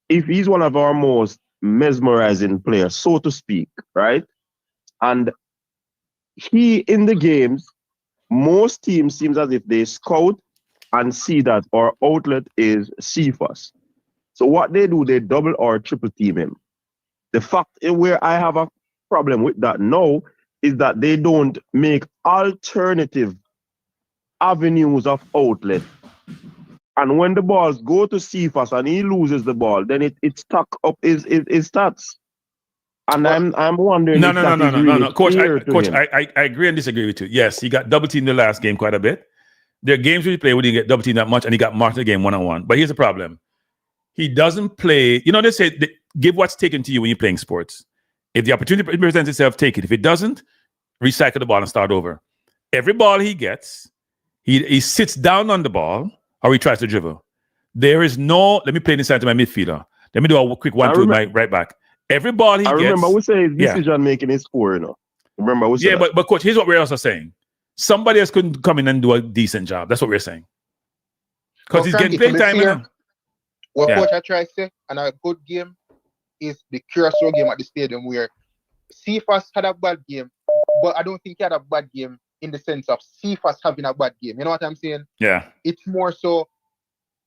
if he's one of our most mesmerizing players, so to speak, right? And he, in the games, most teams seems as if they scout and see that our outlet is Cephas. So what they do, they double or triple team him. The fact where I have a problem with that now is that they don't make alternative avenues of outlet. And when the balls go to Cephas and he loses the ball, then it stuck up his stats. And I'm wondering. No, Coach, I agree and disagree with you. Yes, he got double teamed the last game quite a bit. There are games where he played where he didn't get double teamed that much and he got marked the game 1-on-1. But here's the problem. He doesn't play. They say give what's taken to you when you're playing sports. If the opportunity presents itself, take it. If it doesn't, recycle the ball and start over. Every ball he gets, he sits down on the ball or he tries to dribble. There is no, let me play this inside to my midfielder. Let me do a quick 1-2 with my right back. Every ball he gets. I remember we say decision making is poor, Remember we say that. But coach, here's what we're also saying. Somebody else couldn't come in and do a decent job. That's what we're saying. Because he's getting playing time. What coach I try to say, and a good game is the Curacao game at the stadium where Cephas had a bad game, but I don't think he had a bad game in the sense of Cephas having a bad game. You know what I'm saying? Yeah. It's more so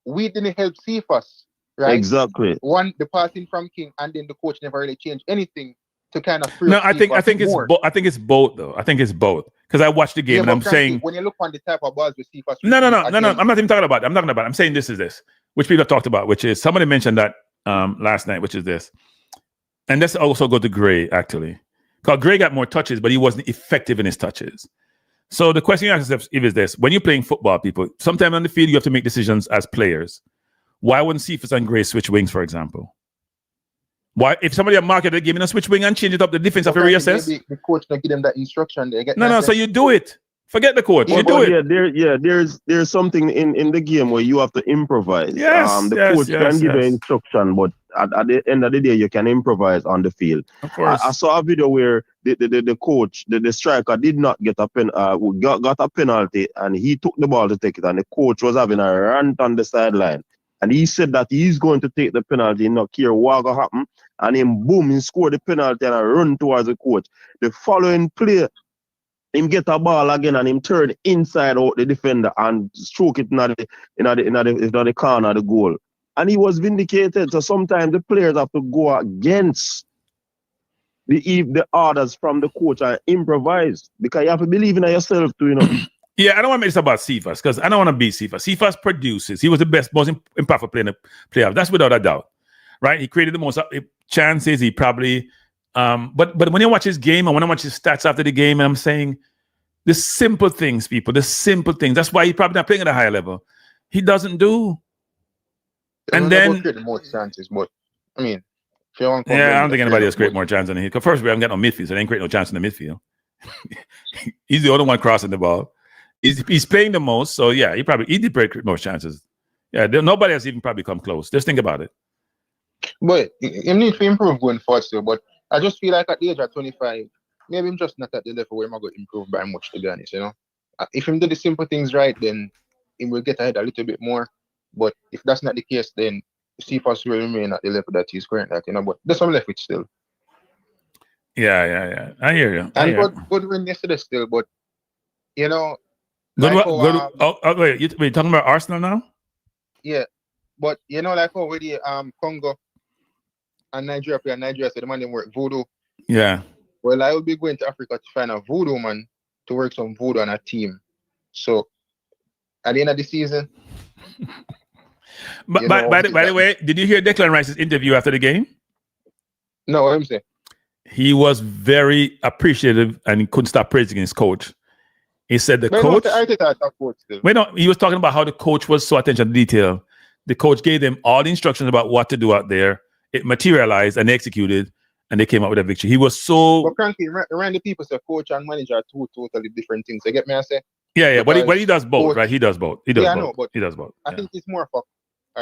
we didn't help Cephas, right? Exactly. One, the passing from King, and then the coach never really changed anything to kind of. No, I think it's both though. I think it's both because I watched the game and I'm saying when you look on the type of balls with Cephas. No. I'm not even talking about that. I'm saying this is this, which people have talked about, which is somebody mentioned that last night, which is this, and let's also go to Gray actually, because Gray got more touches, but he wasn't effective in his touches. So the question you ask yourself is this: when you're playing football, people, sometimes on the field you have to make decisions as players. Why wouldn't Cephas and Gray switch wings, for example? Why, if somebody had marked the game in a switch wing and change it up, the defense have to reassess? Maybe the coach not give them that instruction. They get so you do it. Forget the coach. You do it. There's something in the game where you have to improvise. The coach can give you instruction, but at the end of the day, you can improvise on the field. Of course. I saw a video where the coach, the striker, did not get got a penalty, and he took the ball to take it, and the coach was having a rant on the sideline. And he said that he's going to take the penalty, not care what will happen. And him, boom, he scored the penalty and I run towards the coach. The following play, him get a ball again and him turn inside out the defender and stroke it in the corner of the goal. And he was vindicated. So sometimes the players have to go against the orders from the coach and improvise, because you have to believe in yourself too, Yeah, I don't want to make this about Cephas because I don't want to beat Cephas. Cephas produces. He was the best, most impactful player in the playoff. That's without a doubt, right? He created the most chances. He probably, but when you watch his game and when I watch his stats after the game, and I'm saying the simple things, people, the simple things. That's why he's probably not playing at a higher level. He doesn't do. And then the most chances, but I mean, I don't think anybody else create more chances than him. First, we haven't got no midfield, so they ain't create no chance in the midfield. He's the only one crossing the ball. He's playing the most, so yeah, he did create most chances. Yeah, nobody has even probably come close. Just think about it. But he needs to improve going forward still. But I just feel like at the age of 25, maybe I'm just not at the level where I'm going to improve very much, to be honest, you know. If him do the simple things right, then he will get ahead a little bit more. But if that's not the case, then Cephas will remain at the level that he's currently at, you know. But that's what I'm left with still. Yeah. I hear you. And good win yesterday still, but you know. Good. Like Wait, you're talking about Arsenal now? Yeah, but you know, like already Congo and Nigeria play, and Nigeria said the man didn't work voodoo. Yeah. Well, I will be going to Africa to find a voodoo man to work some voodoo on a team. So at the end of the season. But by the way, did you hear Declan Rice's interview after the game? No, what I'm saying. He was very appreciative and he couldn't stop praising his coach. He said coach. Wait, no, he was talking about how the coach was so attention to detail. The coach gave them all the instructions about what to do out there. It materialized and they executed, and they came out with a victory. He was so. But frankly, around the people say coach and manager are two totally different things. You get me? I say. Yeah. But he does both, coach, right? He does both. He does both. I know, but he does both. I think it's more of a.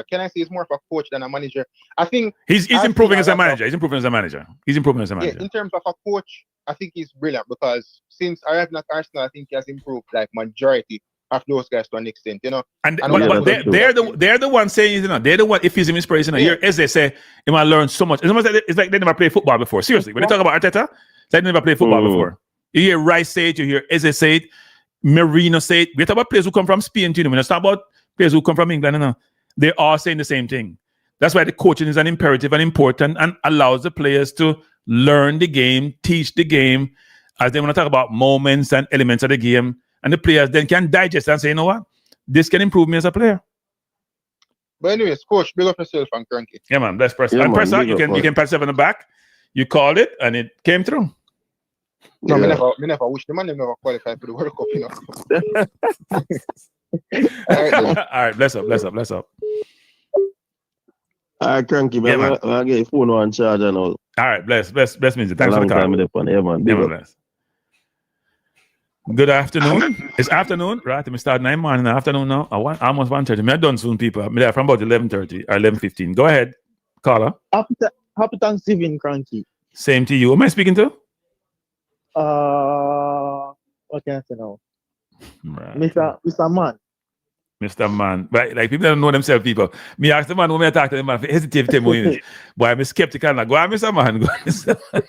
Can I say it's more of a coach than a manager? I think he's improving as a manager. He's improving as a manager. Yeah, in terms of a coach, I think he's brilliant because since arriving at Arsenal, I think he has improved like majority of those guys to an extent, you know. But they're the ones saying, you know, they're the one. If he's inspiration, you know, here as they say, he might learn so much. It's like they never played football before. Seriously, when they talk about Arteta, it's like they never played football before. You hear Rice say it, you hear Eze say it, Marino say it. We talk about players who come from Spain, you know. When I talk about players who come from England, you know, they're all saying the same thing. That's why the coaching is an imperative and important and allows the players to learn the game, teach the game, as they want to talk about moments and elements of the game. And the players then can digest and say, you know what? This can improve me as a player. But anyways, coach, big up yourself and cranky. Yeah, man. Let's press. And press out. You can press up in the back. You called it and it came through. No, me never wish the man never qualified for the World Cup, you know. All right, bless up. All right, cranky, man. Yeah, I'll get your phone on charge and all. All right, bless me. Thanks for the call. Yeah, man. Bless. Good afternoon. It's afternoon, right? We start 9 morning. Afternoon now. Almost 1:30. Me done soon, people. I'm there from about 11:30 or 11:15. Go ahead, caller. Happy Thanksgiving, cranky. Same to you. Who am I speaking to? What can I say now? Right. Mr. Man. Mr. Man. Right, like people don't know themselves, people. Me ask the man when I talk to the man, hesitate to tell me. Boy, I'm skeptical. Go on, Mr. Man. Go on, Mr. Man.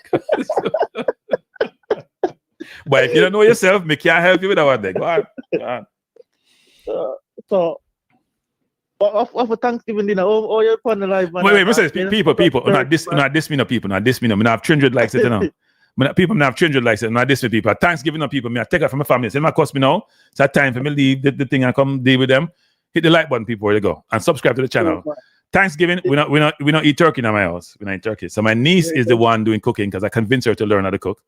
But if you don't know yourself, me can't help you with that one day. Go on. So, for Thanksgiving dinner, you're on the live, man. Wait, people. Not this me, no people. Not this me, no. Me have 300 likes, you know. People have 300 likes, not this me, people. Thanksgiving, no people. Me I take it from my family. It's my cost me now. It's that time for me leave the thing and come deal with them. Hit the like button, people, where you go. And subscribe to the channel. Thanksgiving, we not eat turkey in my house. We not eat turkey. So my niece is the one doing cooking because I convinced her to learn how to cook.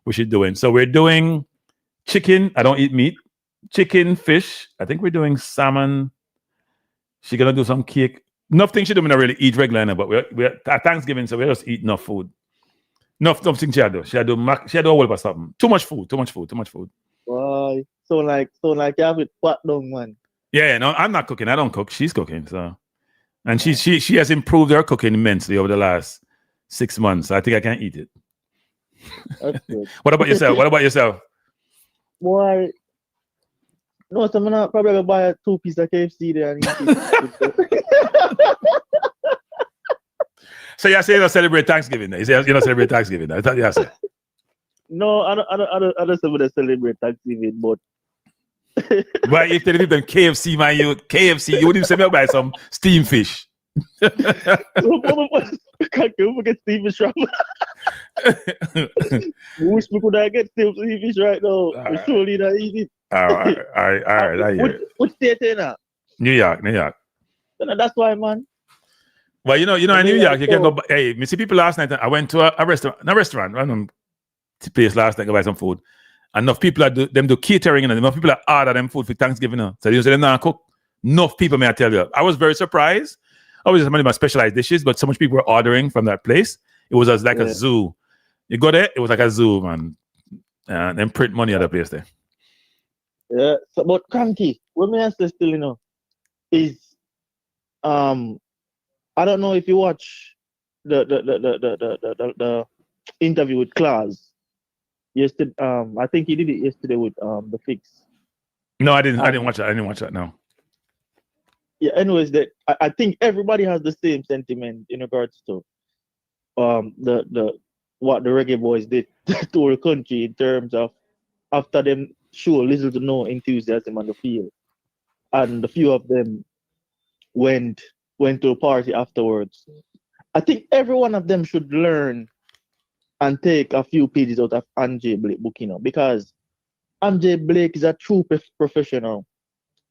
Which she's doing. So we're doing chicken. I don't eat meat. Chicken, fish. I think we're doing salmon. She's gonna do some cake. Nothing she don't really eat regularly, but we're at Thanksgiving, so we just eat enough food. Nothing she do. She had a whole of something. Too much food. Why? So like you have it pot down, man. Yeah, no, I'm not cooking. I don't cook. She's cooking. So, and she has improved her cooking immensely over the last 6 months. So I think I can eat it. That's good. What about yourself? Boy, no, so I'm not probably gonna buy a 2 piece of KFC there and eat it. So you say you don't celebrate Thanksgiving? You say you don't celebrate Thanksgiving? I thought you said. No, I don't celebrate Thanksgiving, but. But if they did KFC, man, you wouldn't even say me buy some steamed fish. Can't get steamed fish. Wish we could get steamed fish right now. We surely not eat it. All right. Which state in that? New York. That's why, man. Well, you know, in New York, you can go. Hey, me see people last night. I went to a restaurant, random place last night to buy some food. Enough people do catering, and enough people order them food for Thanksgiving. So you say them not cook. Enough people, may I tell you. I was very surprised. Obviously, some of my specialized dishes, but so much people were ordering from that place. It was like a zoo. You go there, it was like a zoo, man. And then print money at the place there. Yeah, so, but cranky, what me ask still, you know, is I don't know if you watch the interview with Klaus. yesterday. I think he did it yesterday with the fix. No, I didn't watch that. I didn't watch that. No. Yeah. Anyways, that I think everybody has the same sentiment in regards to the what the Reggae Boyz did to our country in terms of after them show little to no enthusiasm on the field, and a few of them went to a party afterwards. I think every one of them should learn and take a few pages out of Andre Blake book, because Andre Blake is a true professional.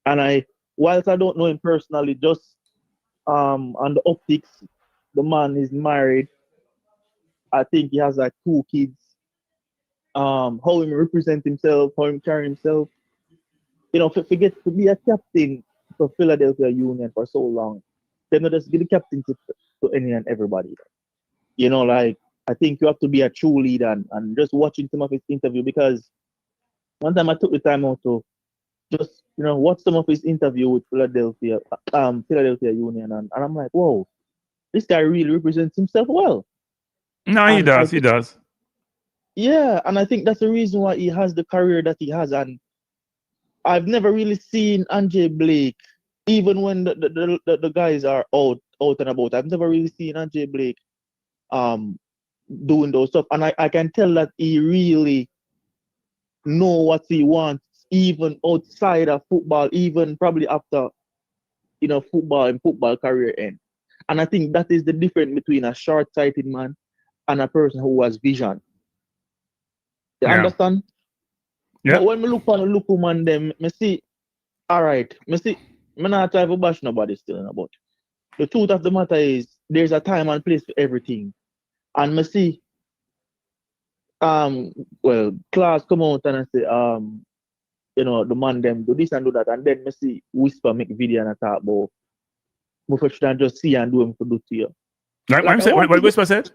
And whilst I don't know him personally, just on the optics, the man is married. I think he has like 2 kids. How he represent himself, how he carry himself. Forget to be a captain for Philadelphia Union for so long. They're not just be the captain to any and everybody. Like, I think you have to be a true leader and just watching some of his interview, because one time I took the time out to just watch some of his interview with Philadelphia Union, and I'm like, whoa, this guy really represents himself well. No, he does. He does. Yeah, and I think that's the reason why he has the career that he has. And I've never really seen Andre Blake, even when the guys are out and about. I've never really seen Andre Blake doing those stuff, and I can tell that he really know what he wants, even outside of football, even probably after football and football career end. And I think that is the difference between a short-sighted man and a person who has vision. You understand? Yeah. But when we look on the local man, them, me see, all right, me not try to bash nobody still about. The truth of the matter is, there's a time and place for everything. And me see, class come out and say, the man them do this and do that, and then me see Whisper make video and talk about, me should just see and do him for do to you. Like what Whisper said?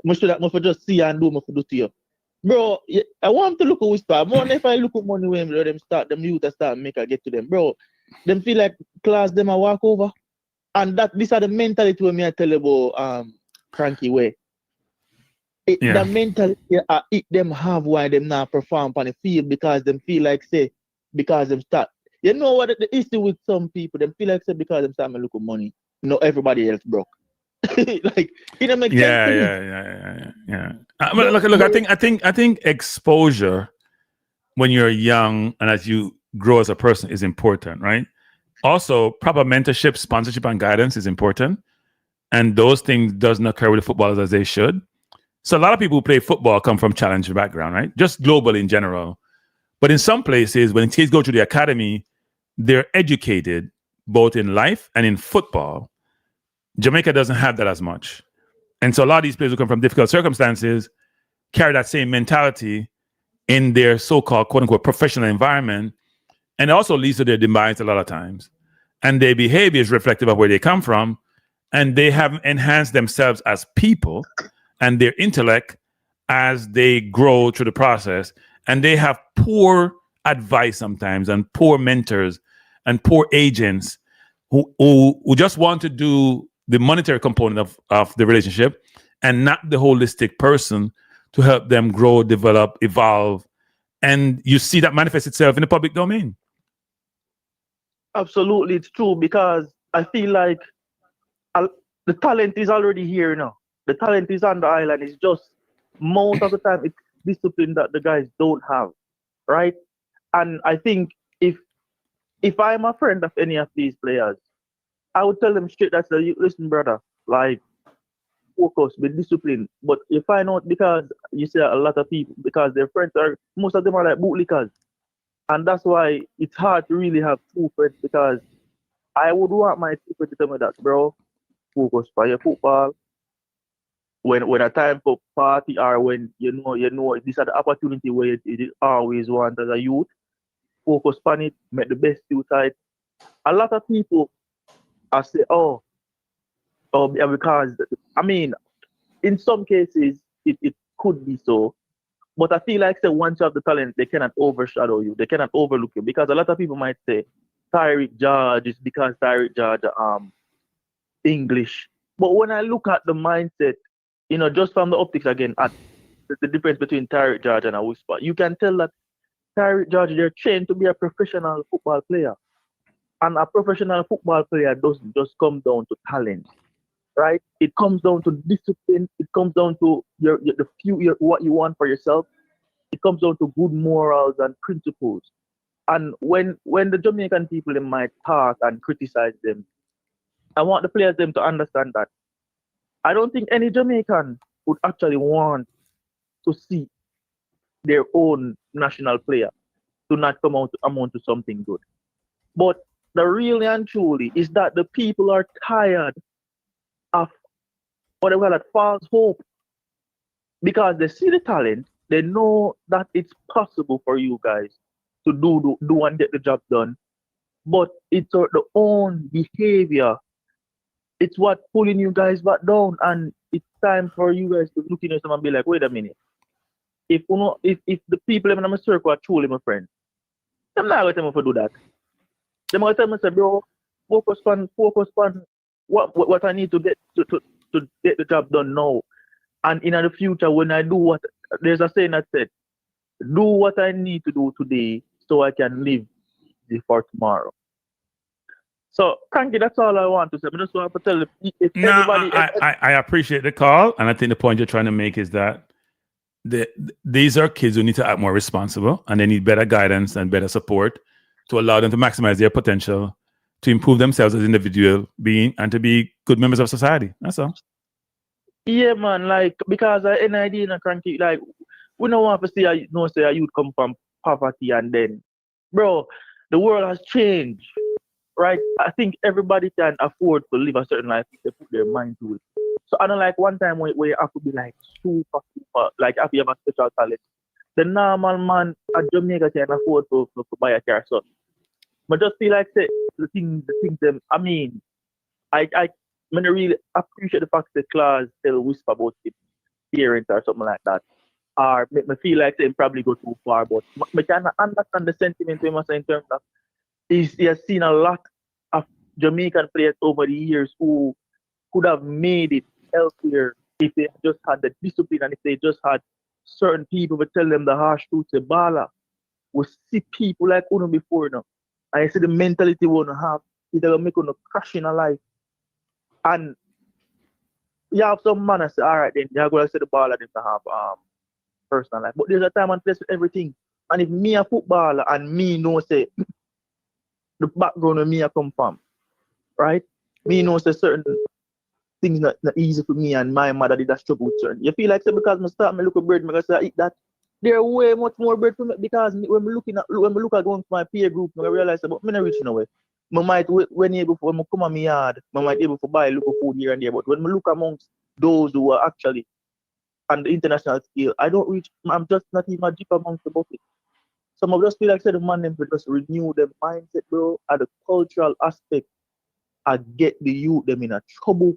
Me should just see and do him for do to you. Bro, I want to look at Whisper. More if I look at money when them youth start make a get to them. Bro, them feel like class them a walk over. And these are the mentality when me I tell you about Frankie Way. The mentality them have why them not perform on the field, because them feel like because them start. You know what the issue with some people, them feel like because them start to look at money. Everybody else broke. Like it don't make sense. Yeah. Look. I think exposure when you're young and as you grow as a person is important, right? Also, proper mentorship, sponsorship, and guidance is important, and those things doesn't occur with the footballers as they should. So a lot of people who play football come from challenged background, right? Just globally in general. But in some places, when kids go to the academy, they're educated both in life and in football. Jamaica doesn't have that as much. And so a lot of these players who come from difficult circumstances carry that same mentality in their so-called, quote-unquote, professional environment, and it also leads to their demise a lot of times. And their behavior is reflective of where they come from, and they have enhanced themselves as people and their intellect as they grow through the process. And they have poor advice sometimes, and poor mentors, and poor agents who just want to do the monetary component of the relationship and not the holistic person to help them grow, develop, evolve. And you see that manifest itself in the public domain. Absolutely, it's true, because I feel like the talent is already here now. The talent is on the island. It's just most of the time it's discipline that the guys don't have, right? And I think if I'm a friend of any of these players, I would tell them straight that, listen, brother, like, focus, be disciplined. But you find out, because you see a lot of people, because their friends most of them are like bootlickers. And that's why it's hard to really have true friends, because I would want my people to tell me that, bro, focus on your football. When a time for party, or when you know this is the opportunity where you always want as a youth, focus on it, make the best use of it. A lot of people I say, because I mean, in some cases it could be so, but I feel like once you have the talent, they cannot overshadow you, they cannot overlook you, because a lot of people might say Tyreek George is because Tyreek George English. But when I look at the mindset, just from the optics again, at the difference between Tyreek George and a whisper. You can tell that Tyreek George, they're trained to be a professional football player. And a professional football player doesn't just come down to talent, right? It comes down to discipline. It comes down to what you want for yourself. It comes down to good morals and principles. And when the Jamaican people in might talk and criticize them, I want the players them to understand that I don't think any Jamaican would actually want to see their own national player to not come out to amount to something good. But the really and truly is that the people are tired of what they call that false hope, because they see the talent, they know that it's possible for you guys to do and get the job done, but it's the own behavior. It's what pulling you guys back down, and it's time for you guys to look in yourself and be like, wait a minute. If the people in my circle are truly my friends, I'm not going to tell me to do that. They're going to tell me, say, bro, focus on what I need to get to get the job done now. And in the future, when I do what, there's a saying that said, do what I need to do today so I can live for tomorrow. So, Kanki, that's all I want to say. I just want to tell if anybody... I appreciate the call, and I think the point you're trying to make is that these are kids who need to act more responsible, and they need better guidance and better support to allow them to maximize their potential, to improve themselves as individual being, and to be good members of society. That's all. Yeah, man, like, because I NID in a Kanki, like, we don't want to see a youth come from poverty and then, bro, the world has changed, right? I think everybody can afford to live a certain life if they put their mind to it. So I don't like one time where you have to be like super, like if you have a special talent. The normal man at Jamaica can afford to buy a car, so. But just feel like say, the things them, I mean, I really appreciate the fact that class still whisper about it, parents or something like that. Or make me feel like they probably go too far, but I can understand the sentiment in terms of he has seen a lot of Jamaican players over the years who could have made it elsewhere if they just had the discipline and if they just had certain people to tell them the harsh truth. Say, Bala, we see people like Uno before now. And I see the mentality we want to have, it's going to make Uno crash in a life. And you have some man that say, all right, then you're going to say the Bala didn't have personal life. But there's a time and place for everything. And if me a footballer and me know say the background of me I come from, right? Me know say certain things not easy for me and my mother did a struggle with certain. You feel like say because I start my little bread, I say eat that. There are way much more bread for me because when we look at going to my peer group, I realize that I'm not reaching away. I might when I come on my yard, I might be able to buy a little food here and there. But when I look amongst those who are actually on the international scale, I don't reach. I'm just not even a deep amongst the bucket. Some of us feel like the man them to just renew their mindset, bro. At the cultural aspect, I get the youth them in a trouble.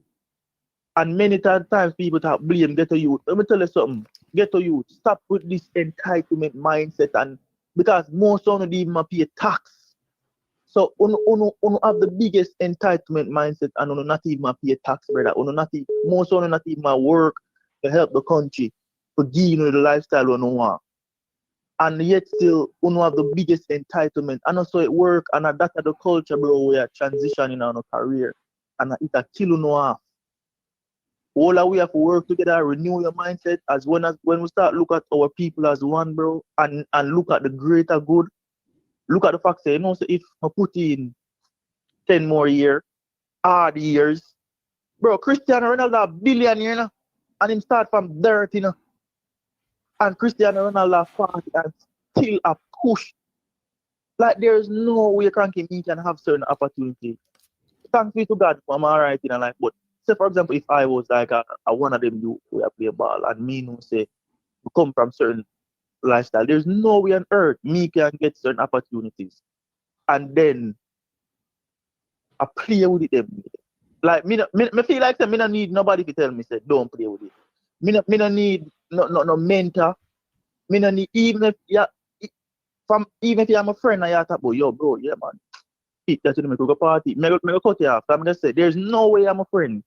And many times people talk blame ghetto youth. Let me tell you something. Ghetto youth, stop with this entitlement mindset, and because most of them even pay tax. So uno have the biggest entitlement mindset and uno not even pay tax, brother. Most of them not even work to help the country to give you the lifestyle uno want. And yet still uno have the biggest entitlement. And also it work and that's the culture, bro, we are transitioning on our career. And it a kill uno off. All that we have to work together, renew your mindset when we start look at our people as one, bro, and look at the greater good. Look at the fact that, so if I put in 10 more hard years, bro, Cristiano Ronaldo a billionaire, you know, and him start from dirt, you know. And Cristiano Ronaldo 40 and still a push. Like there's no way he can have certain opportunities. Thanks be to God for Amari'i in life, but say for example, if I was like a one of them youth who play ball and me know say we come from certain lifestyle, there's no way on earth me can get certain opportunities and then I play with them. Like me feel like say, me don't need nobody to tell me say don't play with it. Me don't need no mentor. Me don't need even if you're my friend and you talk about yo bro, yeah man. That's when I go party. Me go cut you off. I'm just say there's no way I'm a friend.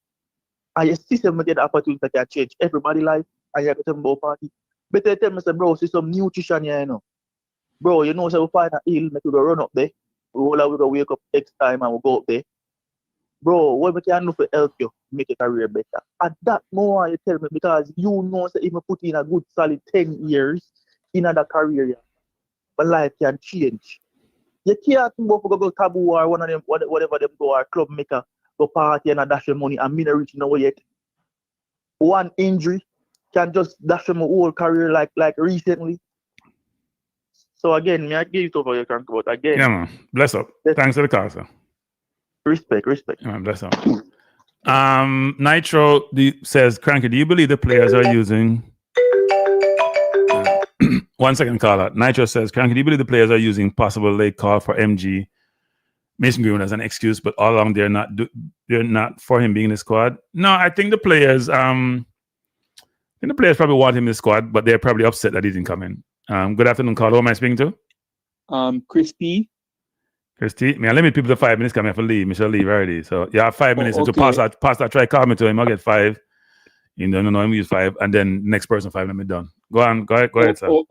And your system will get the opportunity to change everybody's life and you have to tell them about party. Better tell me, say, bro, see some nutrition here, you know. Bro, you know, so we find a hill, make we go run up there. We go wake up X time and we go up there. Bro, what we can do to help you make your career better? At that moment, you tell me, because you know, say, if you put in a good solid 10 years in that career, my life can change. You can't go for go taboo or one of them, whatever them go, or club maker, go party and dash your money and me not reach nowhere yet. One injury can just dash my whole career like recently. So again, I give it over you, Crank, but again. Yeah, man. Bless up. Thanks for the call, sir. Respect. Yeah, man, bless up. Nitro says, Cranky, do you believe the players are using... 1 second, caller. Nitro says, Cranky, do you believe the players are using possible late call for MG Mason Greenwood as an excuse, but all along they're not for him being in the squad? No, I think the players probably want him in the squad, but they're probably upset that he didn't come in. Good afternoon, caller. Who am I speaking to? Christy. Man, limit people to 5 minutes. Coming for leave. Michelle leave already. So you have 5 minutes. Okay. To pass that, try call me to him. I'll get 5. You don't know him, use 5, and then next person 5, let me done. Go ahead, sir.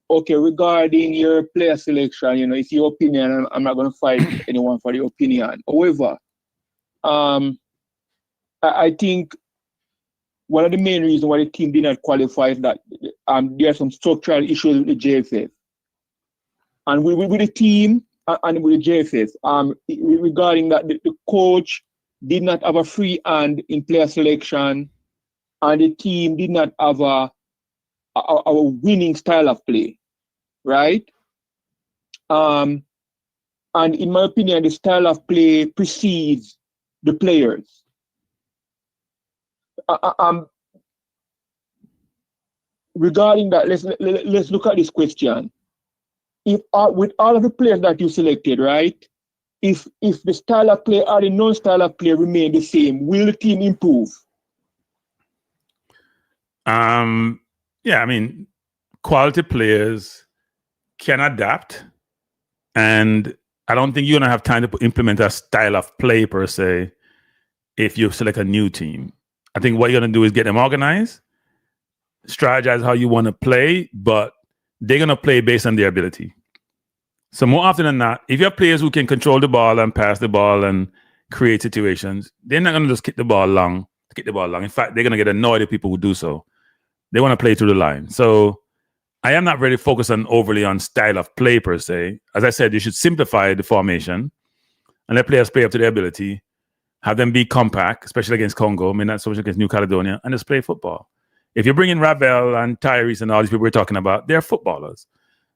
Okay, regarding your player selection, you know, it's your opinion, and I'm not going to fight anyone for the opinion. However, I think one of the main reasons why the team did not qualify is that there are some structural issues with the JFF. And with the team and with the JFF, regarding that, the coach did not have a free hand in player selection, and the team did not have a winning style of play, right? And in my opinion, the style of play precedes the players. Regarding that, let's look at this question. If with all of the players that you selected, right? If the style of play or the non-style of play remain the same, will the team improve? Yeah, I mean, quality players can adapt, and I don't think you're gonna have time to implement a style of play per se if you select a new team. I think what you're gonna do is get them organized, strategize how you want to play, but they're gonna play based on their ability. So more often than not, if you have players who can control the ball and pass the ball and create situations, they're not gonna just kick the ball long. In fact, they're gonna get annoyed at people who do so. They want to play through the line. So I am not really focused overly on style of play per se. As I said, you should simplify the formation and let players play up to their ability, have them be compact, especially against Congo, not so much against New Caledonia, and just play football. If you bring in Ravel and Tyrese and all these people we're talking about, they're footballers.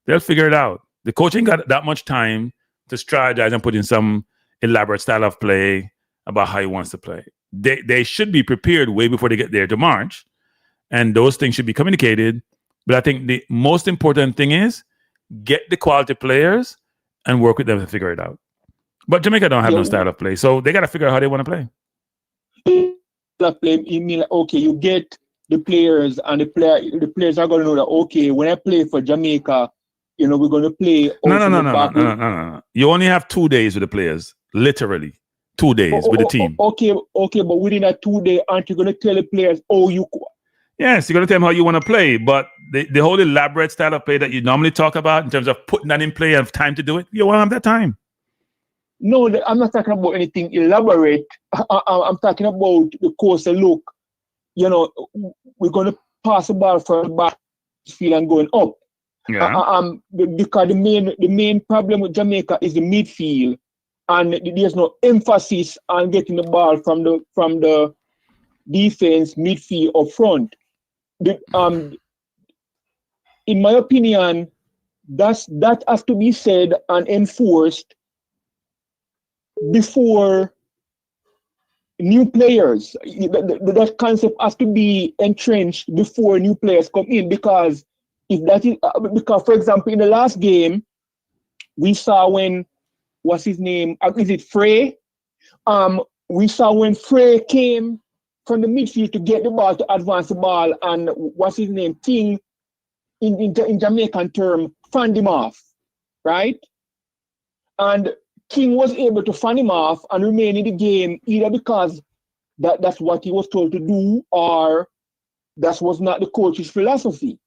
They'll figure it out. The coaching got that much time to strategize and put in some elaborate style of play about how he wants to play. They should be prepared way before they get there to March. And those things should be communicated. But I think the most important thing is get the quality players and work with them to figure it out. But Jamaica don't have no style of play. So they got to figure out how they want to play. You mean, like, okay, you get the players and the players are going to know that, okay, when I play for Jamaica, you know, we're going to play. No. You only have 2 days with the players. Literally. 2 days with the team. Okay, but within that 2 days, aren't you going to tell the players, Yes, you're going to tell them how you want to play, but the whole elaborate style of play that you normally talk about in terms of putting that in play and have time to do it, you won't have that time. No, I'm not talking about anything elaborate. I'm talking about the course of look. You know, we're going to pass the ball from the backfield and going up. Yeah. Because the main problem with Jamaica is the midfield, and there's no emphasis on getting the ball from the defense, midfield, up front. In my opinion, that has to be said and enforced before new players. That concept has to be entrenched before new players come in, because for example, in the last game, we saw when, what's his name? Is it Frey? We saw when Frey came from the midfield to get the ball, to advance the ball, and what's his name? King, in Jamaican term, fanned him off, right? And King was able to fan him off and remain in the game either because that's what he was told to do, or that was not the coach's philosophy.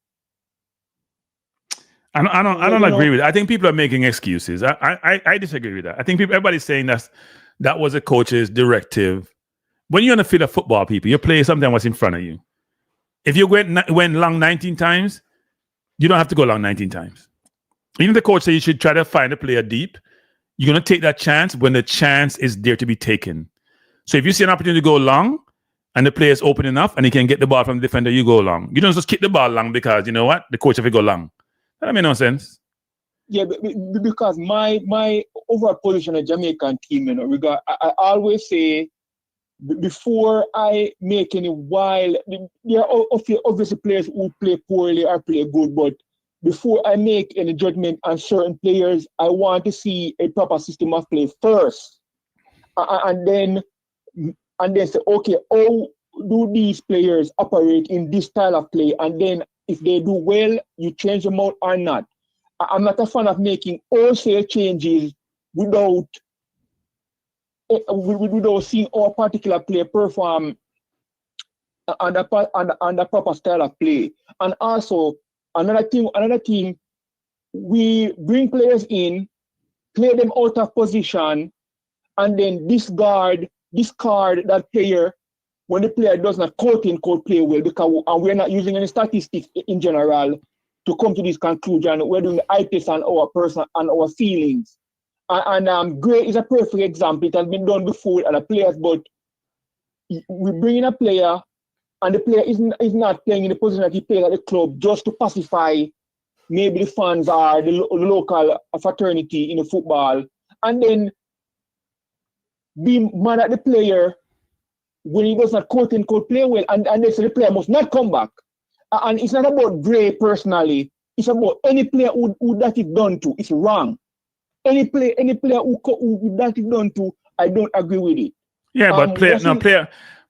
I don't agree with it. I think people are making excuses. I disagree with that. I think everybody's saying that was a coach's directive. When you're on the field of football, people, you play something what's in front of you. If you went long 19 times, you don't have to go long 19 times. Even the coach said you should try to find a player deep. You're going to take that chance when the chance is there to be taken. So if you see an opportunity to go long and the player is open enough and he can get the ball from the defender, you go long. You don't just kick the ball long because, you know what, the coach have to go long. That makes no sense. Yeah, because my overall position at Jamaican team, I always say, before I make any wild, there are obviously players who play poorly or play good, but before I make any judgment on certain players, I want to see a proper system of play first, and then say, okay, how do these players operate in this style of play? And then if they do well, you change them out or not. I'm not a fan of making wholesale changes without seeing our particular player perform on the proper style of play. And also, another thing, we bring players in, play them out of position, and then discard that player when the player does not quote-unquote play well, because we're not using any statistics in general to come to this conclusion. We're doing the eye test on our person and our feelings. And Gray is a perfect example. It has been done before with other players, but we bring in a player and the player is not playing in the position that he plays at the club just to pacify maybe the fans or the local fraternity in the football, and then be mad at the player when he does not quote-unquote play well, and they say the player must not come back. And it's not about Gray personally. It's about any player who that is done to. It's wrong. Any player who that is done to, I don't agree with it. Yeah, but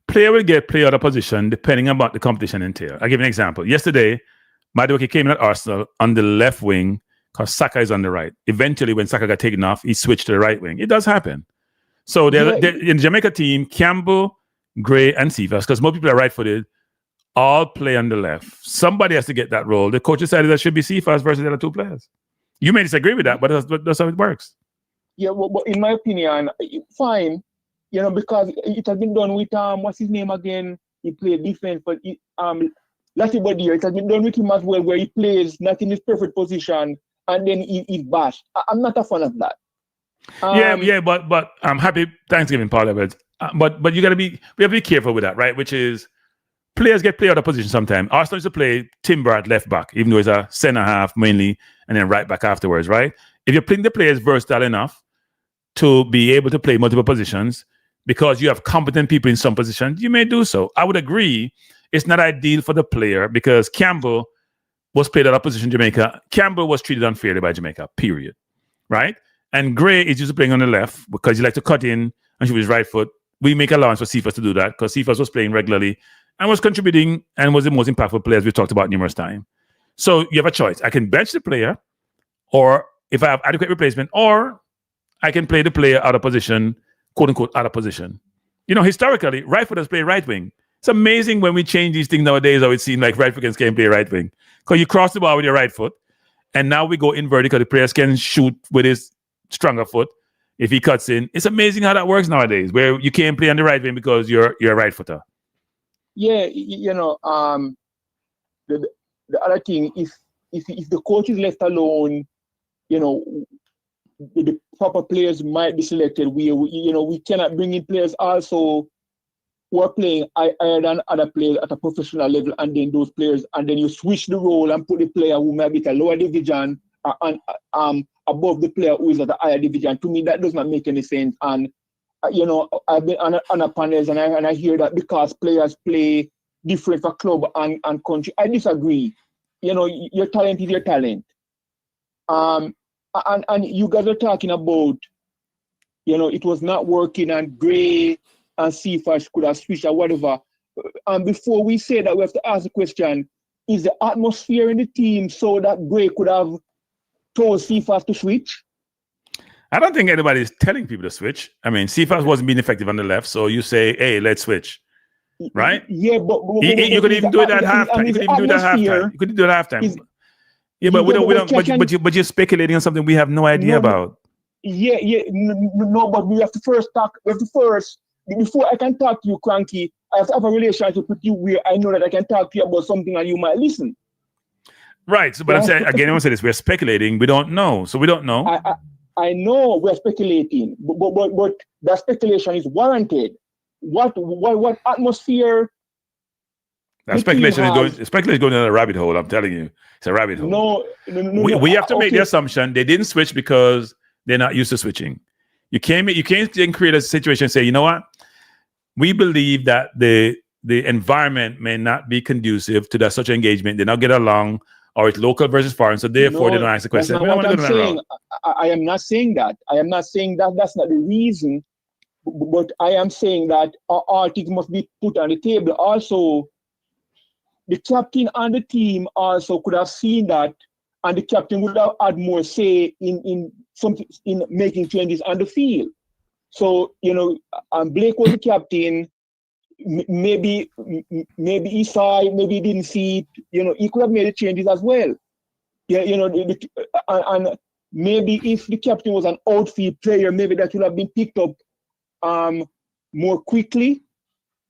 player will get play out of position depending on what the competition entails. I'll give you an example. Yesterday, Madueke came in at Arsenal on the left wing because Saka is on the right. Eventually, when Saka got taken off, he switched to the right wing. It does happen. So they're in the Jamaica team, Campbell, Gray, and Cephas, because most people are right-footed, all play on the left. Somebody has to get that role. The coach decided that should be Cephas versus the other two players. You may disagree with that, but that's how it works. Yeah, but in my opinion, fine. Because it has been done with what's his name again? He played defense, but Latibodir, it has been done with him as well, where he plays not in his perfect position and then he's bashed. I'm not a fan of that. But I'm happy Thanksgiving part of it. But we have to be careful with that, right? Which is players get play out of position sometimes. Arsenal used to play Timber at left back, even though he's a centre half mainly, and then right back afterwards, right? If you're playing the players versatile enough to be able to play multiple positions because you have competent people in some positions, you may do so. I would agree it's not ideal for the player because Campbell was played out of position in Jamaica. Campbell was treated unfairly by Jamaica, period, right? And Gray is used to playing on the left because he likes to cut in and shoot his right foot. We make allowance for Cephas to do that because Cephas was playing regularly and was contributing and was the most impactful player, as we've talked about numerous times. So you have a choice. I can bench the player, or if I have adequate replacement, or I can play the player out of position, quote unquote, out of position. Historically, right footers play right wing. It's amazing when we change these things nowadays how it seems like right footers can play right wing. Because you cross the ball with your right foot, and now we go inverted because the players can shoot with his stronger foot if he cuts in. It's amazing how that works nowadays, where you can't play on the right wing because you're a right footer. Yeah, the other thing, if the coach is left alone, the proper players might be selected. We cannot bring in players also who are playing higher than other players at a professional level, and then those players, and then you switch the role and put the player who might be at a lower division above the player who is at a higher division. To me, that does not make any sense. And I've been on a panels and I hear that because players play different for club and country. I disagree. Your talent is your talent. And you guys are talking about, it was not working and Gray and Cephas could have switched or whatever. And before we say that, we have to ask the question, is the atmosphere in the team so that Gray could have told Cephas to switch? I don't think anybody's telling people to switch. I mean, Cephas wasn't being effective on the left, so you say, hey, let's switch. Right? Yeah, but you could even do it at halftime. You could even do it at halftime. You could do it at halftime. Yeah, but we don't. But you're speculating on something we have no idea about. No, but we have to first talk. Before I can talk to you, Cranky, I have to have a relationship with you where I know that I can talk to you about something and you might listen. Right. So, but I'm saying again, I want to say this: we're speculating. We don't know, so we don't know. I know we're speculating, but that speculation is warranted. What atmosphere? That speculation is going down a rabbit hole. I'm telling you, it's a rabbit hole. No. We have to make the assumption they didn't switch because they're not used to switching. You can't create a situation and say, you know what? We believe that the environment may not be conducive to that such engagement. They not get along, or it's local versus foreign, so therefore they don't ask the question. I am not saying that. I am not saying that that's not the reason, but I am saying that all things must be put on the table. Also, the captain and the team also could have seen that, and the captain would have had more say in making changes on the field. So, Blake was the captain. Maybe he saw it, maybe he didn't see it. He could have made the changes as well. And maybe if the captain was an outfield player, maybe that would have been picked up more quickly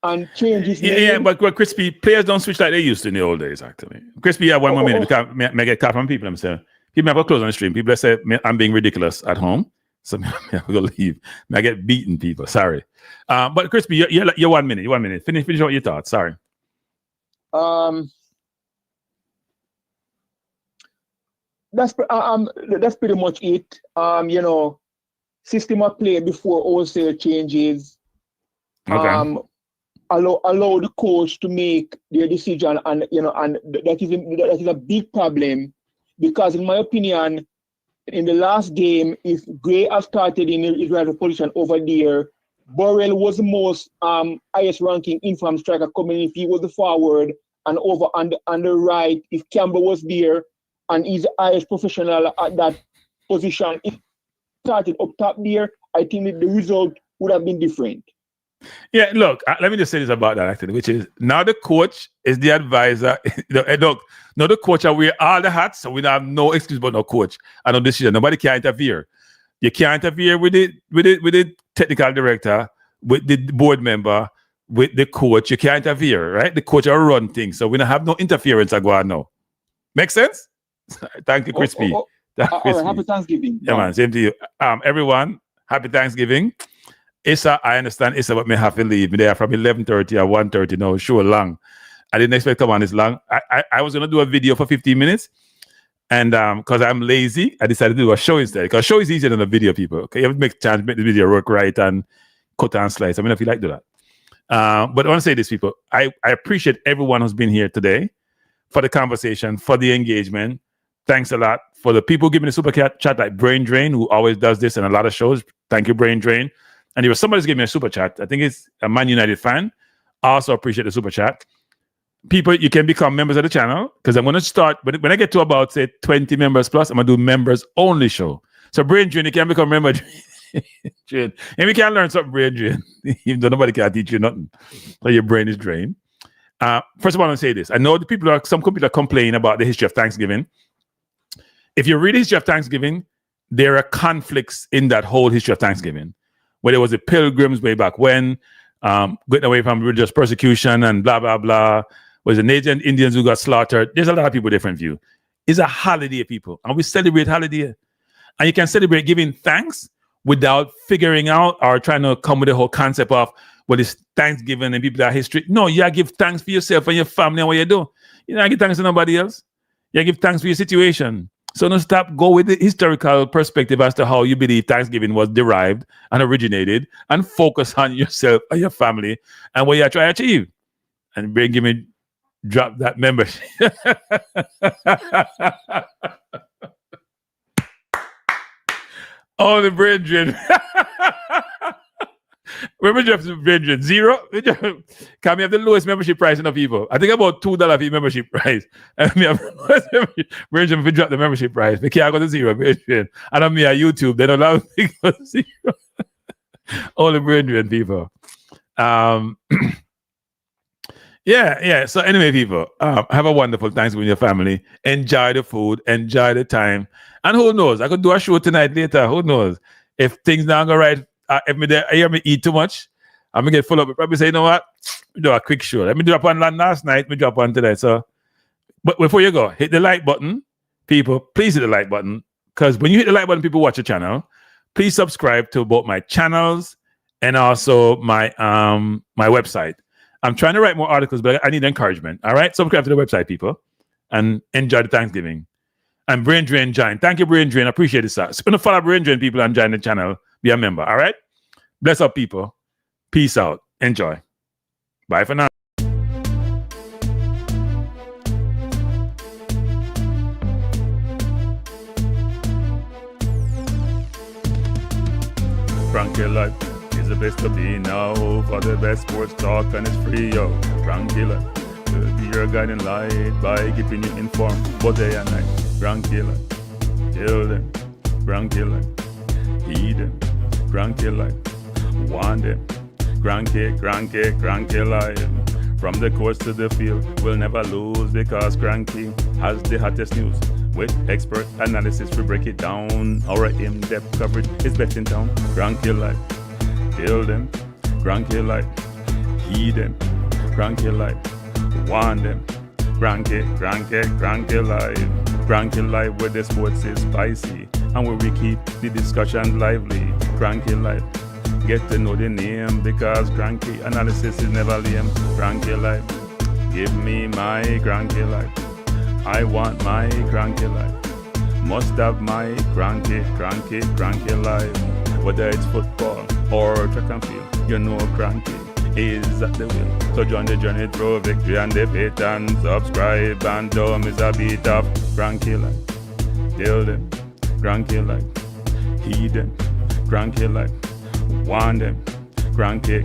and changes. Yeah, but Crispy, players don't switch like they used to in the old days, actually. Crispy, yeah, one more minute. Because I get caught from people. I'm saying, people have a close on the stream. People say I'm being ridiculous at home. So I'm going to leave. I get beaten, people. Sorry. But Crispy, you're 1 minute. 1 minute. Finish what you thought. Sorry. That's pretty much it. System of play before wholesale changes. Okay. Allow the coach to make their decision, and that is a big problem, because in my opinion, in the last game, if Gray had started in his right position over there, Burrell was the most highest ranking informed striker coming in if he was the forward, and over on the right, if Campbell was there and he's the highest professional at that position, if he started up top there, I think that the result would have been different. Yeah, look, let me just say this about that, actually, which is now the coach is the advisor. Look, now the coach will wear all the hats, so we don't have no excuse but no coach and no decision. Nobody can interfere. You can't interfere with the technical director, with the board member, with the coach. You can't interfere, right? The coach will run things, so we don't have no interference I go on now. Make sense? Thank you, Crispy. All right, happy Thanksgiving. Yeah, man, same to you. Everyone, happy Thanksgiving. Issa, I understand Issa, but may have to leave me there from 11:30 or 1:30 now, sure long. I didn't expect to come on this long. I was going to do a video for 15 minutes, and because I'm lazy, I decided to do a show instead, because show is easier than a video, people. Okay, you have to make the video work right and cut and slice. I mean, if you like to do that. But I want to say this, people. I appreciate everyone who's been here today for the conversation, for the engagement. Thanks a lot for the people giving the super chat, like Brain Drain, who always does this in a lot of shows. Thank you, Brain Drain. And there was somebody's giving me a super chat. I think it's a Man United fan. I also appreciate the super chat. People, you can become members of the channel, because I'm going to start, when I get to about, say, 20 members plus, I'm going to do members only show. So Brain Drain, you can become member drain. And we can learn something, Brain Drain, even though nobody can teach you nothing. So your brain is drained. First of all, I want to say this. I know some people are complaining about the history of Thanksgiving. If you read the history of Thanksgiving, there are conflicts in that whole history of Thanksgiving, where there was the Pilgrims way back when, getting away from religious persecution and blah, blah, blah. Was the Native Indians who got slaughtered. There's a lot of people with different view. It's a holiday, people. And we celebrate holiday. And you can celebrate giving thanks without figuring out or trying to come with the whole concept of, well, it's Thanksgiving and people that history. No, you give thanks for yourself and your family and what you do. You don't give thanks to nobody else. You give thanks for your situation. So don't go with the historical perspective as to how you believe Thanksgiving was derived and originated, and focus on yourself and your family and what you are trying to achieve. And give me drop that membership. Only brain drain. Membership brain drain. Zero. Can we have the lowest membership price in the people? I think about $2 for membership price. And we have brain drain if we drop the membership price. We can't go to zero brain drain. And on me on YouTube, they don't allow me to go to zero. Only brain drain people. Yeah. So anyway, people, have a wonderful Thanksgiving with your family. Enjoy the food. Enjoy the time. And who knows? I could do a show tonight later. Who knows? If things not go right, if I hear me eat too much, I'm going to get full up. I probably say, you know what? Do a quick show. Let me drop on last night. Me drop on today. So, but before you go, hit the like button. People, please hit the like button. Because when you hit the like button, people watch the channel. Please subscribe to both my channels and also my my website. I'm trying to write more articles, but I need encouragement. All right? Subscribe to the website, people. And enjoy the Thanksgiving. And Brain Drain join. Thank you, Brain Drain. I appreciate it, sir. So going to follow Brain Drain people and join the channel. Be a member. All right? Bless up, people. Peace out. Enjoy. Bye for now. Frankie Life is the best to be now. For the best sports talk and it's free, yo. Frankie Life will be your guiding light by keeping you informed both day and night. Frankie Life, tell them. Frankie Life, heed them. Frankie Life, want them. Frankie Life. From the course to the field, we'll never lose because Cranky has the hottest news. With expert analysis, we break it down. Our in-depth coverage is best in town. Cranky Life, tell them. Cranky Life, heed them. Cranky Life, want them. Cranky Life. Cranky Life, where the sports is spicy and where we keep the discussion lively. Cranky Life, get to know the name because Cranky analysis is never lame. Cranky Life, give me my Cranky Life. I want my Cranky Life. Must have my Cranky Life. Whether it's football or track and field, you know Cranky is at the wheel. So join the journey through victory and defeat and subscribe and don't miss a beat of Cranky Life. Tell them, Cranky Life. Heed them, Cranky Life. Want them, Cranky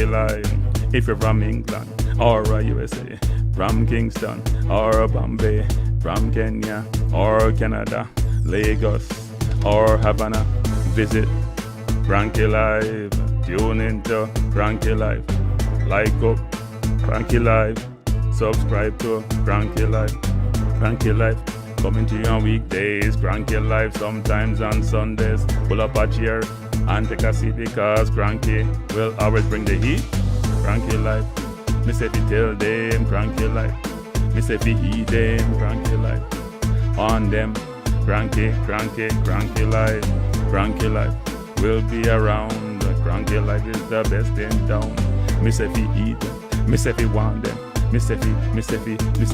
Life. If you're from England or USA, from Kingston or Bombay, from Kenya or Canada, Lagos or Havana, visit Cranky Life. Tune into Cranky Life. Like up Cranky Life. Subscribe to Cranky Life. Cranky Life coming to you on weekdays. Cranky Life sometimes on Sundays. Pull up a chair and take a seat because Cranky will always bring the heat. Cranky Life. Me say fi tell them Cranky Life. Me say fi heed them Cranky Life. On them Cranky Life. Cranky Life will be around. Cranky Life is the best in town. Me say fi heed them. Me say fi want them. Me say fi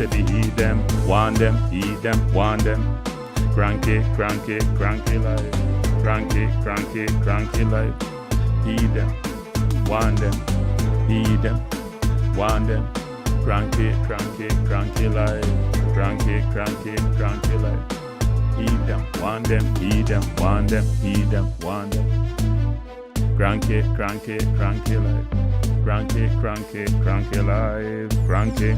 heed them. Want them, heed them, want them. Cranky Life. Cranky Life. Heed them. Want them. Heed them. Want them. Cranky Life. Cranky Life. Heed them. Want them. Heed them. Want them. Heed them. Want them. Cranky Life. Cranky Life. Cranky.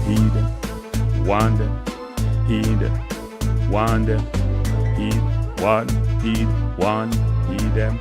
Heed them. Want them. Heed them. Want them. Heed. Want. Heed. Want. Heed them.